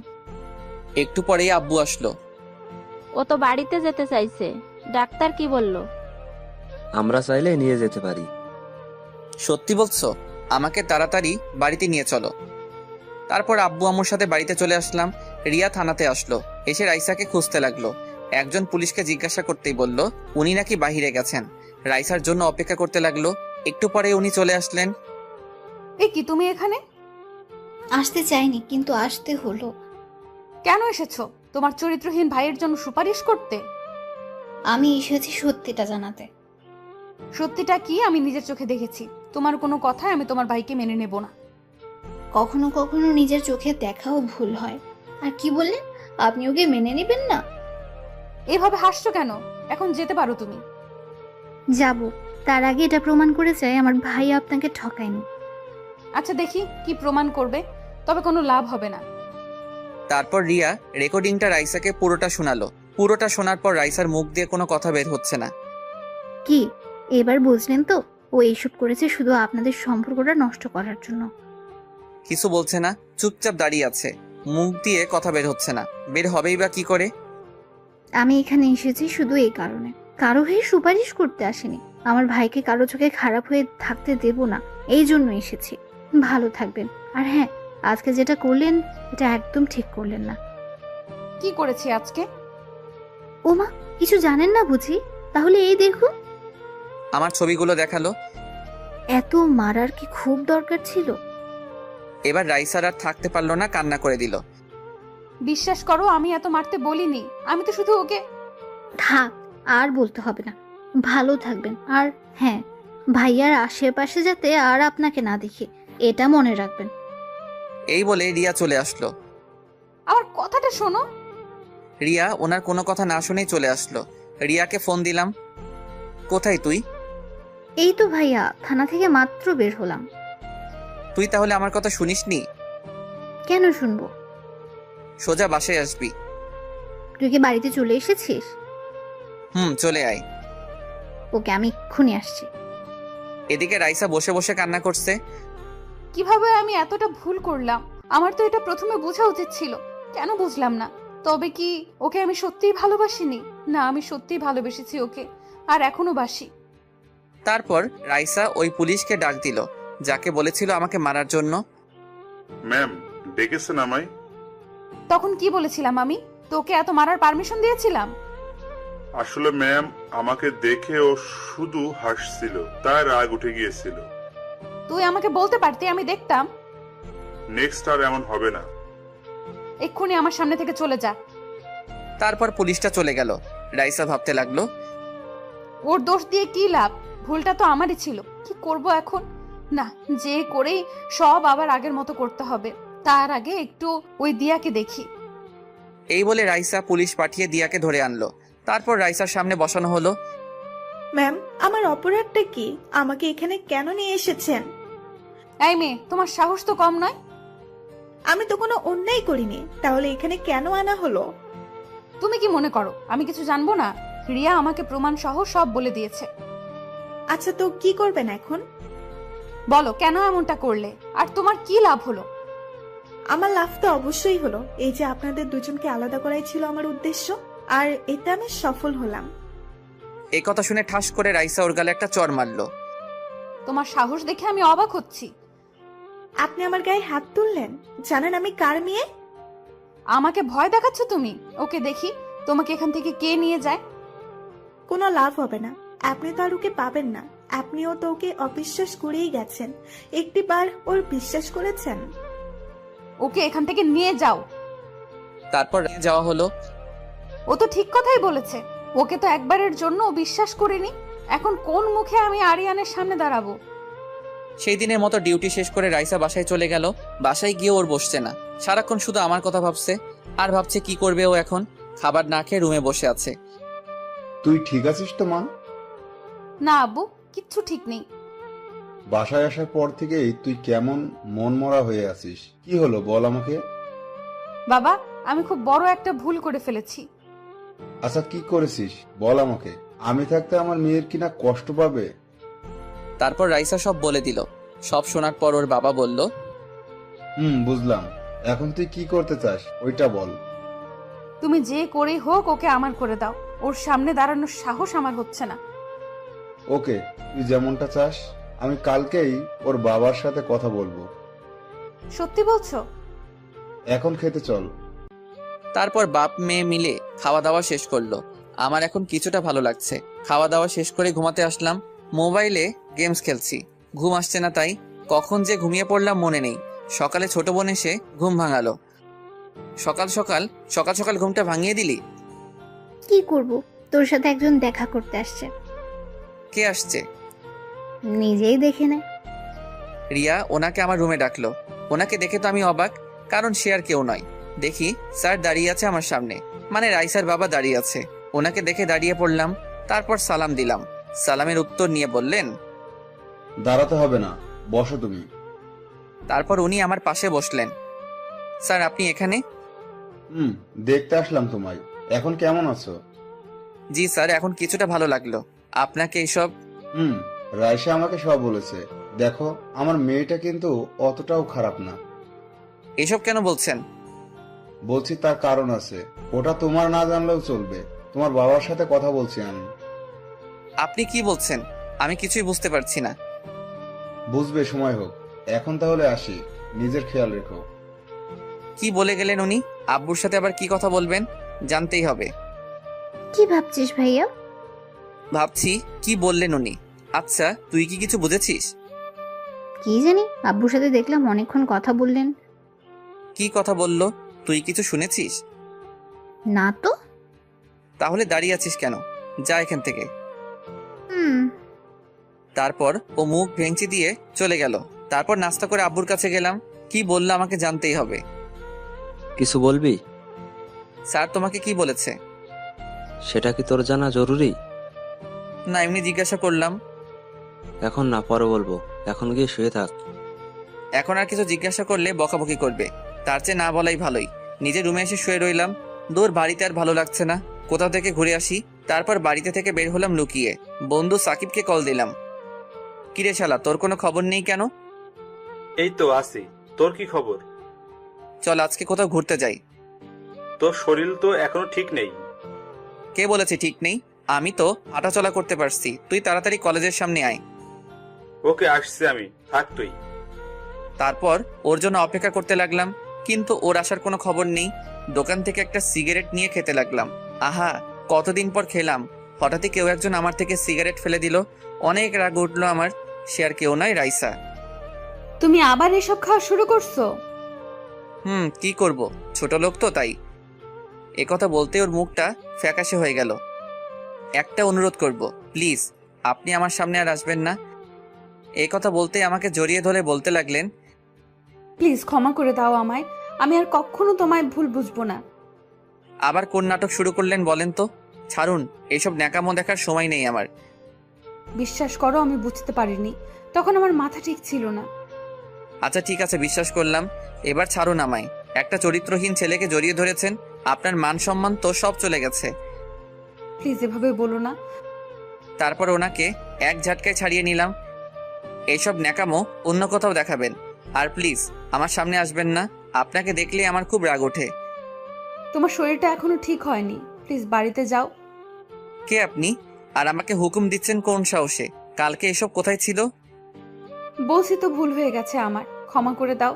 একটু পরেই আব্বু আসলো। ও তো বাড়িতে যেতে চাইছে, ডাক্তার কি বলল? আমরা চাইলে নিয়ে যেতে পারি। সত্যি বলছো? আমাকে তাড়াতাড়ি বাড়িতে নিয়ে চলো। তারপর আব্বু আম্মুর সাথে বাড়িতে চলে আসলাম। রিয়া থানাতে আসলো, এসে রাইসাকে খুঁজতে লাগলো। একজন পুলিশকে জিজ্ঞাসা করতেই বলল উনি নাকি বাহিরে গেছেন। রাইসার জন্য অপেক্ষা করতে লাগলো। একটু পরে উনি চলে আসলেন। এ কি, তুমি এখানে? আসতে চাইনি, কিন্তু আসতে হলো। কেন এসেছো? তোমার চরিত্রহীন ভাইয়ের জন্য সুপারিশ করতে? আমি এসেছি সত্যিটা জানাতে। সত্যিটা কি আমি নিজের চোখে দেখেছি। তোমার কোনো কথায় আমি তোমার ভাইকে মেনে নেব না। কখনো কখনো নিজের চোখে দেখাও ভুল হয়। আর কি বললেন, আপনি ওকে মেনে নেবেন না? এভাবে হাসছো কেন? এখন যেতে পারো তুমি। যাব, তার আগে এটা প্রমাণ করে চাই আমার ভাই আপনাকে ঠকায়নি। আচ্ছা, দেখি কি প্রমাণ করবে, তবে কোনো লাভ হবে না। তারপর রিয়া রেকর্ডিংটা রাইসাকে পুরোটা শোনালো। পুরোটা শোনার পর রাইসার মুখ দিয়ে কোনো কথা বের হচ্ছে না। কি এবার বুঝলেন তো, ও এইসব করেছে শুধু আপনাদের সম্পর্কটা নষ্ট করার জন্য। কিছু বলছে না, চুপচাপ দাঁড়িয়ে আছে। মুখ দিয়ে কথা বের হচ্ছে না। বের হবেই বা কি করে? আমি এখানে এসেছি শুধু এই কারণে, কারো হয়ে সুপারিশ করতে আসেনি। আমার ভাইকে কারো চোখে খারাপ হয়ে থাকতে দেব না, এই জন্য এসেছি। ভালো থাকবেন। আর হ্যাঁ, আজকে যেটা করলেন এটা একদম ঠিক করলেন না। কি করেছি আজকে? ওমা, কিছু জানেন না বুঝি? তাহলে এই দেখুন। আমার ছবিগুলো দেখালো। এত মারার কি খুব দরকার ছিল? এবার রাইসার আর থাকতে পারলো না, কান্না করে দিল। বিশ্বাস করো, আমি এত মারতে বলিনি। আমি তো শুধু ওকে। থাক, আর বলতে হবে না। ভালো থাকবেন। আর হ্যাঁ, ভাইয়ার আশেপাশে যাতে আর আপনাকে না দেখি, এটা মনে রাখবেন। এই বলে রিয়া চলে আসলো। আমার কথাটা শোনো। রিয়া ওনার কোনো কথা না শুনেই চলে আসলো। রিয়াকে ফোন দিলাম। কোথায় তুই? এই তো ভাইয়া, থানা থেকে মাত্র বের হলাম। তুই তাহলে আমার কথা শুনিসনি? কেন শুনবো? সোজা বাসায় আসবি। তুই কি বাড়িতে চলে এসেছিস? চলে আয়। ওকে, আমি এক্ষুনি আসছি। এদিকে রাইসা বসে বসে কান্না করছে। কিভাবে আমি এতটা ভুল করলাম? আমার তো এটা প্রথমে বোঝা উচিত ছিল, কেন বুঝলাম না? তবে কি ওকে আমি সত্যিই ভালোবাসিনি? না, আমি সত্যিই ভালোবেসেছি ওকে, আর এখনো বাসি। তারপর রাইসা ওই পুলিশকে ডাক দিল যাকে বলেছিল আমাকে মারার জন্য। ম্যাম, ডেকেছেন আমায়? তখন কি বলেছিলাম আমি? তোকে এত মারার পারমিশন দিয়েছিলাম? আসলে ম্যাম, আমাকে দেখে ও শুধু হাসছিল, তাই রাগ উঠে গিয়েছিল। তুই আমাকে বলতে পারতি, আমি দেখতাম। নেক্সট আর এমন হবে না। এক্ষুনি আমার সামনে থেকে চলে যা। তারপর পুলিশটা চলে গেল। রাইসা ভাবতে লাগলো, ওর দোষ দিয়ে কি লাভ? ভুলটা তো আমারই ছিল। কি করব এখন? না, যে করেই সব আবার আগের মতো করতে হবে। তার আগে একটু ওই দিয়াকে দেখি। এই বলে রাইসা পুলিশ পাঠিয়ে দিয়াকে ধরে আনলো। তারপর রাইসার সামনে বসানো হলো। ম্যাম, আমার অপরাধটা কি? আমাকে এখানে কেন নিয়ে এসেছেন? এই মেয়ে, তোমার সাহস তো কম নয়। আমি তো কোনো অন্যায় করিনি, তাহলে এখানে কেন আনা হলো? তুমি কি মনে করো আমি কিছু জানবো না? রিয়া আমাকে প্রমাণ সহ সব বলে দিয়েছে। আচ্ছা, তো কি করবেন এখন? বলো কেন এমনটা করলে, আর তোমার কি লাভ হলো? আমার লাভ তো অবশ্যই হলো, এই যে আপনাদের দুজনকে আলাদা করাই ছিল আমার উদ্দেশ্য, আর এতে আমি সফল হলাম। এই কথা শুনে ঠাস করে রাইসা ওর গালে একটা চড় মারলো। তোমার সাহস দেখে আমি অবাক হচ্ছি। আপনি আমার গায়ে হাত তুললেন? জানেন আমি কার মেয়ে? আমাকে ভয় দেখাচ্ছ তুমি? ওকে দেখি তোমাকে এখান থেকে কে নিয়ে যায়। কোনো লাভ হবে না, আপনি তো আর ওকে পাবেন না। আপনিও তো ওকে অবিশ্বাস করেই গেছেন, একটিবার ওর বিশ্বাস করেছেন। ওকে এখান থেকে নিয়ে যাও। তারপর যাওয়া হলো। ও তো ঠিক কথাই বলেছে, ওকে তো একবারের জন্য বিশ্বাস করিনি। এখন কোন মুখে আমি আরিয়ানের সামনে দাঁড়াবো? সেই দিনের মতো ডিউটি শেষ করে রাইসা বাসায় চলে গেল। বাসায় গিয়ে ওর বসছে না, সারাক্ষণ শুধু আমার কথা ভাবছে আর ভাবছে কি করবে ও এখন। খাবার না খেয়ে রুমে বসে আছে। তুই ঠিক আছিস তো মা? না আব্বু, কিচ্ছু ঠিক নেই। বাসায় আসার পর থেকেই তুই কেমন মনমরা হয়ে আছিস, কি হলো বল আমাকে। বাবা, আমি খুব বড় একটা ভুল করে ফেলেছি। আচ্ছা, কি করেছিস বল আমাকে। আমি থাকতে আমার মেয়ের কিনা কষ্ট পাবে। তারপর রাইসা সব বলে দিল। সব শোনার পর ওর বাবা বলল, বুঝলাম। এখন তুই কি করতে চাস ওইটা বল। তুমি যে করেই হোক ওকে আমার করে দাও। ওর সামনে দাঁড়ানোর সাহস আমার হচ্ছে না। ওকে, তুই যেমনটা চাস। আমি কালকেই ওর বাবার সাথে কথা বলবো। সত্যি বলছো? এখন খেতে চল। তারপর বাপ মেয়ে মিলে খাওয়া দাওয়া শেষ করলো। আমার এখন কিছুটা ভালো লাগছে। খাওয়া দাওয়া শেষ করে ঘুমাতে আসলাম। মোবাইলে গেমস খেলছি, ঘুম আসছে না, তাই কখন যে ঘুমিয়ে পড়লাম মনে নেই। সকালে ছোট বোন এসে ঘুম ভাঙালো। সকাল সকাল ঘুমটা ভাঙিয়ে দিলি। কি করব, তোর সাথে একজন দেখা করতে আসছে। কে আসছে? নিজেই দেখে নে। রিয়া ওনাকে আমার রুমে ডাকলো। ওনাকে দেখে তো আমি অবাক, কারণ সে আর কেউ নয়। দেখি স্যার দাঁড়িয়ে আছে আমার সামনে, মানে রাইসার বাবা দাঁড়িয়ে আছে। ওনাকে দেখে দাঁড়িয়ে পড়লাম। তারপর সালাম দিলাম। সালামের উত্তর নিয়ে বললেন, দাঁড়াতে হবে না, বসো তুমি। তারপর উনি আমার পাশে বসলেন। স্যার আপনি এখানে? দেখতে আসলাম তোমায়। এখন কেমন আছো? জি স্যার, এখন কিছুটা ভালো লাগলো। আপনাকে এইসব? রাইসা আমাকে সব বলেছে। দেখো, আমার মেয়েটা কিন্তু অতটাও খারাপ না। এসব কেন বলছেন? বলছি তার কারণ আছে, ওটা তোমার না জানলেও চলবে। তোমার বাবার সাথে কথা বলছি আমি। আপনি কি বলছেন? আমি কিছুই বুঝতে পারছি না। বুঝবে, সময় হোক। এখন তাহলে আসি, নিজের খেয়াল রেখো। কি বলে গেলেন উনি? আব্বুর সাথে আবার কি কথা বলবেন? জানতেই হবে। কি ভাবছিস ভাইয়া? ভাবছি কি বললেন উনি। আচ্ছা, তুই কি কিছু বুঝেছিস? কি জানি, আব্বুর সাথে দেখলাম অনেকক্ষণ কথা বললেন। কি কথা বললো? তুই কিছু শুনেছিস? না তো। তাহলে দাঁড়িয়ে আছিস কেন? যা এখান থেকে। তারপর ও মুখ ভেঙচি দিয়ে চলে গেল। তারপর নাস্তা করে আব্বুর কাছে গেলাম। কি বললো আমাকে জানতেই হবে। কিছু বলবি? স্যার তোমাকে কি বলেছে? সেটা কি তোর জানা জরুরি? না, এমনি জিজ্ঞাসা করলাম। এখন না, পরে বলবো। এখন গিয়ে শুয়ে থাক। এখন আর কিছু জিজ্ঞাসা করলে বকাবকি করবে, তার চেয়ে না বলাই ভালোই। নিজের রুমে এসে শুয়ে রইলাম। দূর বাড়িতে আর ভালো লাগছে না, কোথাও থেকে ঘুরে আসি। তারপর বাড়িতে থেকে বের হলাম লুকিয়ে। বন্ধু সাকিবকে কল দিলাম। কিরে শালা, তোর কোনো খবর নেই কেন? এই তো আছি, তোর কি খবর? চল আজকে কোথাও ঘুরতে যাই। তোর শরীর তো এখনো ঠিক নেই। কে বলেছে ঠিক নেই? আমি তো হাঁটাচলা করতে পারছি। তুই তাড়াতাড়ি কলেজের সামনে আয়। ওকে, আসছি আমি, থাক তুই। তারপর ওর জন্য অপেক্ষা করতে লাগলাম, কিন্তু ওর আসার কোনো খবর নেই। দোকান থেকে একটা সিগারেট নিয়ে খেতে লাগলাম। আহা, কতদিন পর খেলাম। হঠাৎই কেউ একজন আমার থেকে সিগারেট ফেলে দিল। অনেক রাগ উঠলো আমার। সে আর কেউ নয়, রাইসা। তুমি আবার এসব খাওয়া শুরু করছো? কি করব, ছোট লোক তো, তাই। একথা বলতে ওর মুখটা ফ্যাকাশে হয়ে গেল। একটা অনুরোধ করব, প্লিজ আপনি আমার সামনে আর আসবেন না। এই কথা বলতে আমাকে জড়িয়ে ধরে বলতে লাগলেন, প্লিজ ক্ষমা করে দাও আমায়। আমি আর কখনো তোমায় ভুল বুঝবো না। আবার কোন নাটক শুরু করলেন বলেন তো? ছাড়ুন, এসব ন্যাকামো দেখার সময় নেই আমার। বিশ্বাস করো, আমি বুঝতে পারিনি, তখন আমার মাথা ঠিক ছিল না। আচ্ছা ঠিক আছে, বিশ্বাস করলাম। এবার ছাড়ুন আমায়। একটা চরিত্রহীন ছেলেকে জড়িয়ে ধরেছেন, আপনার মান সম্মান তো সব চলে গেছে। প্লিজ এভাবে বলো না। তারপর ওনাকে এক ঝাটকায় ছাড়িয়ে নিলাম। এইসব ন্যাকামো অন্য কোথাও দেখাবেন, আর প্লিজ আমার সামনে আসবেন না। আপনাকে দেখলে আমার খুব রাগ ওঠে। তোমার শরীরটা এখনো ঠিক হয়নি, প্লিজ বাড়িতে যাও। কে আপনি, আর আমাকে হুকুম দিচ্ছেন কোন সাহসে? কালকে এসব কোথায় ছিল? বলছি তো ভুল হয়ে গেছে আমার, ক্ষমা করে দাও।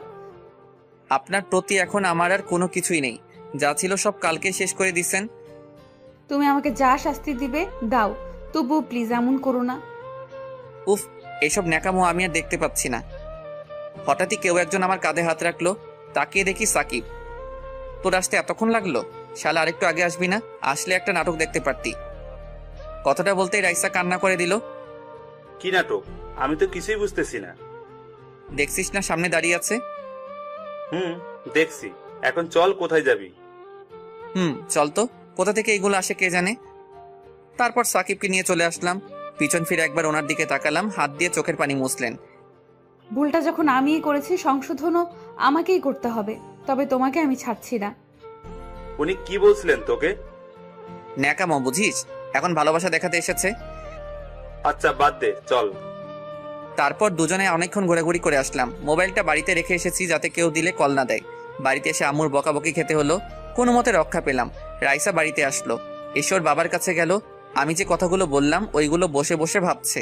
আপনার প্রতি এখন আমার আর কোনো কিছুই নেই। যা ছিল সব কালকে শেষ করে দিছেন। তুমি আমাকে যা শাস্তি দিবে দাও, তবুও প্লিজ এমন করো না। উফ, এসব ন্যাকামো আমি আর দেখতে পাচ্ছি না। হঠাৎই কেউ একজন আমার কাঁধে হাত রাখলো। তাকিয়ে দেখি সাকিব। তোর আসতে এতক্ষণ লাগলো? শালা আরেকটু আগে আসবি না? আসলে একটা নাটক দেখতে পারতি। কথাটা বলতেই রাইসা কান্না করে দিল। কি নাটক? আমি তো কিছুই বুঝতেছি না। দেখছিস না সামনে দাঁড়িয়ে আছে? দেখছি। এখন চল, কোথায় যাবি? চল তো। কোথা থেকে এইগুলো আসে কে জানে। তারপর সাকিবকে নিয়ে চলে আসলাম। পিছন ফিরে একবার ওনার দিকে তাকালাম, হাত দিয়ে চোখের পানি মুছলেন। ভুলটা যখন আমিই করেছি, সংশোধনও আমাকেই করতে হবে, তবে তোমাকে আমি ছাড়ছি না। উনি কি বলছিলেন তোকে? ন্যাকামো বুঝিস? এখন ভালোবাসা দেখাতে এসেছে। আচ্ছা বাদ দে, চল। তারপর দুজনে অনেকক্ষণ ঘোরাঘুরি করে আসলাম। মোবাইলটা বাড়িতে রেখে এসেছি যাতে কেউ দিলে কল না দেয়। বাড়িতে এসে আম্মুর বকাবকি খেতে হলো। কোনো মতে রক্ষা পেলাম। রাইসা বাড়িতে আসলো, এসে ওর বাবার কাছে গেল। আমি যে কথাগুলো বললাম ওইগুলো বসে বসে ভাবছে।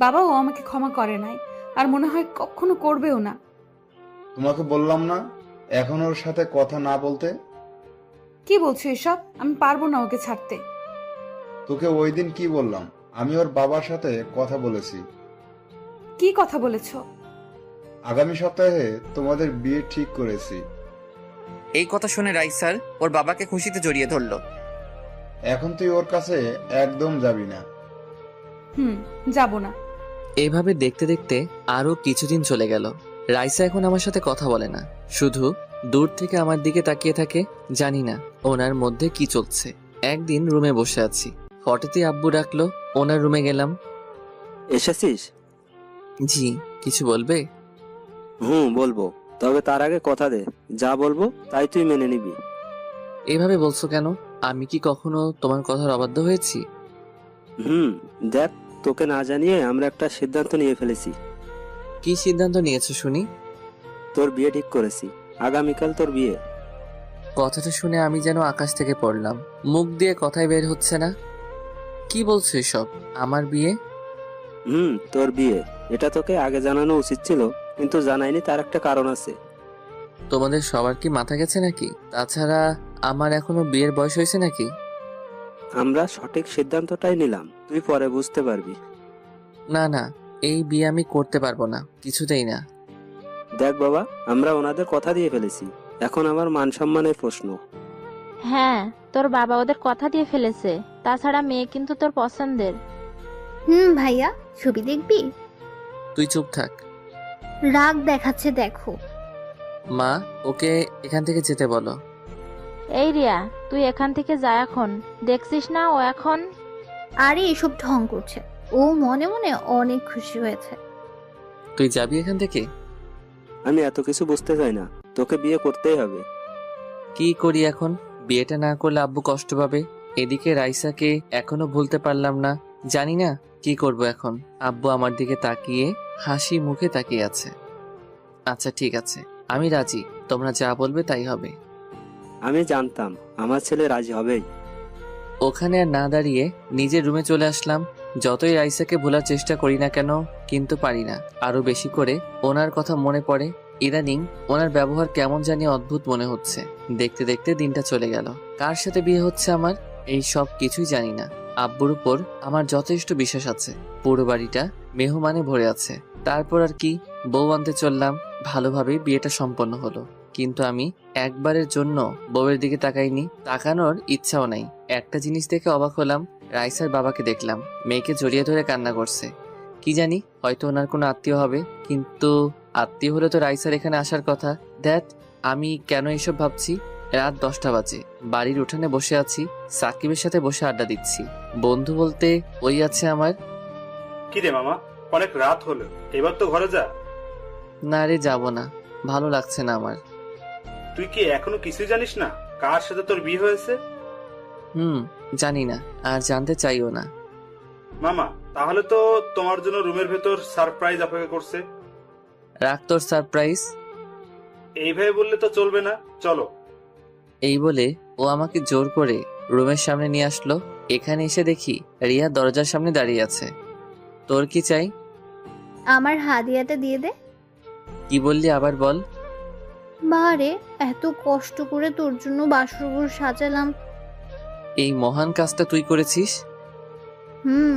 বাবাও আমাকে ক্ষমা করে নাই, আর মনে হয় কখনো করবেও না। তোমাকে বললাম না এখন ওর সাথে কথা না বলতে? কি বলছো এসব? আমি পারবো না ওকে ছাড়তে। তোকে ওই দিন কি বললাম? আমি ওর বাবার সাথে কথা বলেছি। কি কথা বলেছো? আগামী সপ্তাহে তোমাদের বিয়ে ঠিক করেছি। এই কথা শুনে রাইসার ওর বাবাকে খুশিতে জড়িয়ে ধরলো। এখন তুই ওর কাছে একদম যাবি না। যাব না। এইভাবে দেখতে দেখতে আরো কিছুদিন চলে গেল। রাইসা এখন আমার সাথে কথা বলে না, শুধু দূর থেকে আমার দিকে তাকিয়ে থাকে। জানি না ওনার মধ্যে কি চলছে। একদিন রুমে বসে আছি, হঠাৎই আব্বু ডাকলো। ওনার রুমে গেলাম। এসেছিস? জি, কিছু বলবে? বলবো, তবে তার আগে কথা দে, যা বলবো তাই তুই মেনে নিবি। এভাবে বলছো কেন? আমি কি কখনো তোমার কথার অবাধ্য হয়েছি? দেখ, তোকে না জানিয়ে আমরা একটা সিদ্ধান্ত নিয়ে ফেলেছি। কি সিদ্ধান্ত নিয়েছো শুনি? তোর বিয়ে ঠিক করেছি, আগামীকাল তোর বিয়ে। কথাটা শুনে আমি যেন আকাশ থেকে পড়লাম। মুখ দিয়ে কথাই বের হচ্ছে না। কি বলছো এসব? আমার বিয়ে? তোর বিয়ে। এটা তোকে আগে জানানো উচিত ছিল, কিন্তু জানাইনি, তার একটা কারণ আছে। তোমাদের সবার কি মাথা গেছে নাকি? তাছাড়া আমার এখনো বিয়ের বয়স হয়েছে নাকি? আমরা সঠিক সিদ্ধান্তটাই নিলাম, তুই পরে বুঝতে পারবি। না না, এই বিয়ে আমি করতে পারবো না, কিছুতেই না। দেখ বাবা, আমরা ওনাদের কথা দিয়ে ফেলেছি, এখন আমার মান সম্মানের প্রশ্ন। হ্যাঁ, তোর বাবা ওদের কথা দিয়ে ফেলেছে। তাছাড়া মেয়ে কিন্তু তোর পছন্দের। ভাইয়া, ছবি দেখবি? তুই চুপ থাক। রাগ দেখাচ্ছে দেখো। মা, ওকে এখান থেকে যেতে বলো। এই রিয়া, তুই এখান থেকে যা এখন। দেখছিস না ও এখন? আরে এসব ঢং করছে, ও মনে মনে অনেক খুশি হয়েছে। তুই যাবি এখান থেকে? আমি এত কিছু বুঝতে চাই না, তোকে বিয়ে করতেই হবে। কি করি এখন? বিয়েটা না করলে আব্বু কষ্ট পাবে। এদিকে রাইসাকে এখনো ভুলতে পারলাম না। জানি না কি করব এখন। আব্বু আমার দিকে তাকিয়ে হাসি মুখে তাকিয়ে আছে। আচ্ছা ঠিক আছে, আমি রাজি। তোমরা যা বলবে তাই হবে। আমি জানতাম আমার ছেলে রাজি হবেই। ওখানে আর না দাঁড়িয়ে নিজের রুমে চলে আসলাম। যতই রাইসাকে ভোলার চেষ্টা করি না কেন, কিন্তু পারি না। আরো বেশি করে ওনার কথা মনে পড়ে। ইদানিং ওনার ব্যবহার কেমন জানি অদ্ভুত মনে হচ্ছে। দেখতে দেখতে দিনটা চলে গেল। কার সাথে বিয়ে হচ্ছে আমার, এই সব কিছুই জানি না। আব্বুর উপর আমার যথেষ্ট বিশ্বাস আছে। পুরো বাড়িটা মেহমানে ভরে আছে। তারপর আর কি, বউ আনতে চললাম। ভালোভাবেই বিয়েটা সম্পন্ন হলো। কিন্তু আমি একবারের জন্য বউয়ের দিকে তাকাইনি, তাকানোর ইচ্ছাও নাই। একটা জিনিস দেখে অবাক হলাম, রাইসার বাবাকে দেখলাম মেয়েকে জড়িয়ে ধরে কান্না করছে। কি জানি, হয়তো ওনার কোনো আত্মীয় হবে। কিন্তু আত্মীয় হলে তো রাইসার এখানে আসার কথা। দ্যাট, আমি কেন এসব ভাবছি? রাত 10টা বাজে, বাড়ির উঠানে বসে আছি, সাকিবের সাথে বসে আড্ডা দিচ্ছি। বন্ধু বলতে ওই আছে আমার। কি রে মামা, অনেক রাত হলো, এবার তো ঘরে যা। না রে, যাব না, ভালো লাগছে না আমার। তুই কি এখনো কিছুই জানিস না কার সাথে তোর বিয়ে হয়েছে? জানি না, আর জানতে চাইও না। মামা, তাহলে তো তোমার জন্য রুমের ভেতর সারপ্রাইজ অপেক্ষা করছে। রাখ তোর সারপ্রাইজ। এইভাবে বললে তো চলবে না, চলো। এই বলে ও আমাকে জোর করে রুমের সামনে নিয়ে আসলো। এখানে এসে দেখি রিয়া দরজার সামনে দাঁড়িয়ে আছে। তোর কি চাই? আমার হাদিয়াটা দিয়ে দে। কি বললি আবার বল। বারে, এত কষ্ট করে তোর জন্য বাসরঘর সাজালাম। এই মহান কাজটা তুই করেছিস?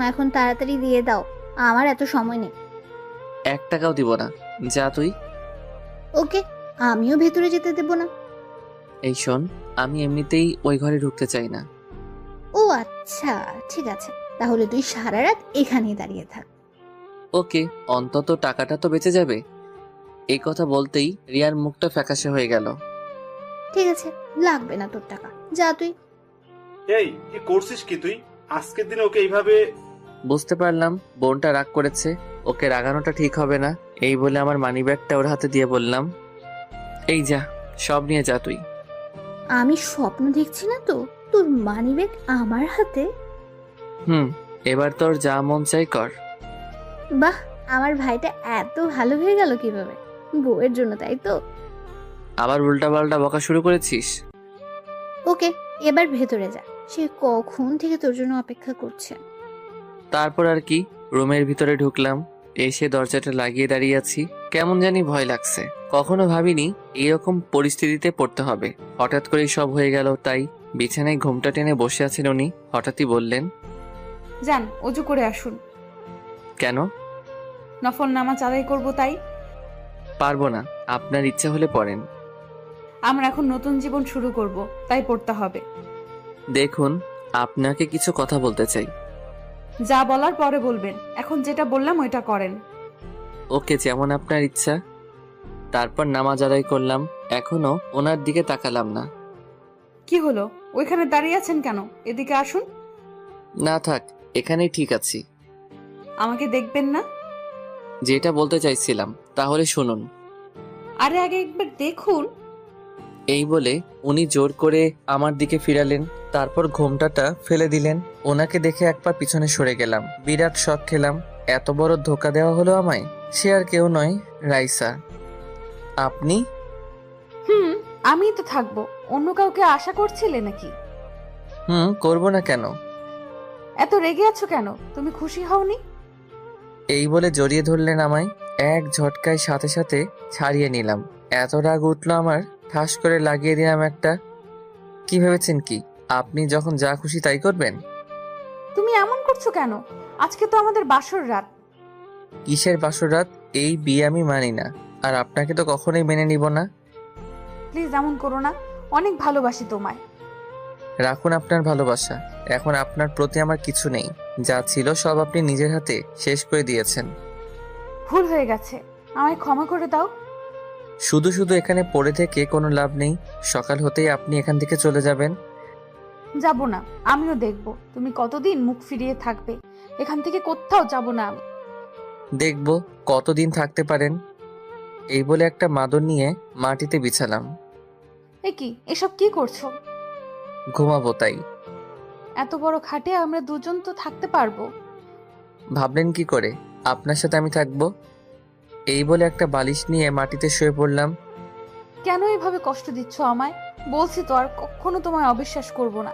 এখন তাড়াতাড়ি দিয়ে দাও, আমার এত সময় নেই। 1 টাকাও দিব না, যা তুই। ওকে, আমিও ভেতরে যেতে দেব না। এই শোন, আমি এমনিতেই ওই ঘরে ঢুকতে চাই না। ও আচ্ছা, ঠিক আছে, তাহলে তুই সারা রাত এখানেই দাঁড়িয়ে থাক। ওকে, অন্তত টাকাটা তো বেঁচে যাবে। এই কথা বলতেই রিয়ার মুখটা ফ্যাকাশে হয়ে গেল। ঠিক আছে, লাগবে না তোর টাকা, যা তুই। এই কি করছিস কি তুই? আজকের দিনে ওকে এইভাবে? বুঝতে পারলাম বোনটা রাগ করেছে, ওকে রাগানোটা ঠিক হবে না। এই বলে আমার মানিব্যাগটা ওর হাতে দিয়ে বললাম, এই যা, সব নিয়ে যা তুই। আমি স্বপ্ন দেখছি না তো, তোর মানিব্যাগ আমার হাতে? এবার তোর যা মন চাই কর। বাহ, আমার ভাইটা এত ভালো হয়ে গেল কিভাবে? বউয়ের জন্য, তাই তো? আবার উল্টাপাল্টা বকা শুরু করেছিস? ওকে, এবার ভেতরে যা, সে কখন থেকে তোর জন্য অপেক্ষা করছে। তারপর আর কি, রুমের ভিতরে ঢুকলাম। এসে দরজাটা লাগিয়ে দাঁড়িয়ে আছি, কেমন জানি ভয় লাগছে। কখনো ভাবিনি এরকম পরিস্থিতিতে পড়তে হবে। হঠাৎ করেই সব হয়ে গেল। তাই বিছানায় ঘুমটা টেনে বসে আছেন উনি, হঠাৎই বললেন, যান অজু করে আসুন। কেন? নফল নামাজ আদায় করব তাই। পারবো না, আপনার ইচ্ছা হলে পড়েন। আমরা এখন নতুন জীবন শুরু করব, তাই পড়তে হবে। দেখুন, আপনাকে কিছু কথা বলতে চাই। যা বলার পরে বলবেন, এখন যেটা বললাম ওইটা করেন। ওকে, যেমন আপনার ইচ্ছা। তারপর নামাজ আদায় করলাম। এখনো ওনার দিকে তাকালাম না। কি হলো, ওইখানে দাঁড়িয়ে আছেন কেন? এদিকে আসুন। না থাক, এখানেই ঠিক আছি। আমাকে দেখবেন না? যেটা বলতে চাইছিলাম তাহলে শুনুন। আরে আগে একবার দেখুন। এই বলে উনি জোর করে আমার দিকে ফিরালেন, তারপর ঘোমটাটা ফেলে দিলেন। ওনাকে দেখে এক পা পিছনে সরে গেলাম। বিরাট শক খেলাম, এত বড় ধোকা দেওয়া হলো আমায়। সে আর কেউ নয়, রাইসা। আপনি? আমি তো থাকবো, অন্য কাউকে আশা করছিলে নাকি? করবো না কেন? এত রেগে আছো কেন? তুমি খুশি হওনি? এই বলে জড়িয়ে ধরলেন আমায়। এক ঝটকায় সাথে সাথে ছাড়িয়ে নিলাম। এত রাগ উঠলো আমার, ঠাস করে লাগিয়ে দিলাম একটা। কি ভেবেছেন কি আপনি যখন যা খুশি তাই করবেন? তুমি এমন করছো কেন? আজকে তো আমাদের বাসর রাত। কিসের বাসর রাত? এই বিয়ে আমি মানি না, আর আপনাকে তো কখনোই মেনে নিব না। প্লিজ এমন করো না, অনেক ভালোবাসি তোমায়। রাখুন আপনার ভালোবাসা, এখন আপনার প্রতি আমার কিছু নেই। যা ছিল সব আপনি নিজের হাতে শেষ করে দিয়েছেন। ভুল হয়ে গেছে, আমায় ক্ষমা করে দাও। শুধু শুধু এখানে পড়ে থেকে কোনো লাভ নেই। সকাল হতেই আপনি এখান থেকে চলে যাবেন। যাব না, আমিও দেখব তুমি কতদিন মুখ ফিরিয়ে থাকবে। এখান থেকে কোথাও যাব না আমি। দেখব কতদিন থাকতে পারেন। এই বলে একটা মাদুর নিয়ে মাটিতে বিছালাম। এ কি, এসব কি করছো? ঘুমাবো তাই। এত বড় খাটে আমরা দুজন তো থাকতে পারবো। ভাবলেন কি করে আপনার সাথে আমি থাকবো? এই বলে একটা বালিশ নিয়ে মাটিতে শুয়ে পড়লাম। কেন এভাবে কষ্ট দিচ্ছ আমায়? বলছি তো আর কখনো তোমায় অবিশ্বাস করব না।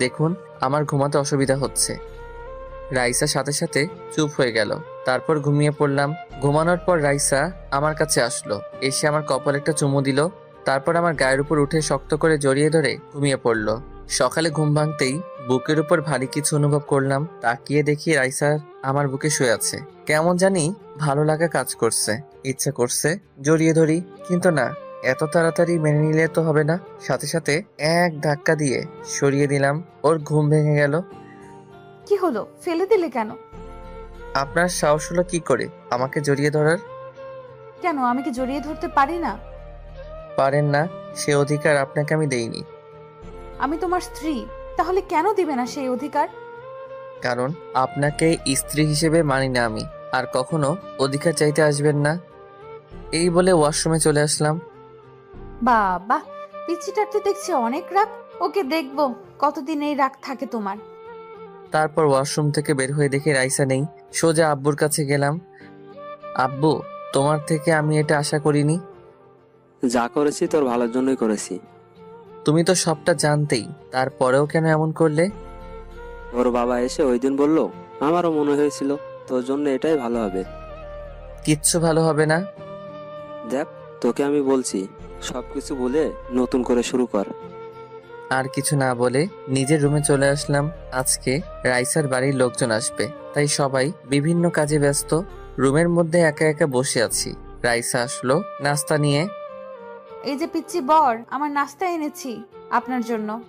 দেখুন, আমার ঘুমাতে অসুবিধা হচ্ছে। রাইসা সাথে সাথে চুপ হয়ে গেল। তারপর ঘুমিয়ে পড়লাম। ঘুমানোর পর রাইসা আমার কাছে আসলো, এসে আমার কপালে একটা চুমু দিল। তারপর আমার গায়ের উপর উঠে শক্ত করে জড়িয়ে ধরে ঘুমিয়ে পড়লো। সকালে ঘুম ভাঙতেই বুকের উপর ভারী কিছু অনুভব করলাম। তাকিয়ে দেখি রাইসা আমার বুকে শুয়ে আছে। কেমন জানি ভালো লাগা কাজ করছে, ইচ্ছা করছে জড়িয়ে ধরি, কিন্তু না, এত তাড়াতাড়ি মেনে নিলে তো হবে না। সাথে সাথে এক ধাক্কা দিয়ে সরিয়ে দিলাম। ওর ঘুম ভেঙে গেল। কি হলো, ফেলে দিলে কেন? আপনার সাহস হলো কি করে আমাকে জড়িয়ে ধরার? কেন, আমি কি জড়িয়ে ধরতে পারি না? পারেন না, সে অধিকার আপনাকে আমি দেইনি। আমি তোমার স্ত্রী, তাহলে কেন দিবে না সেই অধিকার? কারণ আপনাকে স্ত্রী হিসেবে মানি না আমি, আর কখনো অধিকার চাইতে আসবেন না। এই বলে ওয়াশরুমে চলে আসলাম। বাবা, পিচ্চিটার তো দেখছি অনেক রাগ। ওকে দেখবো কতদিন এই রাগ থাকে তোমার। তারপর ওয়াশরুম থেকে বের হয়ে দেখি রাইসা নেই। সোজা আব্বুর কাছে গেলাম। আব্বু, তোমার থেকে আমি এটা আশা করিনি। যা করেছি তোর ভালোর জন্যই করেছি। তুমি তো সবটা জানতেই, তারপরেও কেন এমন করলে? ওর বাবা এসে ওই দিন বলল, আমারও মনে হয়েছিল তোর জন্য এটাই ভালো হবে। কিচ্ছু ভালো হবে না। দেখ, তোকে আমি বলছি, সবকিছু ভুলে নতুন করে শুরু কর। আর কিছু না বলে নিজের রুমে চলে আসলাম। আজকে রাইসার বাড়ির লোকজন আসবে, তাই সবাই বিভিন্ন কাজে ব্যস্ত। রুমের মধ্যে একা একা বসে আছি। রাইসা আসলো নাস্তা নিয়ে। এই যে পিচ্চি বর, আমার নাস্তা এনেছি আপনার জন্য।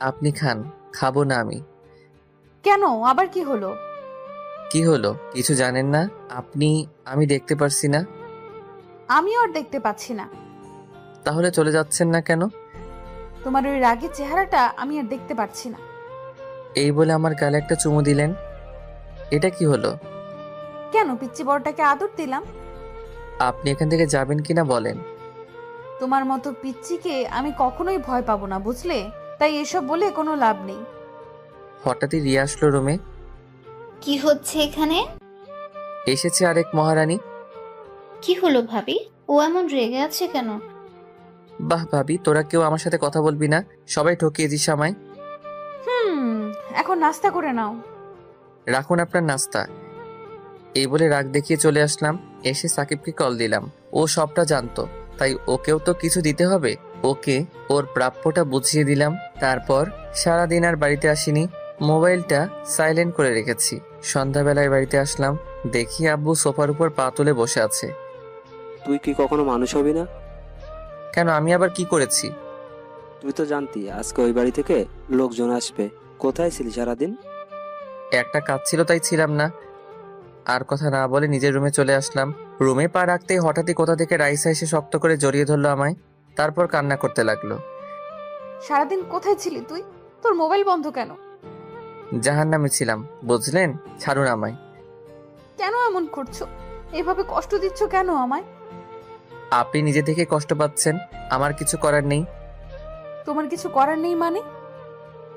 আপনি খান। খাবো না আমি। কেন, আবার কি হলো? কি হলো কিছু জানেন না আপনি? আমি দেখতে পারছি না। আমিও আর দেখতে পাচ্ছি না। তাহলে চলে যাচ্ছেন না কেন? তোমার ওই রাগের চেহারাটা আমি আর দেখতে পাচ্ছি না। এই বলে আমার গালে একটা চুমু দিলেন। এটা কি হলো? কেন, পিচ্চি বরটাকে আদর দিলাম। আপনি এখান থেকে যাবেন কিনা বলেন। তোমার মতো পিচ্চিকে আমি কখনোই ভয় পাবো না, বুঝলে? তাই এসব বলে কোনো লাভ নেই। হঠাৎই রিয়া আসলো রুমে। কি হচ্ছে এখানে? এসেছে আরেক মহারানী। কি হলো ভাবি? ও এমন রেগে আছে কেন? বাহ ভাবি, তোরা কেউ আমার সাথে কথা বলবি না? সবাই ঠকিয়েছিস আমায়। এখন নাস্তা করে নাও। রাখুন আপনার নাস্তা। এই বলে রাগ দেখিয়ে চলে আসলাম। এসে সাকিবকে কল দিলাম। ও সবটা জানতো, তাই ওকেও তো কিছু দিতে হবে। ওকে ওর প্রাপ্যটা বুঝিয়ে দিলাম। তারপর সারাদিন আর বাড়িতে আসিনি। মোবাইলটা সাইলেন্ট করে রেখেছি। সন্ধ্যাবেলায় বাড়িতে আসলাম। দেখি আব্বু সোফার উপর পা তুলে বসে আছে। তুই কি কখনো মানুষ হবি না? কেন, আমি আবার কি করেছি? তুই তো জানতি আজকে ওই বাড়ি থেকে লোকজন আসবে। কোথায় ছিলি সারাদিন? একটা কাজ ছিল তাই ছিলাম না। আর কথা না বলে নিজের রুমে চলে আসলাম। রুমে পা রাখতেই হঠাৎই কোথা থেকে রাইসা এসে শক্ত করে জড়িয়ে ধরলো আমায়। তারপর কান্না করতে লাগলো। সারাদিন কোথায় ছিলি তুই? তোর মোবাইল বন্ধ কেন? জাহান্নামে ছিলাম, বুঝলেন? ছাড়ুন আমায়। কেন এমন করছো? এভাবে কষ্ট দিচ্ছ কেন আমায়? আপনি নিজে থেকে কষ্ট পাচ্ছেন, আমার কিছু করার নেই। তোমার কিছু করার নেই মানে?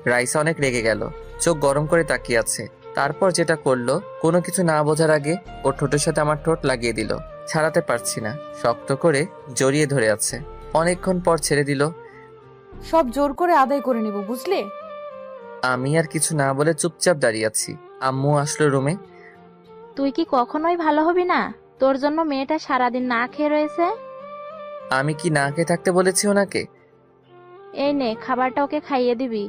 রাইসা অনেক রেগে গেল। চোখ গরম করে তাকিয়ে আছে। তারপর যেটা করলো, কোনো কিছু না বোঝার আগে ওর ঠোঁটের সাথে আমার ঠোঁট লাগিয়ে দিল। ছাড়াতে পারছি না, শক্ত করে জড়িয়ে ধরে আছে। অনেকক্ষণ পর ছেড়ে দিল। সব জোর করে আদায় করে নিব, বুঝলে? আমি আর কিছু না বলে চুপচাপ দাঁড়িয়ে আছি। আম্মু আসলো রুমে। তুই কি কখনোই ভালো হবি না? তোর জন্য মেয়েটা সারাদিন না খেয়ে রয়েছে। আমি কি না খেয়ে থাকতে বলেছি ওনাকে? এই নে, খাবারটা ওকে খাইয়ে দিবি।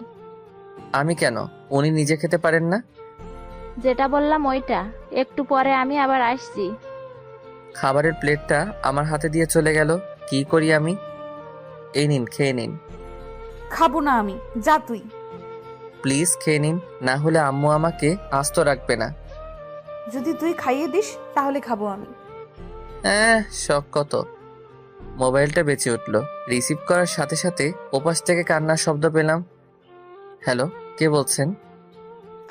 আমি কেন? উনি নিজে খেতে পারেন না? যেটা বললাম ওইটা। একটু পরে আমি আবার আসছি। খাবারের প্লেটটা আমার হাতে দিয়ে চলে গেল। কি করি আমি? এই নিন, খেয়ে নিন। খাবো না আমি, যা তুই। প্লিজ খেয়ে নিন, না হলে আম্মু আমাকে আস্ত রাখবে না। যদি তুই খাইয়ে দিস তাহলে খাবো আমি। শখ কত। মোবাইলটা বেঁচে উঠল। রিসিভ করার সাথে সাথে ওপাশ থেকে কান্নার শব্দ পেলাম। হ্যালো, কে বলছেন?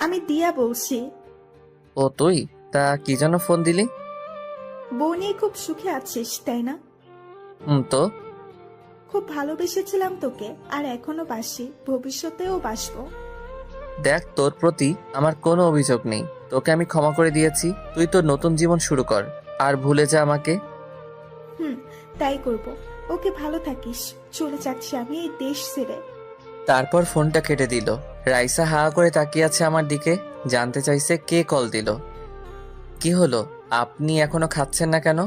আমি দিয়া বলছি। ও তুই? তা কি জন্য ফোন দিলি? বউ নিয়ে খুব সুখে আছিস তাই না? তো খুব ভালোবেসেছিলাম তোকে, আর এখনো বাসি, ভবিষ্যতেও বাসবো। দেখ, তোর প্রতি আমার কোনো অভিযোগ নেই। তোকে আমি ক্ষমা করে দিয়েছি। তুই তোর নতুন জীবন শুরু কর, আর ভুলে যা আমাকে। তাই করব। ওকে, ভালো থাকিস। চলে যাচ্ছি আমি এই দেশ ছেড়ে। তারপর ফোনটা কেটে দিল। রাইসা হা করে তাকিয়ে আছে আমার দিকে। জানতে চাইছে কে কল দিল। কি হলো, আপনি এখনো খাচ্ছেন না কেন?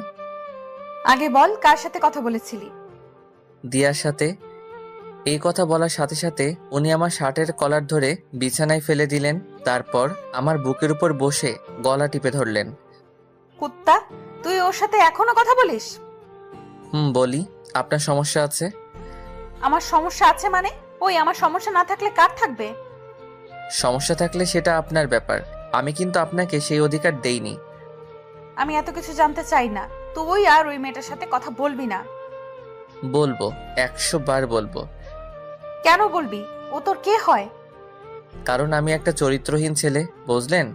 আগে বল, কার সাথে কথা বলেছিলি? দিয়ার সাথে। এই কথা বলার সাথে সাথে উনি আমার শার্টের কলার ধরে বিছানায় ফেলে দিলেন। তারপর আমার বুকের উপর বসে গলা টিপে ধরলেন। কুত্তা, তুই ওর সাথে এখনো কথা বলিস? বলি। আপনার সমস্যা আছে? আমার সমস্যা আছে মানে? ওই, আমার সমস্যা না থাকলে কার থাকবে? সমস্যা থাকলে সেটা আপনার ব্যাপার। আমি কিন্তু আপনাকে সেই অধিকার দেইনি। আমি এত কিছু জানতে চাই না। তুই আর ওই মেয়েটার সাথে কথা বলবি না। বলবো, 100 বার বলবো। কেন বলবি? ও তোর কে হয়? কারণ আমি একটা চরিত্রহীন ছেলে, বুঝলেন?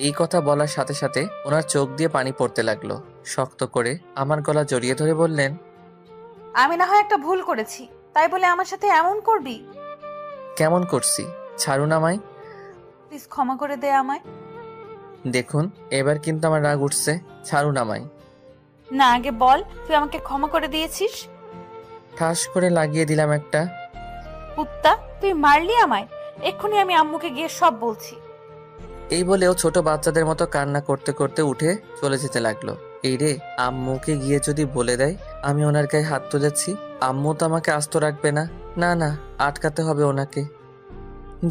এই কথা বলার সাথে সাথে ওনার চোখ দিয়ে পানি পড়তে লাগলো। শক্ত করে আমার গলা জড়িয়ে ধরে বললেন, আমি না হয় একটা ভুল করেছি, তাই বলে আমার সাথে এমন করবি? কেমন করছি? ছাড়ুন আমায়। প্লিজ ক্ষমা করে দে আমায়। দেখুন এবার কিন্তু আমার রাগ উঠছে, ছাড়ুন আমায়। না, আগে বল তুই আমাকে ক্ষমা করে দিয়েছিস। ঠাস করে লাগিয়ে দিলাম একটা। কুত্তা, তুই মারলি আমায়। এক্ষুনি আমি আম্মুকে গিয়ে সব বলছি। এই বলেও ছোট বাচ্চাদের মতো কান্না করতে করতে উঠে চলে যেতে লাগলো। এই রে, আম্মুকে গিয়ে যদি বলে দেয় আমি ওনার গায়ে হাত তুলেছি, আম্মু তো আমাকে আস্ত রাখবে না। না না, আটকাতে হবে ওনাকে।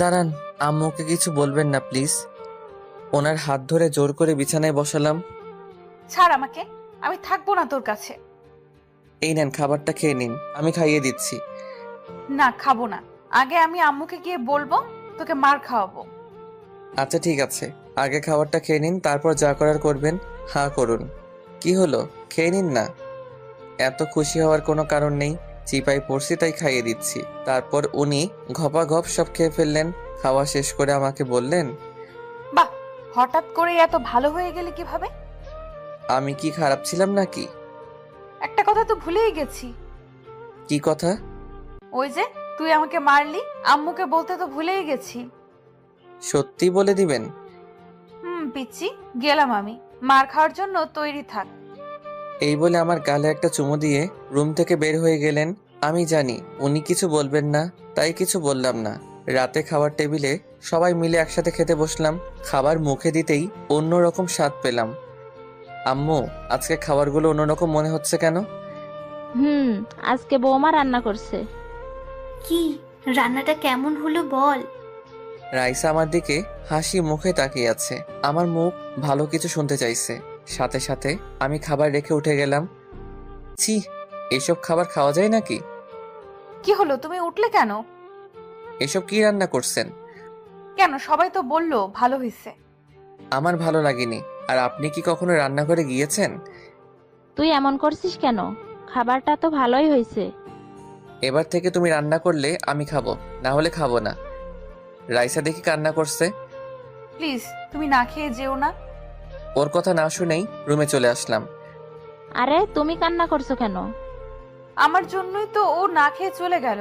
দাঁড়ান, আম্মুকে কিছু বলবেন না প্লিজ। ওনার হাত ধরে জোর করে বিছানায় বসালাম। ছাড় আমাকে, আমি থাকবো না তোর কাছে। এই নেন, খাবারটা খেয়ে নিন, আমি খাইয়ে দিচ্ছি। না, খাবো না। আগে আমি আম্মুকে গিয়ে বলবো, তোকে মার খাওয়াবো। আচ্ছা ঠিক আছে, আগে খাবারটা খেয়ে নিন, তারপর যা করার করবেন। হ্যাঁ করুন। কি হলো, খেয়ে নিন না। এত খুশি হওয়ার কোনো কারণ নেই, চিপাই পড়ছি তাই খাইয়ে দিচ্ছি। তারপর উনি ঘপাঘপ সব খেয়ে ফেললেন। খাওয়া শেষ করে আমাকে বললেন, বাহ, হঠাৎ করে এত ভালো হয়ে গেলে কিভাবে? আমি কি খারাপ ছিলাম নাকি? একটা কথা তো ভুলেই গেছি। কি কথা? ওই যে তুই আমাকে মারলি, আম্মুকে বলতে তো ভুলেই গেছি। সত্যি বলে দিবেন? পিচ্ছি, গেলাম আমি। মার খাওয়ার জন্য তৈরি থাক। এই বলে আমার গালে একটা চুমু দিয়ে রুম থেকে বের হয়ে গেলেন। আমি জানি উনি কিছু বলবেন না, তাই কিছু বললাম না। রাতে খাবার টেবিলে সবাই মিলে একসাথে খেতে বসলাম। খাবার মুখে দিতেই অন্যরকম স্বাদ পেলাম। আম্মু, আজকে খাবারগুলো অন্যরকম মনে হচ্ছে কেন? আজকে বৌমা রান্না করছে। কি রান্নাটা কেমন হলো বল? রাইসা আমার দিকে হাসি মুখে তাকিয়ে আছে। আমার মুখ ভালো কিছু শুনতে চাইছে। সাথে সাথে আমি খাবার রেখে উঠে গেলাম। ছি, এসব খাবার খাওয়া যায় নাকি? কি হলো, তুমি উঠলে কেন? এসব কি রান্না করছেন? কেন, সবাই তো বললো ভালো হয়েছে। আমার ভালো লাগেনি। আর আপনি কি কখনো রান্নাঘরে গিয়েছেন? তুই এমন করছিস কেন? খাবারটা তো ভালোই হয়েছে। এবার থেকে তুমি রান্না করলে আমি খাবো, না হলে খাবো না। রাইসা দেখি কান্না করছে। প্লিজ তুমি না খেয়ে যেও না। ওর কথা না শুনেই রুমে চলে আসলাম। আরে তুমি কান্না করছো কেন? আমার জন্যই তো ও না খেয়ে চলে গেল।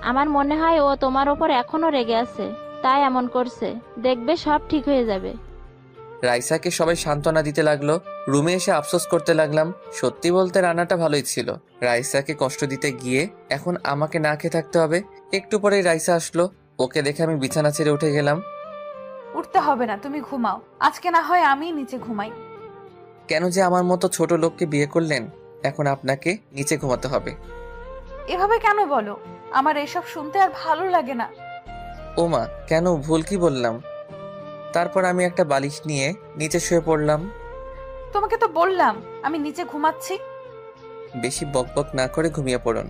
আমার মনে হয় ও তোমার ওপর এখনো রেগে আছে, তাই এমন করছে। দেখবে সব ঠিক হয়ে যাবে। রাইসাকে সবাই সান্ত্বনা দিতে লাগলো। রুমে এসে আফসোস করতে লাগলাম। সত্যি বলতে রান্নাটা ভালোই ছিল। রাইসাকে কষ্ট দিতে গিয়ে এখন আমাকে না খেয়ে থাকতে হবে। একটু পরেই রাইসা আসলো। ওকে দেখে আমি বিছানা ছেড়ে উঠে গেলাম। উঠতে হবে না, তুমি ঘুমাও। আজকে না হয় আমি নিচে ঘুমাই। কেন যে আমার মতো ছোট লোককে বিয়ে করলেন? এখন আপনাকে নিচে ঘুমাতে হবে। এভাবে কেন বলো? আমার এসব শুনতে আর ভালো লাগে না। ওমা, কেন, ভুল কি বললাম? তারপর আমি একটা বালিশ নিয়ে নিচে শুয়ে পড়লাম। তোমাকে তো বললাম আমি নিচে ঘুমাচ্ছি। বেশি বকবক না করে ঘুমিয়ে পড়ুন।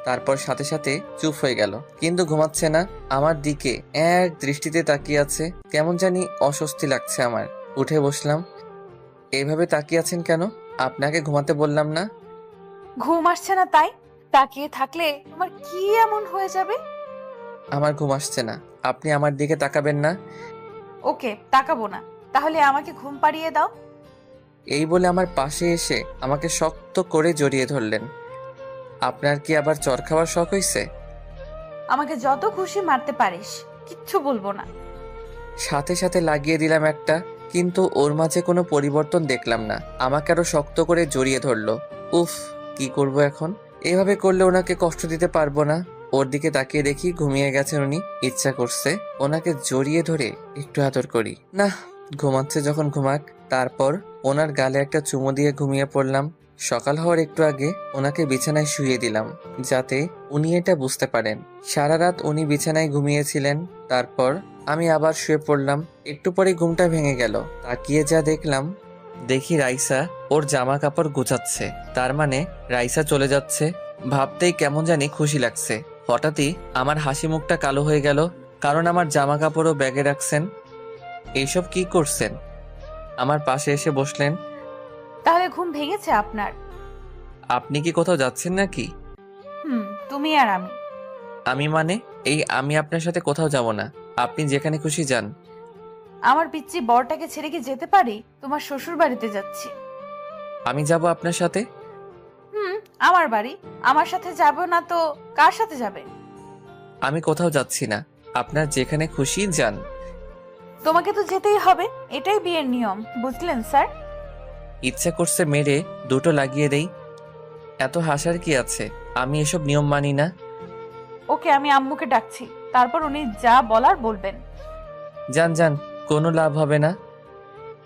তারপর সাথে সাথে চুপ হয়ে গেল, কিন্তু ঘুমাচ্ছে না। আমার দিকে এক দৃষ্টিতে তাকিয়ে আছে। কেমন জানি অস্বস্তি লাগছে আমার। উঠে বসলাম। এইভাবে তাকিয়ে আছেন কেন? আপনাকে ঘুমাতে বললাম না? ঘুম আসছে না তাই? তাকিয়ে থাকলে তোমার কি এমন হয়ে যাবে? আমার ঘুম আসছে না, আপনি আমার দিকে তাকাবেন না। ওকে, তাকাবো না। তাহলে আমাকে ঘুম পাড়িয়ে দাও। এই বলে আমার পাশে এসে আমাকে শক্ত করে জড়িয়ে ধরলেন। আপনার কি আবার চর খাওয়ার শখ হয়েছে? আমাকে যত খুশি মারতে পারিস, কিচ্ছু বলবো না। সাথে সাথে লাগিয়ে দিলাম একটা, কিন্তু ওর মাঝে কোনো পরিবর্তন দেখলাম না। আমাকে আরো শক্ত করে জড়িয়ে ধরলো। উফ, কি করব এখন? এভাবে করলে ওনাকে কষ্ট দিতে পারবো না। ওর দিকে তাকিয়ে দেখি ঘুমিয়ে গেছেন উনি। ইচ্ছা করছে ওনাকে জড়িয়ে ধরে একটু আদর করি। না, ঘুমাচ্ছে যখন ঘুমাক। তারপর ওনার গালে একটা চুমু দিয়ে ঘুমিয়ে পড়লাম। সকাল হওয়ার একটু আগে ওনাকে বিছানায় শুইয়ে দিলাম, যাতে উনি এটা বুঝতে পারেন। সারা রাত উনি বিছানায় ঘুমিয়েছিলেন। তারপর আমি আবার শুয়ে পড়লাম। একটু পরে ঘুমটা ভেঙে গেল। তাকিয়ে যা দেখি রাইসা ওর জামা কাপড় গুছাচ্ছে। তার মানে রাইসা চলে যাচ্ছে। ভাবতেই কেমন জানি খুশি লাগছে। হঠাৎই আমার হাসি মুখটা কালো হয়ে গেল, কারণ আমার জামা কাপড়ও ব্যাগে রাখছেন। এইসব কি করছেন? আমার পাশে এসে বসলেন। তাহলে ঘুম ভেঙেছে আপনার? আপনি কি কোথাও যাচ্ছেন নাকি? তুমি আর আমি। আমি মানে? আমি আপনার সাথে কোথাও যাব না। আপনি যেখানে খুশি যান। আমার পিচ্চি বরটাকে ছেড়ে কি যেতে পারি? তোমার শ্বশুর বাড়িতে যাচ্ছি। আমি যাব আপনার সাথে? আমার বাড়ি। আমার সাথে যাবে না তো কার সাথে যাবে? আমি কোথাও যাচ্ছি না, আপনার যেখানে খুশি যান। তোমাকে তো যেতেই হবে, এটাই বিয়ের নিয়ম, বুঝলেন স্যার? ইচ্ছা করছে মেরে দুটো লাগিয়ে দেই। এত হাসার কি আছে? আমি এসব নিয়ম মানি না। ওকে, আমি আম্মুকে ডাকছি, তারপর উনি যা বলার বলবেন। যান যান, কোনো লাভ হবে না।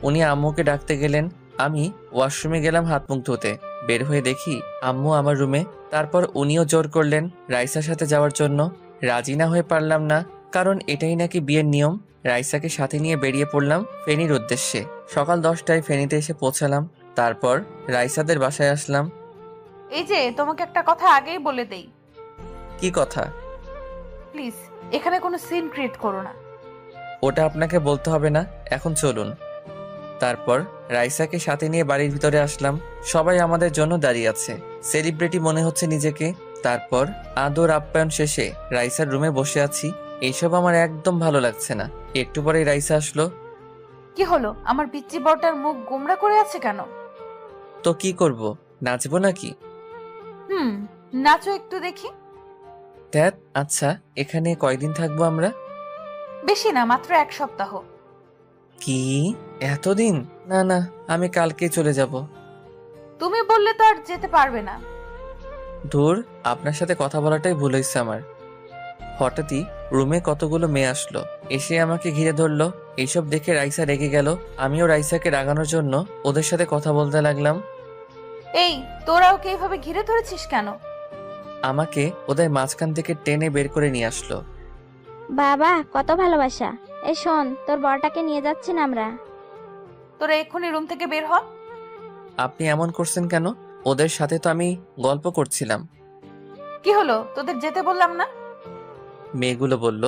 উনি আম্মুকে ডাকতে গেলেন, আমি ওয়াশরুমে গেলাম হাত মুখ ধুতে। বের হয়ে দেখি আম্মু আমার রুমে। তারপর উনিও জোর করলেন রাইসার সাথে যাওয়ার জন্য। রাজি না হয়ে পারলাম না, কারণ এটাই নাকি বিয়ের নিয়ম। রাইসাকে সাথে নিয়ে বেরিয়ে পড়লাম ফেনীর উদ্দেশ্যে। সকাল 10টায় ফেনীতে এসে পৌঁছালাম। তারপর রাইসাদের বাসায় আসলাম। এই যে, তোমাকে একটা কথা আগেই বলে দেই, কি কথা? প্লিজ এখানে কোনো সিন ক্রিয়েট করো না। ওটা আপনাকে বলতে হবে না, এখন চলুন। তারপর রাইসাকে সাথে নিয়ে বাড়ির ভিতরে আসলাম। সবাই আমাদের জন্য দাঁড়িয়ে আছে, সেলিব্রিটি মনে হচ্ছে নিজেকে। তারপর আদর আপ্যায়ন শেষে রাইসার রুমে বসে আছি। এইসব আমার একদম ভালো লাগছে না। একটু পরেই রাইসা আসলো। কি হলো? আমার পিচ্চি বরটার মুখ গোমড়া করে আছে কেন? তো কি করব, নাচবো নাকি? নাচো একটু দেখি। ধ্যাত, আচ্ছা এখানে কয়দিন থাকবো আমরা? বেশি না, মাত্র 1 সপ্তাহ। কি এতদিন? না না, আমি কালকে চলে যাব। তুমি বললে তো আর যেতে পারবে না। ধুর, আপনার সাথে কথা বলাটাই ভুল হয়েছে আমার। হঠাৎই রুমে কতগুলো মেয়ে আসলো, এসে আমাকে ঘিরে ধরলো। এইসব দেখে রাইসা রেগে গেল। আমিও রাইসাকে রাগানোর জন্য ওদের সাথে কথা বলতে লাগলাম। এই, তোরা ওকে এইভাবে ঘিরে ধরেছিস কেন? আমাকে ওদের মাঝখান থেকে টেনে বের করে নিয়ে আসলো। বাবা, কত ভালোবাসা। এই শোন, তোর বরটাকে নিয়ে যাচ্ছি না আমরা। তোরা এক্ষুনি রুম থেকে বের হ। আপনি এমন করছেন কেন? ওদের সাথে তো আমি গল্প করছিলাম। কি হলো? তোদের যেতে বললাম না? মেয়েগুলো বলল।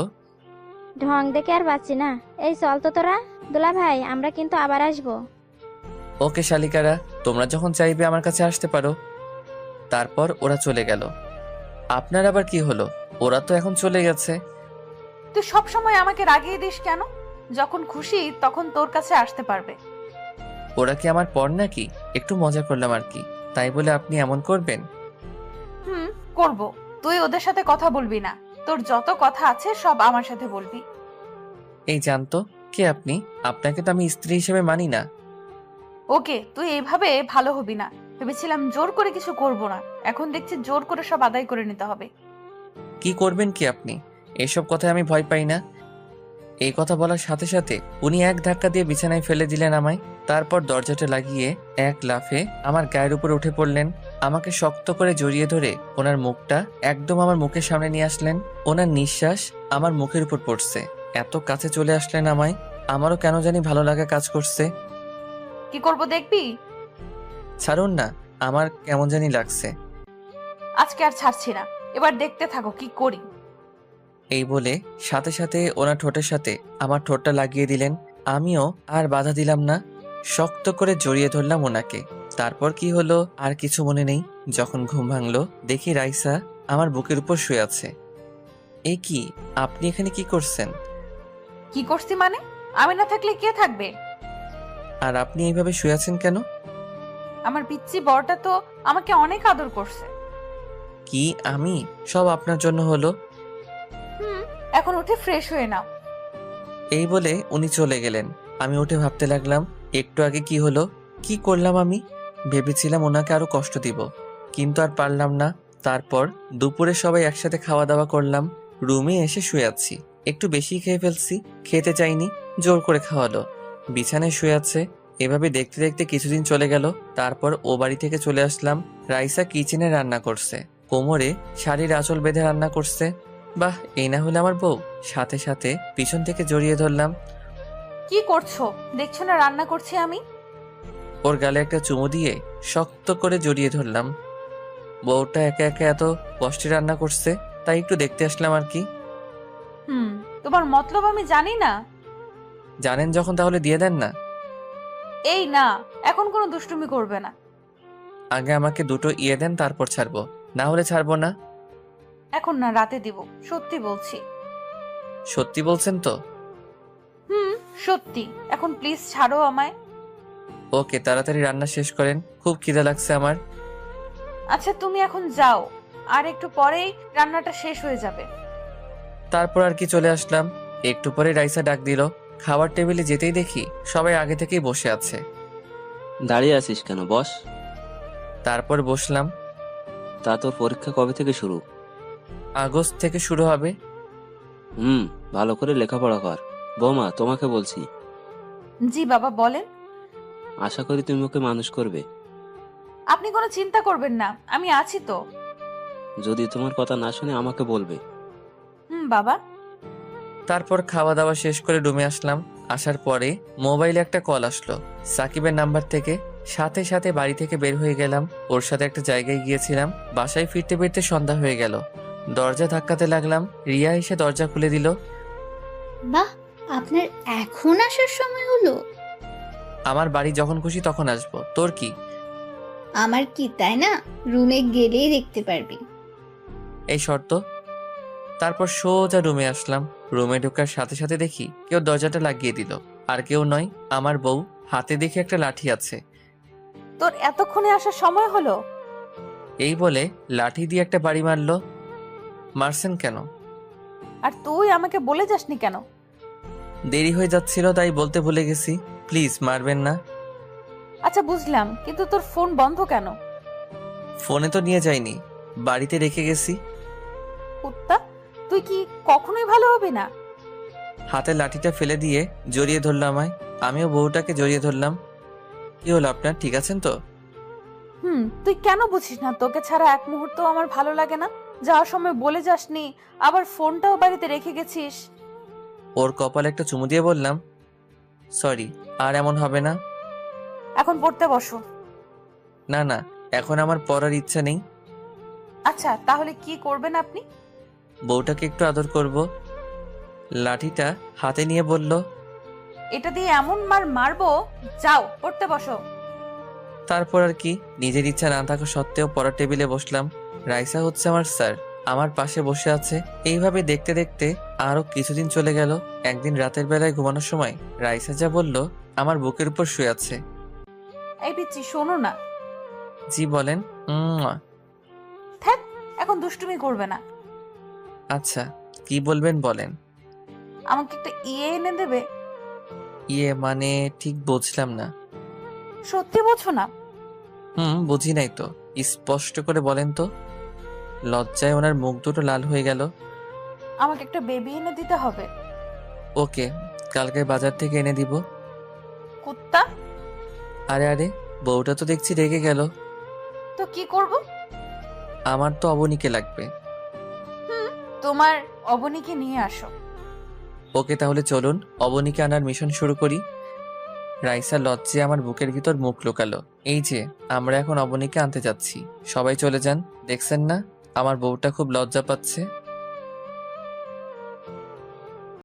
ঢং দেখে আর বাঁচি না। এই চল তো তোরা। দুলা ভাই, আমরা কিন্তু আবার আসবো। ওকে শালিকারা, তোমরা যখন চাইবে আমার কাছে আসতে পারো। তারপর ওরা চলে গেল। আপনার আবার কি হলো? ওরা তো এখন চলে গেছে। তুই সব সময় আমাকে রাগিয়ে দিস কেন? যখন খুশি তখন তোর কাছে আসতে পারবে। ওরা কি আমার পর নাকি? একটু মজা করলাম আর কি, তাই বলে আপনি এমন করবেন? করব। তুই ওদের সাথে কথা বলবি না। তোর যত কথা আছে সব আমার সাথে বলবি। এই জানতো কে আপনি? আপনাকে তো আমি স্ত্রী হিসেবে মানি না। ওকে, তুই এইভাবে ভালো হবি না। ভেবেছিলাম জোর করে কিছু করব না, এখন দেখছি জোর করে সব আদায় করে নিতে হবে। কি করবেন কি আপনি? এসব কথায় আমি ভয় পাই না। এই কথা বলার সাথে সাথে উনি এক ধাক্কা দিয়ে বিছানায় ফেলে দিলেন আমায়। তারপর দরজাটা লাগিয়ে এক লাফে আমার গায়ের উপর উঠে পড়লেন। আমাকে শক্ত করে জড়িয়ে ধরে ওনার মুখটা একদম আমার মুখের সামনে নিয়ে আসলেন। ওনার নিঃশ্বাস আমার মুখের উপর পড়ছে। এত কাছে চলে আসলেন আমায়। আমারও কেন জানি ভালো লাগা কাজ করছে। কি করব দেখবি? ছাড়ুন না, আমার কেমন জানি লাগছে। আজকে আর ছাড়ছি না, এবার দেখতে থাকো কি করি। এই বলে সাথে সাথে ওনার ঠোঁটের সাথে আমার ঠোঁটটা লাগিয়ে দিলেন। আমিও আর বাধা দিলাম না, শক্ত করে জড়িয়ে ধরলাম ওনাকে। তারপর কি হলো আর কিছু মনে নেই। যখন ঘুম ভাঙলো দেখি রাইসা আমার বুকের উপর শুয়ে আছে। এই কি, আপনি এখানে কি করছেন? কি করছি মানে? আমি না থাকলে কে থাকবে? আর আপনি এইভাবে শুয়ে আছেন কেন? আমার পিচ্চি বরটা তো আমাকে অনেক আদর করছে। কি আমি? সব আপনার জন্য হলো। এখন উঠে ফ্রেশ হয়ে নাও। এই বলে উনি চলে গেলেন। আমি উঠে ভাবতে লাগলাম, একটু আগে কি হলো, কি করলাম আমি? ভেবেছিলাম ওনাকে আরো কষ্ট দিব, কিন্তু আর পারলাম না। তারপর দুপুরে সবাই একসাথে খাওয়া দাওয়া করলাম। রুমে এসে শুয়ে আছি, একটু বেশি খেয়ে ফেলছি। খেতে চাইনি, জোর করে খাওয়ালো। বিছানায় শুয়ে আছে। এভাবে দেখতে দেখতে কিছুদিন চলে গেল। তারপর ও বাড়ি থেকে চলে আসলাম। রাইসা কিচেনে রান্না করছে, কোমরে শাড়ির আঁচল বেঁধে রান্না করছে। বাহ, এই না হলে আমার বউ। সাথে সাথে পিছন থেকে জড়িয়ে ধরলাম। কি করছো? দেখছো না রান্না করছি আমি? ওর গালে একটা চুমু দিয়ে শক্ত করে জড়িয়ে ধরলাম। বউটা একা একা এত কষ্টে রান্না করছে, তাই একটু দেখতে আসলাম আর কি। তোমার মতলব আমি জানি না। জানেন যখন তাহলে দিয়ে দেন না। এই না, এখন কোনো দুষ্টুমি করবে না। আগে আমাকে দুটো ইয়ে দেন, তারপর ছাড়বো, না হলে ছাড়বো না। এখন না, রাতে দিব, সত্যি বলছি। সত্যি বলছেন তো? সত্যি এখন প্লিজ ছাড়ো আমায়। ওকে, তাড়াতাড়ি রান্না শেষ করেন, খুব খিদে লাগছে আমার। আচ্ছা তুমি এখন যাও, আর একটু পরেই রান্নাটা শেষ হয়ে যাবে। তারপর আর কি চলে আসলাম। একটু পরে রাইসা ডাক দিল। খাবার টেবিলে যেতেই দেখি সবাই আগে থেকেই বসে আছে। দাঁড়িয়ে আছিস কেন, বস। তারপর বসলাম। তা তোর পরীক্ষা কবে থেকে শুরু? আগস্ট থেকে শুরু হবে। ভালো করে লেখাপড়া কর। বৌমা, তোমাকে বলছি, জি বাবা বলেন। আশা করি তুমি ওকে মানুষ করবে। আপনি কোনো চিন্তা করবেন না, আমি আছি তো। যদি তোমার কথা না শুনে আমাকে বলবে। বাবা। তারপর খাওয়া দাওয়া শেষ করে রুমে আসলাম। আসার পরে মোবাইলে একটা কল আসলো সাকিবের নাম্বার থেকে। সাথে সাথে বাড়ি থেকে বের হয়ে গেলাম। ওর সাথে একটা জায়গায় গিয়েছিলাম। বাসায় ফিরতে ফিরতে সন্ধ্যা হয়ে গেল। দরজা ধাক্কাতে লাগলাম। রিয়া এসে দরজা খুলে দিল। বাহ, আপনার এখন আসার সময় হলো? আমার বাড়ি যখন খুশি তখন আসবো, তোর কি? আমার কি তাই না, রুমে গেলেই দেখতে পারবি। এই শর্ত। তারপর সোজা রুমে আসলাম। রুমে ঢোকার সাথে সাথে দেখি কেউ দরজাটা লাগিয়ে দিল। আর কেউ নয়, আমার বউ। হাতে দেখে একটা লাঠি আছে। তোর এতক্ষণে আসার সময় হলো? এই বলে লাঠি দিয়ে একটা বাড়ি মারলো। মারছেন কেন? আর তুই আমাকে বলে যাসনি কেন? দেরি হয়ে যাচ্ছিল তাই বলতে ভুলে গেছি। প্লিজ মারবেন না। আচ্ছা বুঝলাম, কিন্তু তোর ফোন বন্ধ কেন? ফোনে তো নিয়ে যাইনি, বাড়িতে রেখে গেছি। কুত্তা, তুই কি কখনোই ভালো হবে না? হাতে লাঠিটা ফেলে দিয়ে জড়িয়ে ধরলো আমায়। আমিও বউটাকে জড়িয়ে ধরলাম। কি হলো আপনার, ঠিক আছেন তো? তুই কেন বুঝিস না তোকে ছাড়া এক মুহূর্ত আমার ভালো লাগে না? যাওয়ার সময় বলে যাসনি, আবার ফোনটাও বাড়িতে রেখে গেছিস। ওর কপালে একটা চুমু দিয়ে বললাম, সরি, আর এমন হবে না। এখন পড়তে বসো। না না, এখন আমার পড়ার ইচ্ছা নেই। আচ্ছা তাহলে কি করবেন আপনি? বউটাকে একটু আদর করব। লাঠিটা হাতে নিয়ে বলল, এটা দিয়ে এমন মারবো, যাও পড়তে বসো। তারপর আর কি, নিজের ইচ্ছা না থাকা সত্ত্বেও পড়ার টেবিলে বসলাম। রাইসা হচ্ছে আমার স্যার, আমার পাশে বসে আছে। এইভাবে দেখতে দেখতে আরো কিছুদিন চলে গেল। একদিন রাতের বেলায় ঘুমানোর সময় রাইসা যা বলল, আমার বুকের উপর শুয়ে আছে। এই পিচ্ছি শোনো না। জি বলেন। থাক, এখন দুষ্টুমি করবে না। আচ্ছা, কি বলবেন বলেন। আমাকে একটা এনে দেবে? ইয়ে মানে ঠিক বুঝলাম না। সত্যি বোঝো না? বুঝি নাই তো, স্পষ্ট করে বলেন তো। লজ্জায় ওনার মুখ দুটো লাল হয়ে গেল। আমাকে একটা বেবি এনে দিতে হবে। ওকে, কালকে বাজার থেকে এনে দিব। কুত্তা। আরে আরে, বউটা তো দেখছি রেগে গেল। তো কি করব? আমার তো অবনীকে লাগবে। তোমার অবনীকে নিয়ে আসো। ওকে, তাহলে চলুন অবনীকে আনার মিশন শুরু করি। রাইসা লজ্জে আমার বুকের ভিতর মুখ লুকালো। এই যে আমরা এখন অবনীকে আনতে যাচ্ছি, সবাই চলে যান। দেখছেন না আমার বউটা খুব লজ্জা পাচ্ছে।